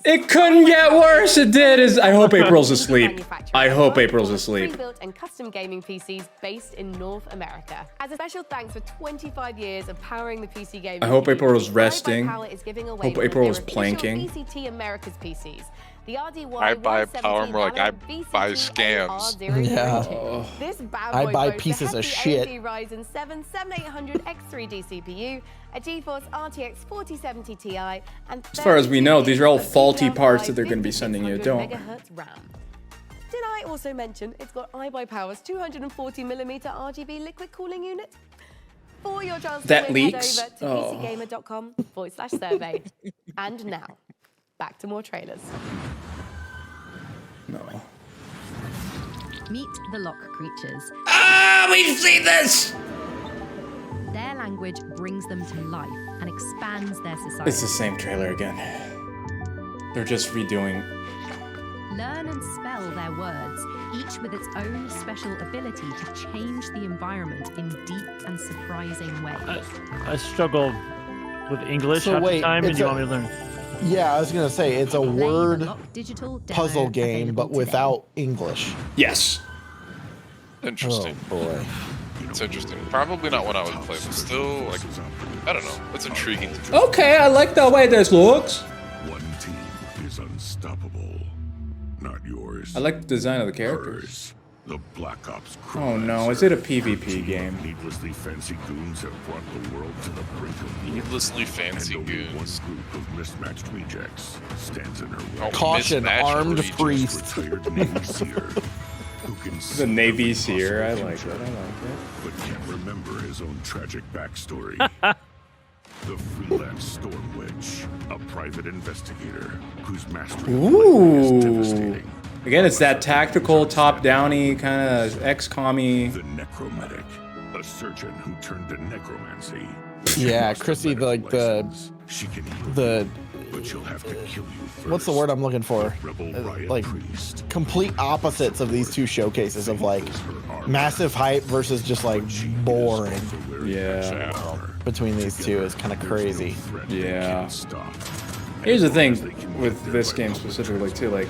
It couldn't get worse. It did. I hope April's asleep. I hope April's asleep.
Pre-built and custom gaming PCs based in North America. As a special thanks for 25 years of powering the PC gaming
I hope April was
community,
resting.
iBuyPower is giving away
Hope
one of
April
their
was
official
planking.
VCT America's PCs. The RDY
I buy power more like I buy
scams.
scams.
Yeah.
This bad
I
boy
buy
boasts
pieces
a
of
hefty
shit.
AMD Ryzen 7 7800 X3D CPU, a GeForce RTX 4070 Ti, and
As far as we know, these are all
32
faulty
DDR5
parts that they're going to be sending you.
5600
Don't.
megahertz RAM. Did I also mention it's got iBuyPower's 240mm RGB liquid cooling unit? For your chance
That
to win,
leaks?
head over to PCGamer.com/survey. And now, back to more trailers.
No.
Meet the lock creatures.
Ah, we've seen this!
Their language brings them to life and expands their society.
It's the same trailer again. They're just redoing.
Learn and spell their words, each with its own special ability to change the environment in deep and surprising ways.
I struggle with English
So
half the
wait,
time, and
it's
you
a-
want me to learn?
Yeah, I was gonna say it's a word
Digital demo
puzzle game, but
available
without English.
Yes.
Interesting.
Oh boy.
It's interesting. Probably not one I would play, but still, like, I don't know. It's intriguing to me.
Okay, I like the way this looks.
One team is unstoppable. Not yours.
I like the design of the characters.
Hers. The Black Ops
Oh no, is it a PvP game?
Needlessly fancy goons have brought the world to the brink of war.
Needlessly fancy
and only
goons.
one group of mismatched rejects stands in her way.
Oh,
Caution,
mismatched
armed
rejects.
priest.
Retired Navy SEER, who can
The
see
Navy
the
Seer, I
impossible
like it. I
future,
like it.
but can't remember his own tragic backstory. The freelance Storm Witch, a private investigator whose mastery of lightning is
Ooh.
devastating.
Again, it's that tactical, top-downy kind of XCOM-y.
The Necromantic, a surgeon who turned to necromancy.
Yeah, Chrissy, like
She can heal,
the
but she'll have to kill you first.
what's the word I'm looking for?
Rebel Riot
Like
Priest.
complete opposites of these two showcases of like massive hype versus just like boring.
Yeah.
Between these two is kind of crazy.
Yeah. Here's the thing with this game specifically too, like,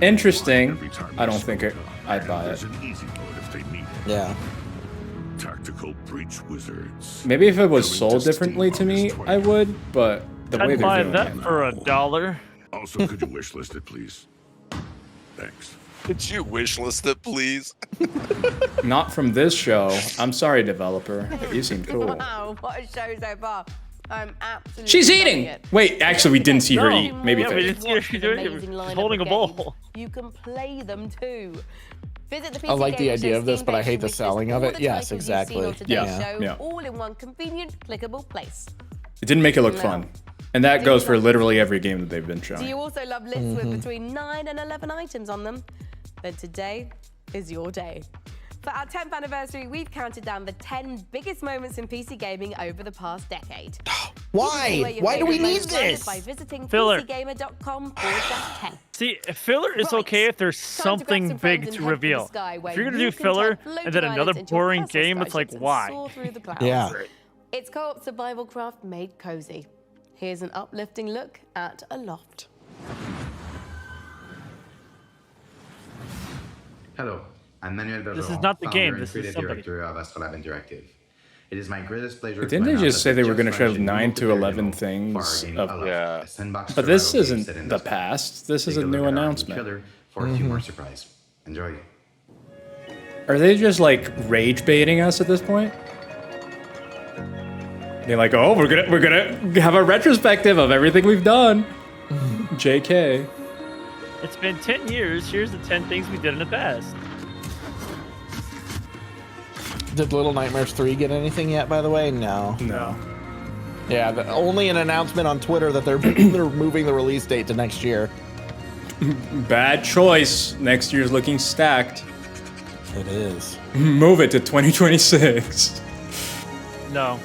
interesting. I don't think I'd buy it.
There's an easy mode if they need it.
Yeah.
Tactical breach wizards.
Maybe if it was sold differently to me, I would, but the way
I'd
they're
buy
doing
that
it.
for $1.
Also, could you wish list it, please? Thanks.
Could you wish list it, please?
Not from this show. I'm sorry, developer. You seem cool.
Wow, what a show so far. I'm absolutely
She's
loving
eating!
it.
Wait, actually, we didn't see her
No.
eat. Maybe
Yeah, we
fish.
didn't see her
Watch
doing
an
it.
amazing
She's
lineup
holding
of
a bowl.
games. You can play them too. Visit the PC
I like the
Gamer
idea
Show
of this,
Steam
but I
page
hate
to
the
wish
selling
list
of
all
it.
the
Yes,
titles you've
exactly.
seen on today's
Yeah,
show,
yeah.
all in one convenient, clickable place.
It didn't make it look
No.
fun. And that goes for literally every game that they've been
Do
showing.
you also love lists with between 9 and 11 items on them? Then today is your day. For our 10th anniversary, we've counted down the 10 biggest moments in PC gaming over the past decade.
Why? Why do we need this?
By visiting
Filler.
PCgamer.com/10.
See, filler is okay if there's something
some friends
big
and
to
head for the
reveal.
sky where
If you're gonna
you
do
can
filler
turn
and then
floating
another
islands into
boring
personal
game, it's like,
skyships and
why?
soar through the clouds.
Yeah.
It's co-op survival craft made cozy. Here's an uplifting look at Aloft.
Hello, I'm Manuel Bergeron,
This is not the
founder
game,
and
this is
creative
somebody.
director of Astrolab Interactive. It is my greatest pleasure
But didn't
to
they
announce
just
that
say they
we
were going to
just
show
launched a new
9 to
multiplayer
11
demo
things?
for our game
Of,
Aloft, a sandbox
but this
survival
isn't
game set in
the
space.
past. This is
Take
a
look
new
at our
announcement.
trailer for a few more surprise. Enjoy.
Are they just like rage baiting us at this point? Being like, oh, we're gonna have a retrospective of everything we've done. JK.
It's been 10 years. Here's the 10 things we did in the past.
Did Little Nightmares 3 get anything yet, by the way? No.
No.
Yeah, only an announcement on Twitter that they're they're moving the release date to next year.
Bad choice. Next year's looking stacked.
It is.
Move it to 2026.
No.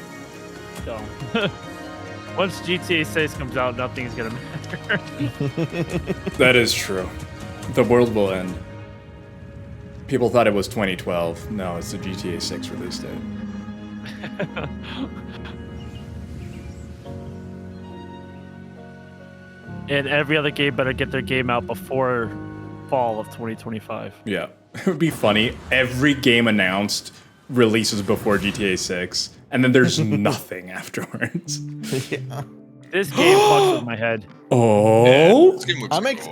Don't. Once GTA 6 comes out, nothing's gonna matter.
That is true. The world will end. People thought it was 2012. No, it's the GTA 6 release date.
And every other game better get their game out before fall of 2025.
Yeah. It would be funny. Every game announced releases before GTA 6, and then there's nothing afterwards.
Yeah.
This game fucks with my head.
Oh?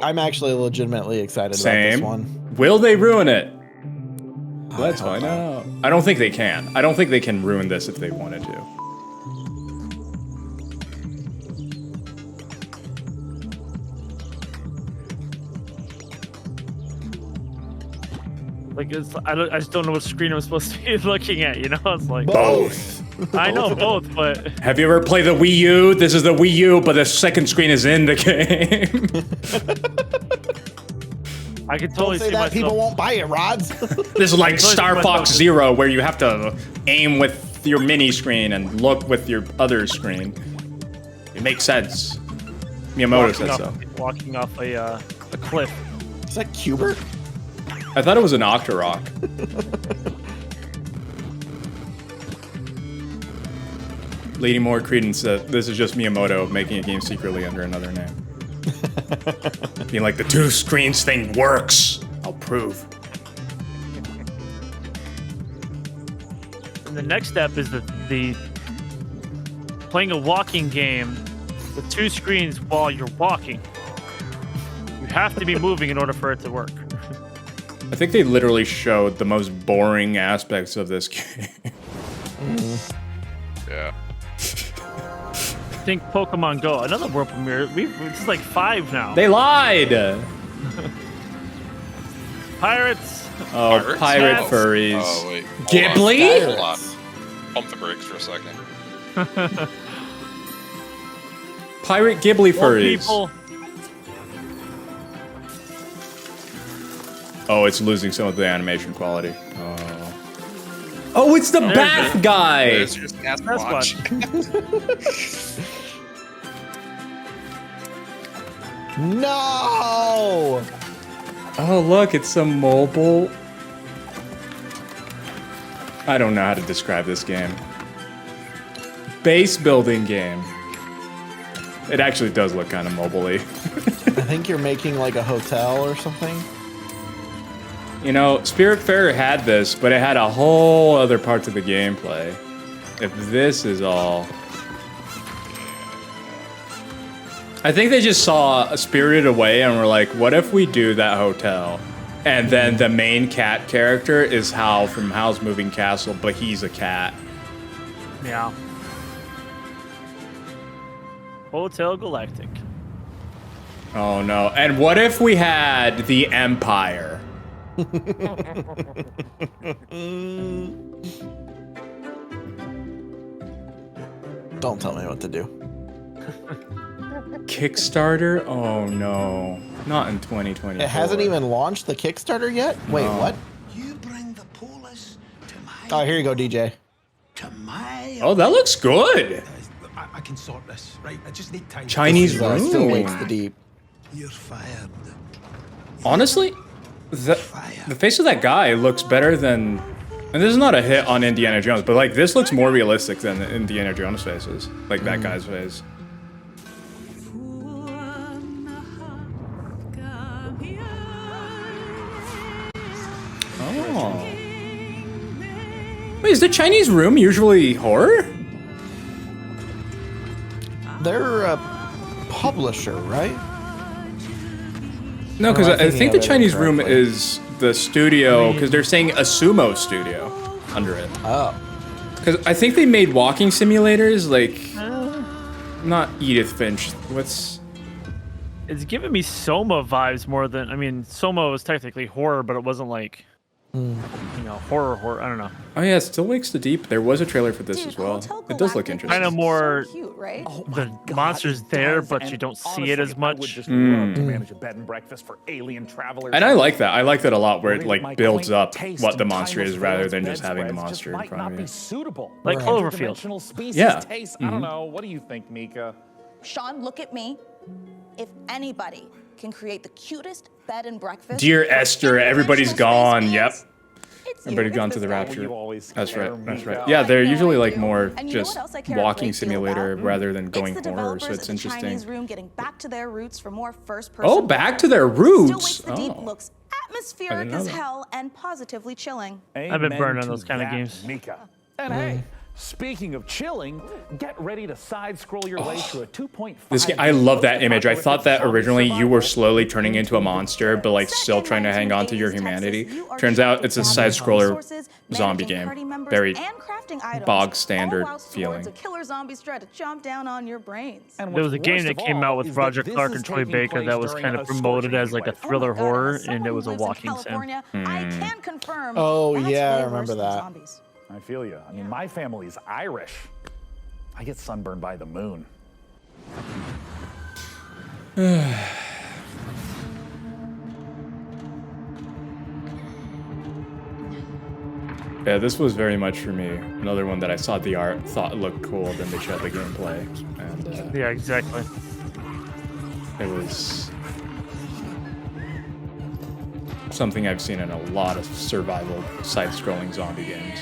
I'm actually legitimately excited about
Same.
this one.
Will they ruin it? Let's find out. I don't think they can. I don't think they can ruin this if they wanted to.
Like I just don't know what screen I'm supposed to be looking at. You know, it's like
Both.
I know both, but
Have you ever played the Wii U? This is the Wii U, but the second screen is in the game.
I can totally
Don't say
see
that.
myself.
People won't buy it, Rods.
This is like
I can totally see
Star
myself
Fox
just-
Zero, where you have to aim with your mini screen and look with your other screen. It makes sense. Miyamoto said so.
Walking off a cliff.
Is that Cubert?
I thought it was an Octorok. Leading more credence that this is just Miyamoto making a game secretly under another name. Being like, the two screens thing works. I'll prove.
And the next step is the playing a walking game with two screens while you're walking. You have to be moving in order for it to work.
I think they literally showed the most boring aspects of this game.
Yeah.
Think Pokemon Go, another world premiere. It's like 5 now.
They lied!
Pirates.
Oh, pirate furries.
Oh, wait.
Ghibli?
Hold on. Pump the brakes for a second.
Pirate Ghibli
More
furries.
people.
Oh, it's losing some of the animation quality. Oh, it's the bath guy!
There's your Sasquatch.
No!
Oh, look, it's a mobile. I don't know how to describe this game. Base building game. It actually does look kind of mobile-y.
I think you're making like a hotel or something.
You know, Spiritfarer had this, but it had a whole other part to the gameplay. If this is all... I think they just saw Spirited Away and were like, what if we do that hotel? And then the main cat character is Hal from Hal's Moving Castle, but he's a cat.
Yeah. Hotel Galactic.
Oh no. And what if we had the Empire?
Don't tell me what to do.
Kickstarter? Oh no. Not in 2024.
It hasn't even launched the Kickstarter yet? Wait,
No.
what? Oh, here you go, DJ.
Oh, that looks good.
I can sort this, right? I just need time.
Chinese room.
Still wakes the deep.
You're fired.
Honestly, the face of that guy looks better than... And this is not a hit on Indiana Jones, but like this looks more realistic than the Indiana Jones faces. Like that guy's face. Oh. Wait, is the Chinese room usually horror?
They're a publisher, right?
No, because
Or am I
I think the
thinking of it
Chinese room
incorrectly?
is the studio, because they're saying a sumo studio under it.
Oh.
Because I think they made walking simulators, like, not Edith Finch. What's...
It's giving me Soma vibes more than... I mean, Soma was technically horror, but it wasn't like... You know, horror. I don't know.
Oh yeah, Still Wakes the Deep. There was a trailer for this as well. It does look interesting.
Kind of more...
Cute, right?
the monster's there, but you don't see it as
I would
much.
just love to manage a bed and breakfast for alien travelers.
And I like that. I like that a lot, where it
My
like builds
quaint
up
taste
what the
and
monster is
timeless
rather
fragrance
than just having the
bedspreads
monster
just
in
might
front
not
of
be
you.
suitable.
Like
for
Cloverfield.
interdimensional species
Yeah.
taste. I don't know. What do you think, Mika?
Sean, look at me. If anybody can create the cutest bed and breakfast...
Dear Esther, everybody's gone. Yep.
It's
Everybody's
you.
gone
It's
to the
this guy.
rapture.
You always
That's
care,
right. That's
Mika.
right. Yeah, they're usually like more
And you know
just
what else I care a
walking
great deal
simulator
about?
rather than
It's
going
the
horror, so
developers
it's
of the Chinese
interesting.
Room getting back to their roots for more first-person.
Oh, back to their
Still
roots.
Wakes the Deep
Oh.
looks
I
atmospheric
didn't know
as
that.
hell and positively chilling.
I've been
Amen
burned on
to
those kind of
that,
games.
Mika. And hey, speaking of chilling, get ready to side scroll your way through a 2.5.
This game, I love that image. I thought that originally you were slowly turning into a monster, but like still trying to hang on to your humanity. Turns out it's a side-scroller zombie game. Very bog standard feeling.
A killer zombies try to chomp down on your brains.
And
There was a
what's
game
worst
that
of
came
all
out with
is that
Roger
this
Clark
is
and Troy
taking
Baker that
place
was
during
kind
a
of promoted
scorching
as like a
heat wave.
thriller horror,
As
and it
someone
was a
who lives in
walking sim.
California, I can confirm.
Oh,
that's
yeah, I
way
remember
worse than
that.
zombies.
I feel you. I mean, my family's Irish. I get sunburned by the moon.
Yeah, this was very much for me. Another one that I saw the art, thought looked cool, then they showed the gameplay, and
Yeah, exactly.
it was something I've seen in a lot of survival side-scrolling zombie games.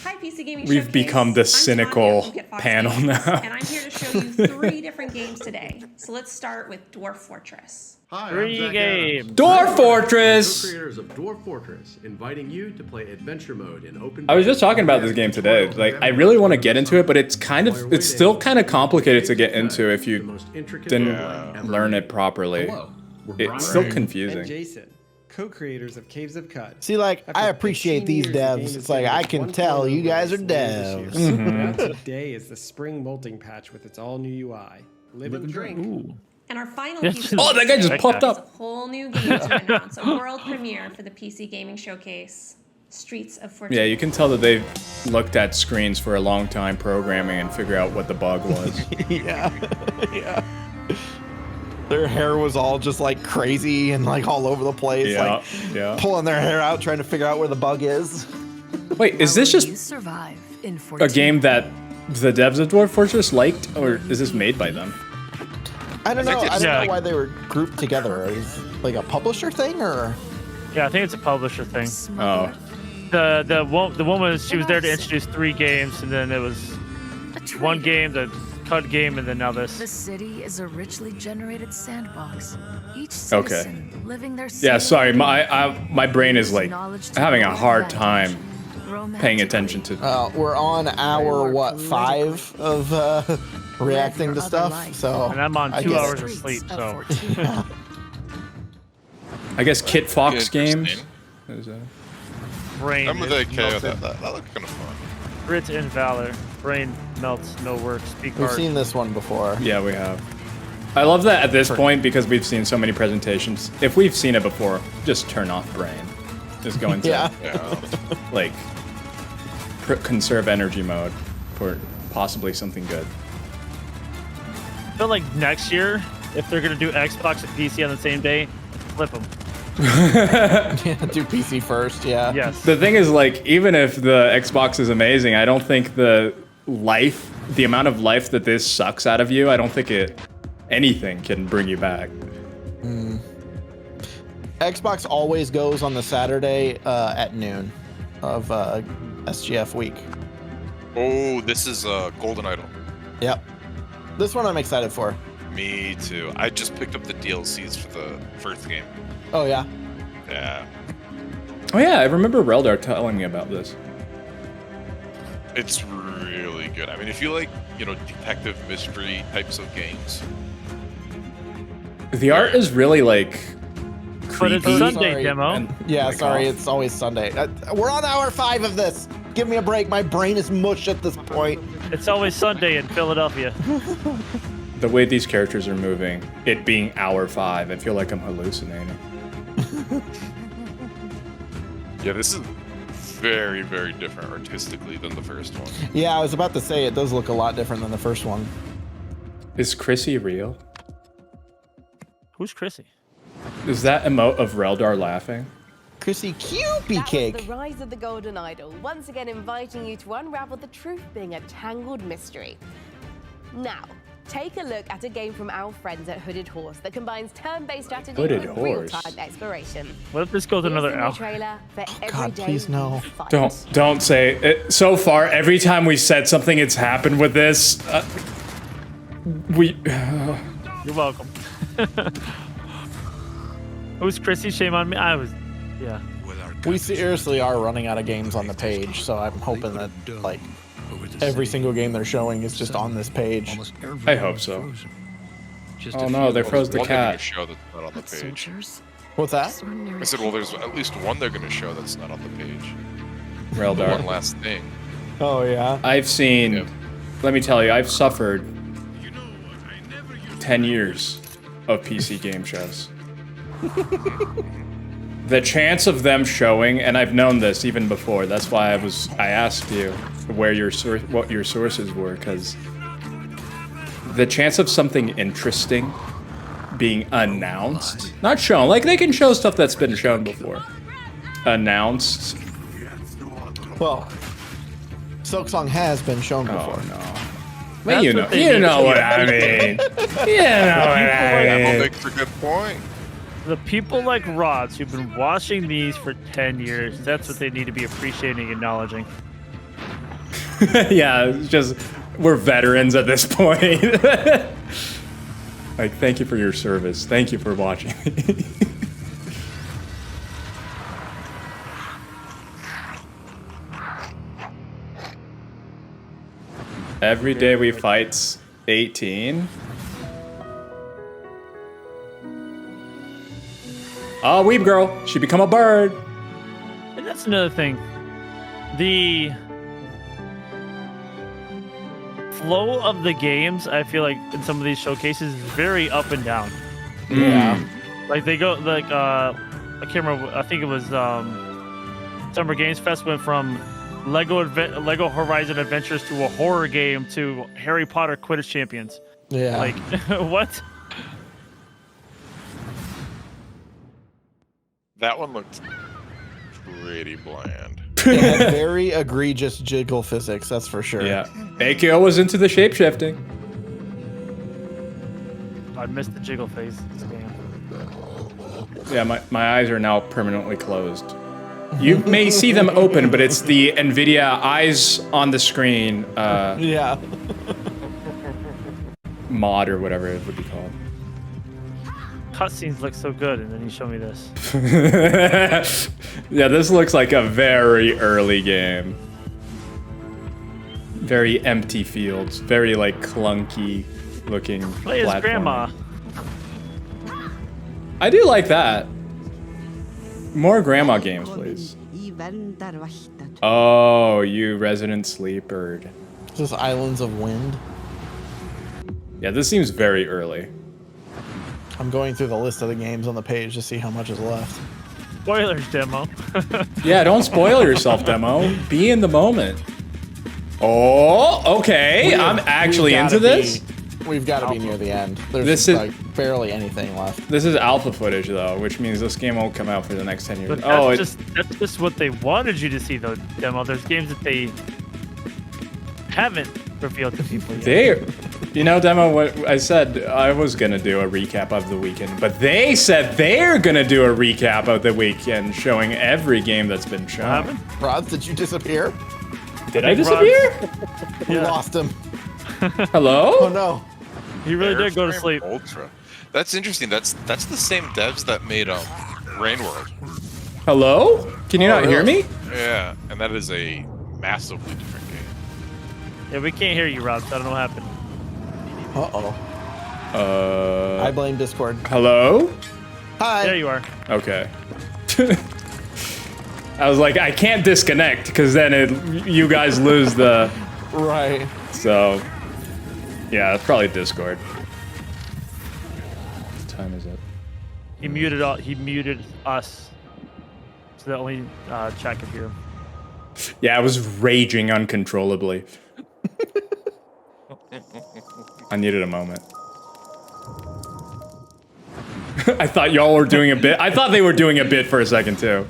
Hi, PC Gaming
We've
Showcase.
become the
I'm
cynical
Tanya from Kit Fox
panel
Games,
now.
And I'm here to show you 3 different games today. So let's start with Dwarf Fortress.
Hi,
Free
I'm Zach
game.
Adams.
Dwarf
I'm
Fortress!
the co-creators of Dwarf Fortress, inviting you to play adventure mode in open.
I was just talking about this game today. Like, I really want to get into it, but it's still kind of complicated to get into if you didn't learn it properly. It's still confusing.
And Jason, co-creators of Caves of Cut.
See, like,
After
I appreciate
15
these
years, the game
devs.
is
It's like,
getting
I
its
can
1.0
tell you guys are
release later
devs.
this year. So out today is the spring molting patch with its all-new UI. Live and drink.
And our final
Yes.
piece of
Oh, that guy just
news
popped
is
up.
a whole new game to announce, a world premiere for the PC Gaming Showcase, Streets of Fortune.
Yeah, you can tell that they've looked at screens for a long time programming and figure out what the bug was.
Yeah. Yeah. Their hair was all just like crazy and like all over the place.
Yeah,
like
yeah.
pulling their hair out, trying to figure out where the bug is.
Wait, is this just
survive in
a game that the devs of Dwarf Fortress liked, or is this made by them?
I don't know. I don't
Yeah.
know why they were grouped together. Is like a publisher thing or?
Yeah, I think it's a publisher thing.
Oh.
The woman, she was there to introduce 3 games, and then it was one game, the cut game, and then now this.
The city is a richly generated sandbox. Each
Okay.
citizen living their
Yeah,
city
sorry, my brain is like having a hard time paying attention to.
We're on hour what 5 of reacting to stuff. So
And I'm on
I
2
guess-
hours of sleep, so.
I guess Kit Fox game.
Interesting.
Is that-
Brain.
Remember the
is
KO?
melted.
That looked kind of fun.
Grit and Valor. Brain melts, no work. Speak
We've
hard.
seen this one before.
Yeah, we have. I love that at this point because we've seen so many presentations. If we've seen it before, just turn off Brain. Just go into
Yeah.
like conserve energy mode for possibly something good.
I feel like next year, if they're gonna do Xbox and PC on the same day, flip them.
Yeah, do PC first. Yeah.
Yes.
The thing is, like, even if the Xbox is amazing, I don't think the amount of life that this sucks out of you, I don't think anything can bring you back.
Xbox always goes on the Saturday at noon of SGF week.
Oh, this is Golden Idol.
Yep. This one I'm excited for.
Me too. I just picked up the DLCs for the first game.
Oh yeah.
Yeah.
Oh yeah, I remember Reldar telling me about this.
It's really good. I mean, if you like, detective mystery types of games.
The art is really like
But it's
creepy.
Sunday
Sorry.
demo.
Yeah,
Like
sorry,
off.
it's always Sunday. We're on hour 5 of this. Give me a break. My brain is mush at this point.
It's always Sunday in Philadelphia.
The way these characters are moving, it being hour 5, I feel like I'm hallucinating.
Yeah, this is very, very different artistically than the first one.
Yeah, I was about to say it does look a lot different than the first one.
Is Chrissy real?
Who's Chrissy?
Is that emote of Reldar laughing?
Chrissy Cupie
That
Cake.
was the rise of the Golden Idol, once again inviting you to unravel the truth being a tangled mystery. Now, take a look at a game from our friends at Hooded Horse that combines turn-based strategy
Hooded
with
Horse.
real-time exploration.
What if this goes
Here's
another
the new
hour?
trailer for
God,
Everyday
please no.
Fight.
Don't say it. So far, every time we said something, it's happened with this.
You're welcome. Who's Chrissy? Shame on me. Yeah.
We seriously are running out of games on the page, so I'm hoping that like every single game they're showing is just on this page.
I hope so. Oh no, they froze the
One they're gonna
cat.
show that's not on the page.
What's that?
I said, well, there's at least one they're gonna show that's not on the page.
Reldar.
One last thing.
Oh yeah.
I've seen, let me tell you, I've suffered 10 years of PC game shows. The chance of them showing, and I've known this even before, that's why I asked you where what your sources were, because the chance of something interesting being announced, not shown, like they can show stuff that's been shown before, announced.
Well, Silksong has been shown before.
No. Well, you know what I mean. You know what I mean.
Makes a good point.
The people like Rods who've been watching these for 10 years, that's what they need to be appreciating and acknowledging.
Yeah, it's just we're veterans at this point. Like, thank you for your service. Thank you for watching. Every day we fight's 18. Oh, Weeb Girl, she become a bird.
And that's another thing. The flow of the games, I feel like in some of these showcases, is very up and down.
Yeah.
Like they go like I can't remember. I think it was Summer Games Fest went from Lego Horizon Adventures to a horror game to Harry Potter Quidditch Champions.
Yeah.
Like what?
That one looked pretty bland.
It had very egregious jiggle physics, that's for sure.
Yeah. AKO was into the shape-shifting.
I missed the jiggle phase. This game.
Yeah, my eyes are now permanently closed. You may see them open, but it's the NVIDIA eyes on the screen
yeah.
mod or whatever it would be called.
Cutscenes look so good, and then you show me this.
Yeah, this looks like a very early game. Very empty fields, very like clunky looking.
Play as grandma.
I do like that. More grandma games, please. Oh, you resident sleeper.
Is this Islands of Wind?
Yeah, this seems very early.
I'm going through the list of the games on the page to see how much is left.
Spoilers demo.
Yeah, don't spoil yourself, demo. Be in the moment. Oh, okay. I'm actually into this.
We've got to be near the end. There's
This is-
like barely anything left.
This is alpha footage though, which means this game won't come out for the next 10 years.
But
Oh,
that's just what they wanted you to see, though, demo. There's games that they haven't revealed to people yet.
you know, demo. What I said, I was gonna do a recap of the weekend, but they said they're gonna do a recap of the weekend, showing every game that's been shown.
Rods, did you disappear?
Did I disappear?
We lost him.
Hello?
Oh no.
He really did go to
Airframe
sleep.
Ultra. That's interesting. That's the same devs that made Rain World.
Hello? Can you not hear me?
Yeah, and that is a massively different game.
Yeah, we can't hear you, Rob. So I don't know what happened.
Uh-oh. I blame Discord.
Hello?
Hi.
There you are.
Okay. I was like, I can't disconnect because then you guys lose the.
Right.
So, yeah, it's probably Discord. What time is it?
He muted us, so that only chat could hear him.
Yeah, I was raging uncontrollably. I needed a moment. I thought y'all were doing a bit. I thought they were doing a bit for a second too.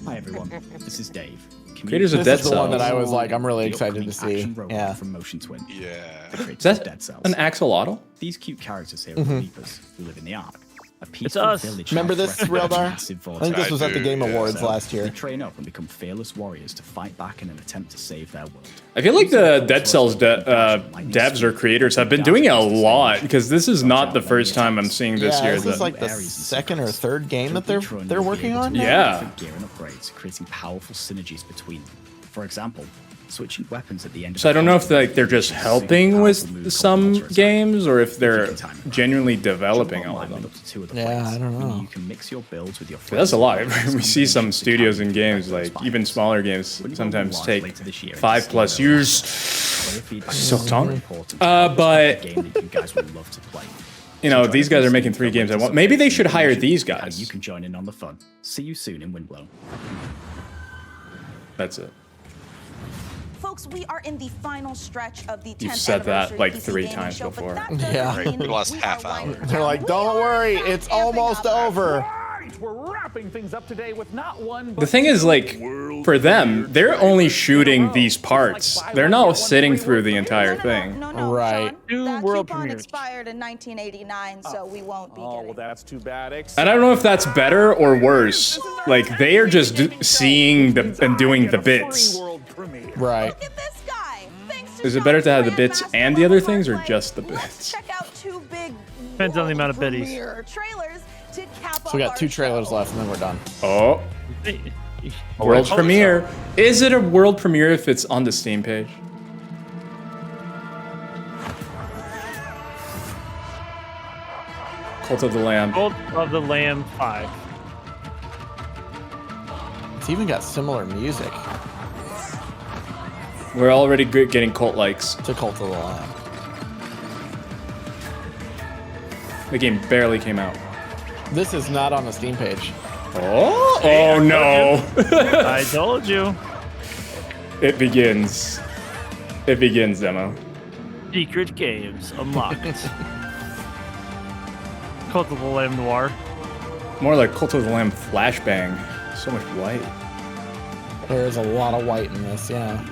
Hi everyone, this is Dave.
Creators of
This
Dead
is the one that
Cells.
I was like, I'm really excited to see.
Action robot
Yeah.
from Motion Twin.
Yeah.
The creators
Is that
of Dead Cells.
an axolotl?
These cute characters here are the Reapers who live in the Ark. A peaceful
us.
village
Remember
now
this,
threatened by a
Realdar?
massive
I think this was at the Game Awards
So,
last year.
They train up and become fearless warriors to fight back in an attempt to save their world.
I feel like the Dead Cells devs or creators have been doing it a lot because this is not the first time I'm seeing this
Yeah,
year.
this is like the second or third game that they're working on.
Yeah.
Different gear and upgrades, creating powerful synergies between them. For example, switching weapons at the end of
So I don't know if they're just helping with some games or if they're genuinely developing all of them.
Yeah, I don't know.
You can mix your builds with your
That's a lot. We see some studios and games, like even smaller games, sometimes take 5+ years. So tongue. But you know, these guys are making 3 games at once. Maybe they should hire these guys.
You can join in on the fun. See you soon in Windblown.
That's it.
Folks, we are in the final stretch of the 10th
You've said that
anniversary
like
PC
3
gaming
times
show, but
before.
that doesn't
Yeah.
mean
The last
we
half
are
hour.
winding
They're like, don't worry, it's almost over.
Right, we're wrapping things up today with not one, but
The thing is, like, for them, they're only shooting these parts. They're not sitting through the entire thing.
Right.
that
world
coupon
premieres.
expired in 1989, so we won't be
oh,
getting
well, that's too bad.
And I don't know if that's better or worse. Like, they are just seeing and doing the bits.
Right.
Look at this guy. Thanks to
Is it better to have the bits and the other things, or just the bits?
check out 2 big
Depends on the amount of biddies.
premiere trailers to cap
So we
off
got 2
our
trailers
show.
left and then we're done.
Oh, world premiere. Is it a world premiere if it's on the Steam page? Cult of the Lamb.
Cult of the Lamb 5.
It's even got similar music
We're already getting cult likes.
to Cult of the Lamb.
The game barely came out.
This is not on the Steam page.
Oh, oh no.
I told you.
It begins. It begins, demo.
Secret games unlocked. Cult of the Lamb Noir.
More like Cult of the Lamb flashbang. So much white.
There is a lot of white in this, yeah.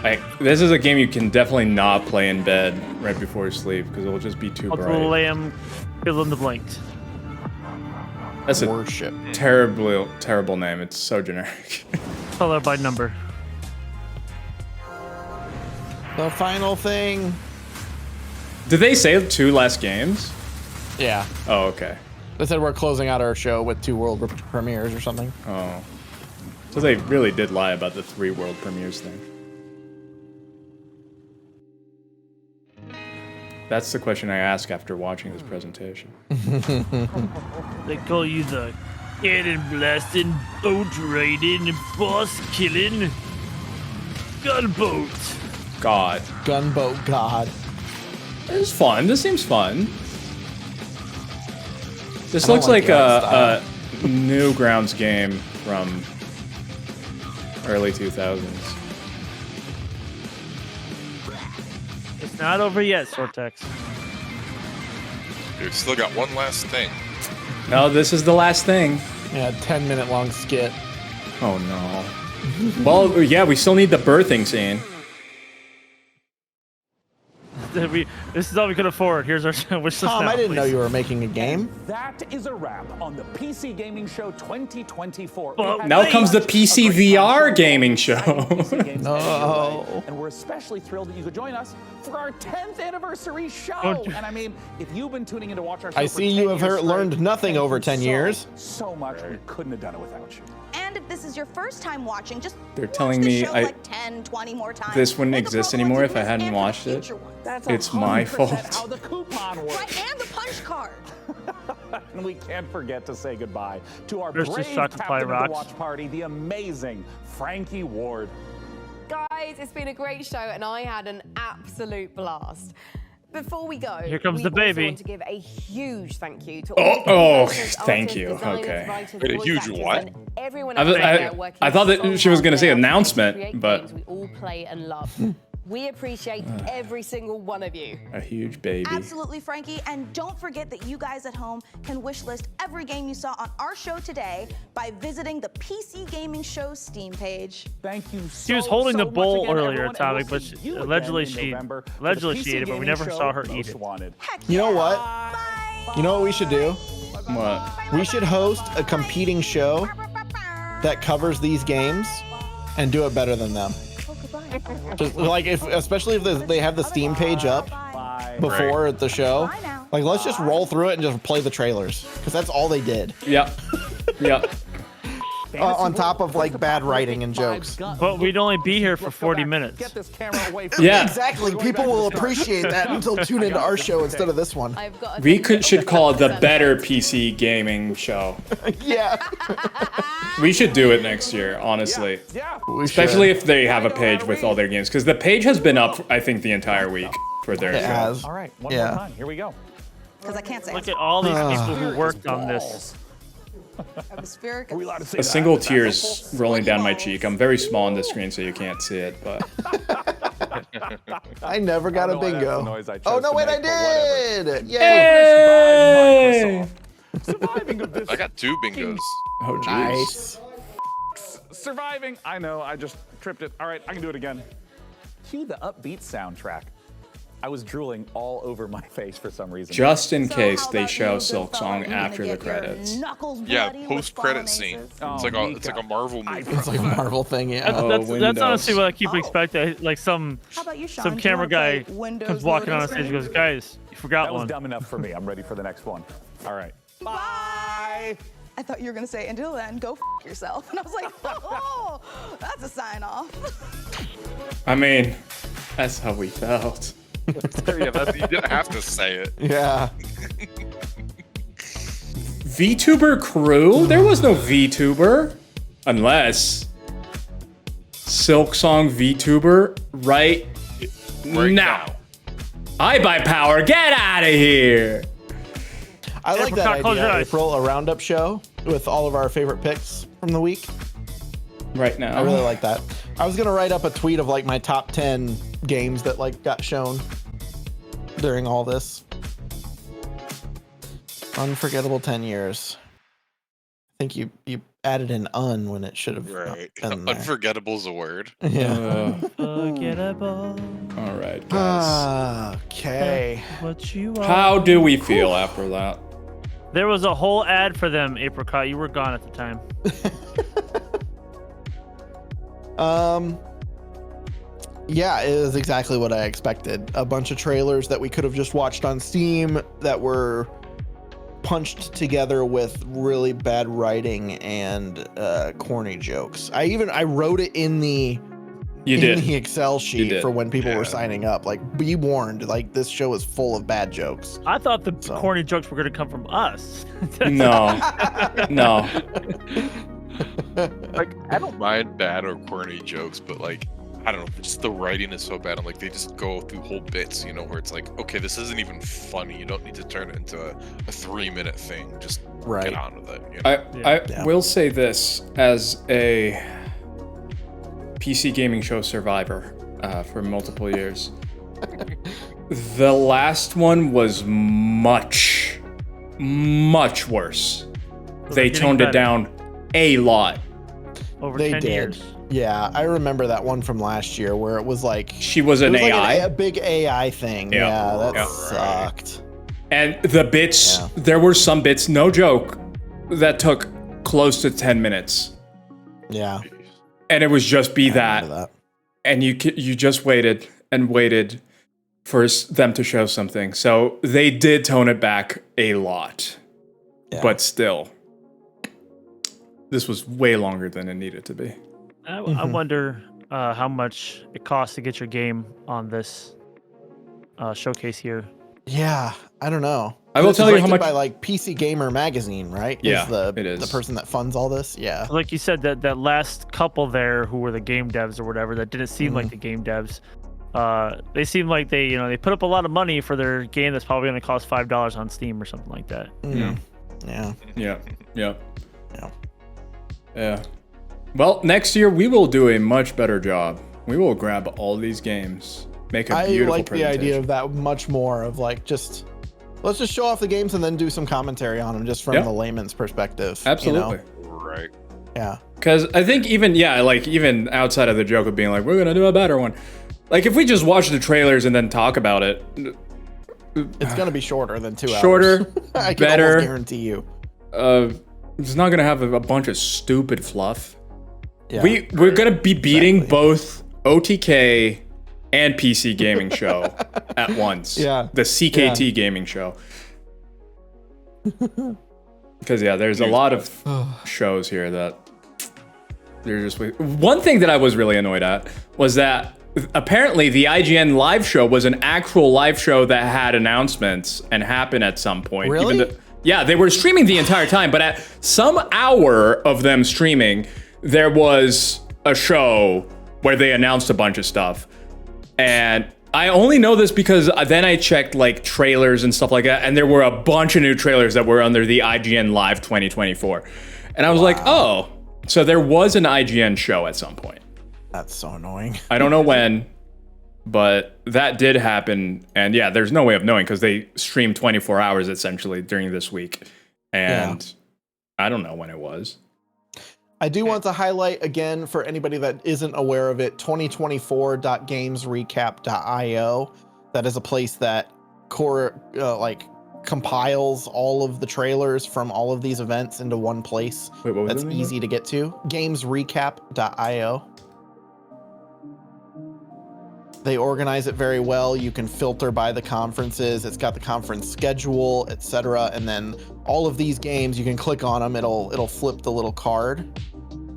Like, this is a game you can definitely not play in bed right before sleep because it'll just be too
Cult of the
bright.
Lamb fill in the blank.
That's a
Worship.
terrible name. It's so generic.
Color by number.
The final thing.
Did they say 2 less games?
Yeah.
Oh, okay.
They said we're closing out our show with 2 world premieres or something.
Oh. So they really did lie about the 3 world premieres thing. That's the question I ask after watching this presentation.
They call you the cannon blasting, boat raiding, boss killing, gunboat.
God.
Gunboat God.
This is fun. This seems fun. This
I don't
looks
like
like
the
a
art
Newgrounds game from early 2000s.
It's not over yet, Sortex.
We've still got one last thing.
No, this is the last thing.
Yeah, 10-minute long skit.
Oh no. Well, yeah, we still need the birthing scene.
This is all we could afford. Here's our wish list.
Tom,
now,
I didn't
please.
know you were making a game.
That is a wrap on the PC Gaming Show 2024.
Now comes the PC VR gaming show.
No.
And we're especially thrilled that you could join us for our 10th anniversary show.
Oh.
And I mean, if you've been tuning in to watch our show
I
for
see
10
you have
years
learned
straight,
nothing
thank
over
you
10 years.
So much. We couldn't have done it without you.
And if this is your first time watching, just
They're
watch
telling
the
me
show like 10, 20 more times.
this wouldn't
Make a
exist
promo
anymore
to
if I
miss
hadn't
and for
watched it.
future ones.
That's
It's my
100%
fault.
how the coupon works.
Right, and the punch card.
And we can't forget to say goodbye to our
There's
brave
just shot to
captain
play
of the
rocks.
watch party, the amazing Frankie Ward.
Guys, it's been a great show and I had an absolute blast. Before we go,
Here comes
we
the
also
baby.
want to give a huge thank you to
Oh,
all the
oh,
creators,
thank
artists,
you.
designers,
Okay.
writers,
Wait, a
voice
huge
actors,
what?
and everyone
I
out
thought-
there working
I thought that
so
she was
hard
gonna say
to
announcement,
create
but-
games we all play and love. We appreciate every single one of you.
A huge baby.
Absolutely, Frankie. And don't forget that you guys at home can wish list every game you saw on our show today by visiting the PC Gaming Show Steam page.
Thank you so
She was holding the
much
bowl
again,
earlier,
everyone, and
Atomic,
we'll
but
see you
allegedly
again in
she
November for the
allegedly
PC
she ate it, but we
Gaming
never
Show
saw her
Most
eat it.
Wanted.
You know what? You know what we should do?
What?
We should host a competing show that covers these games and do it better than them. Just like especially if they have the Steam page up before the show. Like let's just roll through it and just play the trailers because that's all they did.
Yep. Yep.
On top of like bad writing and jokes.
But we'd only be here for 40 minutes.
Get this camera away from
Yeah.
Exactly. People will appreciate that until tune into our show instead of this one.
I've got a
We should call it the Better PC Gaming Show.
Yeah.
We should do it next year, honestly.
Yeah.
Especially if they have a page with all their games, because the page has been up, I think, the entire week for their
It
show.
has.
All right, one
Yeah.
more time. Here we go.
Because I can't say
Look at all these people who worked on this.
atmospheric.
Are we allowed to say
A
that?
single tear is rolling down my cheek. I'm very small on the screen, so you can't see it, but
I never got a
I don't know why that's the
bingo.
noise I chose
Oh no,
to
wait, I
make, but whatever.
did! Yay!
Hey!
Surviving of this.
I got 2 bingos.
Oh, jeez.
Nice.
Surviving. I know. I just tripped it. All right, I can do it again. Cue the upbeat soundtrack. I was drooling all over my face for some reason.
Just in
So
case
how
they
about
show
you,
Silk
good
Song
fella? You're
after
gonna
the
get your
credits.
knuckles
Yeah,
bloody with
post-credit
fallen
scene.
aces.
Oh,
It's like a Marvel movie.
It's like a Marvel thing, yeah.
Oh,
That's
Windows.
honestly what I keep expecting. Like some
How about you, Sean?
some
Do you
camera
wanna
guy
play Windows
comes walking on
loading
stage and goes,
screen?
guys, you forgot
That was
one.
dumb enough for me. I'm ready for the next one. All right. Bye.
I thought you were gonna say, until then, go f yourself. And I was like, oh, that's a sign off.
I mean, that's how we felt.
Yeah, you didn't have to say it.
Yeah.
VTuber crew? There was no VTuber. Unless Silk Song VTuber right now. I buy power. Get out of here.
I like that
Apricot, close your
idea,
eyes.
April, a roundup show with all of our favorite picks from the week.
Right now.
I really like that. I was gonna write up a tweet of like my top 10 games that like got shown during all this. Unforgettable 10 years. I think you added an un when it should have
Right.
been there.
Unforgettable's a word.
Yeah.
Unforgettable.
All right, guys.
Okay.
What you are.
How do we feel after that?
There was a whole ad for them, Apricot. You were gone at the time.
Yeah, it is exactly what I expected. A bunch of trailers that we could have just watched on Steam that were punched together with really bad writing and corny jokes. I wrote it in the the Excel sheet for when people were signing up. Like, be warned, like this show is full of bad jokes.
I thought the corny jokes were going to come from us.
No.
Like, I don't mind bad or corny jokes, but like, I don't know, just the writing is so bad. I'm like, they just go through whole bits, you know, where it's like, okay, this isn't even funny. You don't need to turn it into a 3-minute thing. Just get on with it. You know?
I will say this as a PC gaming show survivor for multiple years. The last one was much worse. They toned it down a lot.
Over
they
10
did.
years.
Yeah, I remember that one from last year where it was like
she was an AI,
like a big AI thing. Yeah, that sucked.
And the bits, there were some bits, no joke, that took close to 10 minutes.
Yeah.
And it was just that. And you just waited and waited for them to show something. So they did tone it back a lot. But still, this was way longer than it needed to be.
I wonder how much it costs to get your game on this showcase here.
Yeah, I don't know.
I will tell you how much
by like PC Gamer magazine, right?
Yeah,
it is the person that funds all this. Yeah,
like you said, that last couple there who were the game devs or whatever that didn't seem like the game devs. They seem like they put up a lot of money for their game that's probably going to cost $5 on Steam or something like that.
Yeah. Well, next year we will do a much better job. We will grab all these games, make a beautiful
I like the
presentation.
idea of that much more of like let's just show off the games and then do some commentary on them just from the layman's perspective.
Absolutely.
You know?
Right.
Yeah.
Because I think even outside of the joke of being like, we're going to do a better one. Like if we just watch the trailers and then talk about it.
It's going to be shorter than 2 hours.
Shorter,
I can
better.
almost guarantee you.
It's not going to have a bunch of stupid fluff.
Yeah.
We're going to be beating both OTK and PC Gaming Show at once.
Yeah.
The CKT Gaming Show. Because there's a lot of shows here that they're just. One thing that I was really annoyed at was that apparently the IGN live show was an actual live show that had announcements and happened at some point.
Really?
They were streaming the entire time, but at some hour of them streaming, there was a show where they announced a bunch of stuff. And I only know this because then I checked like trailers and stuff like that, and there were a bunch of new trailers that were under the IGN Live 2024. And I was like, oh, so there was an IGN show at some point.
That's so annoying.
I don't know when, but that did happen. And there's no way of knowing because they streamed 24 hours essentially during this week. And I don't know when it was.
I do want to highlight again for anybody that isn't aware of it, 2024.gamesrecap.io. That is a place that compiles all of the trailers from all of these events into one place.
Wait, what was
that's
the name
easy to get to. Gamesrecap.io. They organize it very well. You can filter by the conferences. It's got the conference schedule, etc. And then all of these games, you can click on them. It'll flip the little card.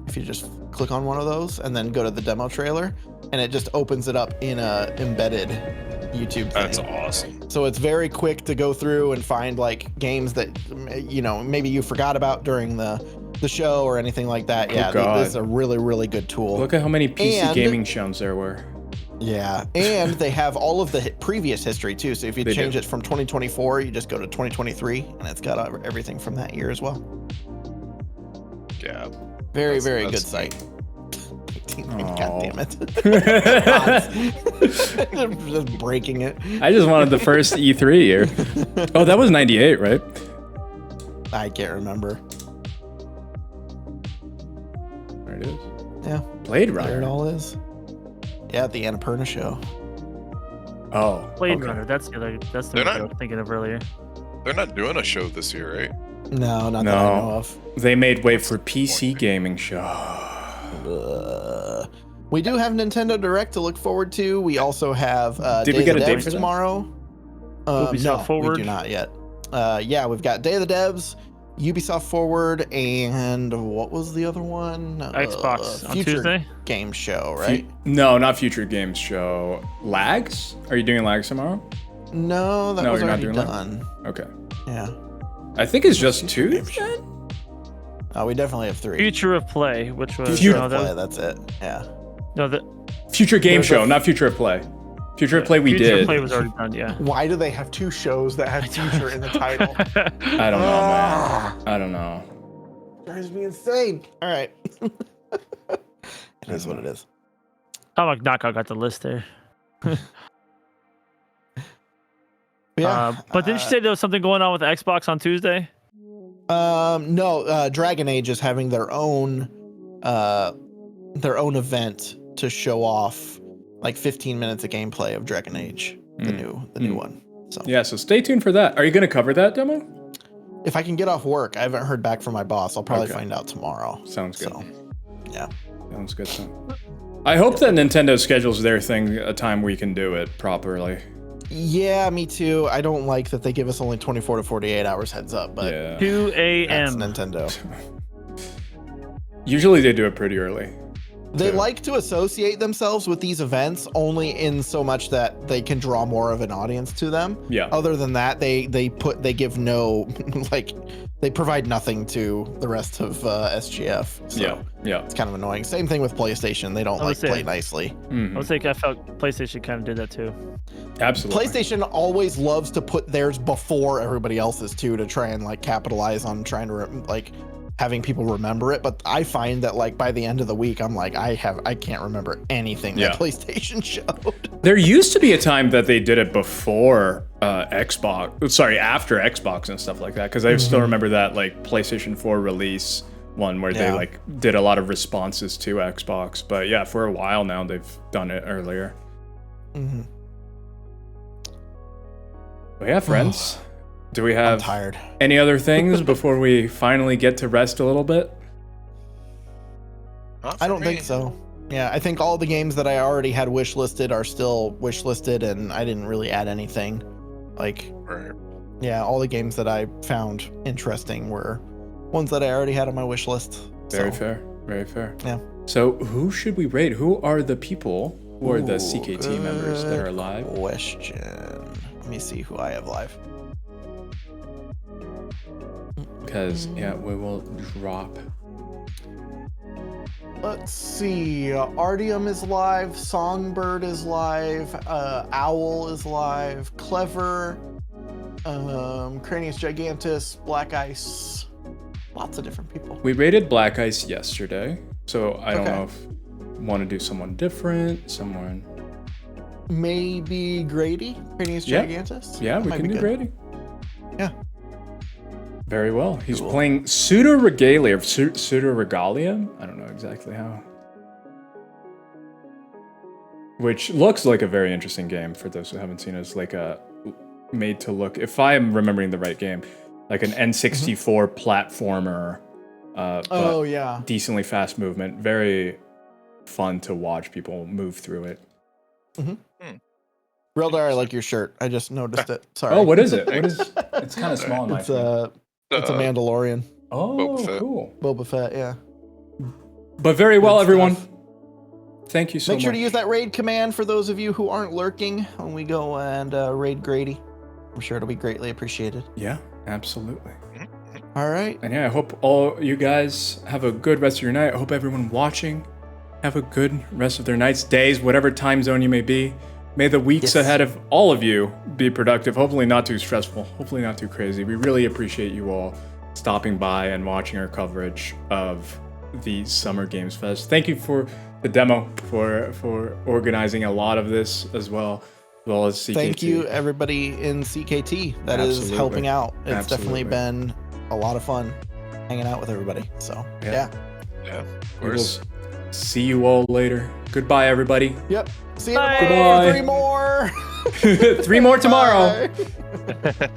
If you just click on one of those and then go to the demo trailer, and it just opens it up in a embedded YouTube thing.
That's awesome.
So it's very quick to go through and find like games that maybe you forgot about during the show or anything like that. This is a really, really good tool.
Look at how many PC gaming shows there were.
Yeah, and they have all of the previous history too. So if you change it from 2024, you just go to 2023, and it's got everything from that year as well.
Yeah.
Very good site. God damn it. Just breaking it.
I just wanted the first E3 year. Oh, that was 98, right?
I can't remember.
There it is.
Yeah.
Blade Runner.
There it all is. Yeah, at the Annapurna show.
Oh.
Blade Runner. That's the one I was thinking of earlier.
They're not doing a show this year, right?
No, not that I know of.
They made way for PC gaming show.
We do have Nintendo Direct to look forward to. We also have
Did
Day
we get
of
a
the
date
Devs
for that?
tomorrow.
Ubisoft
No,
Forward?
we do not yet. Yeah, we've got Day of the Devs, Ubisoft Forward, and what was the other one?
Xbox on
Future
Tuesday?
Game Show, right?
No, not Future Games Show. Lags? Are you doing Lags tomorrow?
No, that
No,
was
you're not
already
doing that?
done.
Okay.
Yeah.
I think it's just 2.
We definitely have 3.
Future of Play, which was
Future
no,
of
that-
Play, that's it. Yeah.
No, the
Future Game
There's
Show,
a-
not Future of Play. Future of Play we
Future
did.
Play was already done. Yeah.
Why do they have 2 shows that have future in the title?
I don't know, man. I don't know.
Drives me insane. All right. It is what it is.
Oh, like Knockout got the list there.
Yeah.
But didn't you say there was something going on with Xbox on Tuesday?
No, Dragon Age is having their own event to show off like 15 minutes of gameplay of Dragon Age, the new one. So
Yeah, so stay tuned for that. Are you going to cover that demo?
if I can get off work, I haven't heard back from my boss. I'll probably
Okay.
find out tomorrow.
Sounds good.
So, yeah.
Sounds good. I hope that Nintendo schedules their thing a time we can do it properly.
Yeah, me too. I don't like that they give us only 24 to 48 hours heads up, but
Yeah.
2
that's
a.m.
Nintendo.
Usually they do it pretty early.
They like to associate themselves with these events only in so much that they can draw more of an audience to them.
Yeah.
Other than that, they give no like they provide nothing to the rest of SGF. So
Yeah.
it's kind of annoying. Same thing with PlayStation. They don't
I would
like play
say-
nicely.
I would say I felt PlayStation kind of did that too.
Absolutely.
PlayStation always loves to put theirs before everybody else's too, to try and like capitalize on trying to like having people remember it. But I find that like by the end of the week, I'm like, I can't remember anything
Yeah.
that PlayStation showed.
There used to be a time that they did it before Xbox, sorry, after Xbox and stuff like that. Because I still remember that like PlayStation 4 release one where they
Yeah.
like did a lot of responses to Xbox. But yeah, for a while now they've done it earlier.
Mm-hmm.
But yeah, friends, do we have
tired.
any other things before we finally get to rest a little bit?
I don't think so. Yeah, I think all the games that I already had wish listed are still wish listed, and I didn't really add anything. Like, yeah, all the games that I found interesting were ones that I already had on my wish list.
Very
So,
fair. Very fair.
Yeah.
So who should we rate? Who are the people who are the CKT members that are live?
Question. Let me see who I have live.
Because yeah, we will drop.
Let's see. Artyom is live. Songbird is live. Owl is live. Clever. Cranius Gigantus. Black Ice. Lots of different people.
We rated Black Ice yesterday, so I don't
Okay.
know if want to do someone different, someone.
Maybe Grady. Cranius
Yeah.
Gigantus.
Yeah,
That
we
might
can
be
do
good.
Grady.
Yeah.
Very well. He's playing Pseudo Regalia, Pseudo Regalia. I don't know exactly how. Which looks like a very interesting game for those who haven't seen it. It's like a made to look, if I am remembering the right game, like an N64 platformer. But
Oh, yeah.
decently fast movement. Very fun to watch people move through it.
Reldar, I like your shirt. I just noticed it. Sorry.
Oh, what is it? What is? It's kind of small in my
It's a Mandalorian.
Oh,
Boba Fett.
cool.
Boba Fett, yeah.
But very well,
Good
everyone.
stuff.
Thank you so
Make
much.
sure to use that raid command for those of you who aren't lurking when we go and raid Grady. I'm sure it'll be greatly appreciated.
Yeah, absolutely.
All right.
And yeah, I hope all you guys have a good rest of your night. I hope everyone watching have a good rest of their nights, days, whatever time zone you may be. May the weeks ahead of all of you be productive. Hopefully not too stressful. Hopefully not too crazy. We really appreciate you all stopping by and watching our coverage of the Summer Games Fest. Thank you for the demo, for organizing a lot of this as well as CKT.
Thank you, everybody in CKT that is
Absolutely.
helping out. It's definitely
Absolutely.
been a lot of fun hanging out with everybody. So, yeah.
Yeah, of
We will
course.
see you all later. Goodbye, everybody.
Yep. See you
Bye.
tomorrow for
Goodbye.
3 more.
3 more tomorrow.
Bye.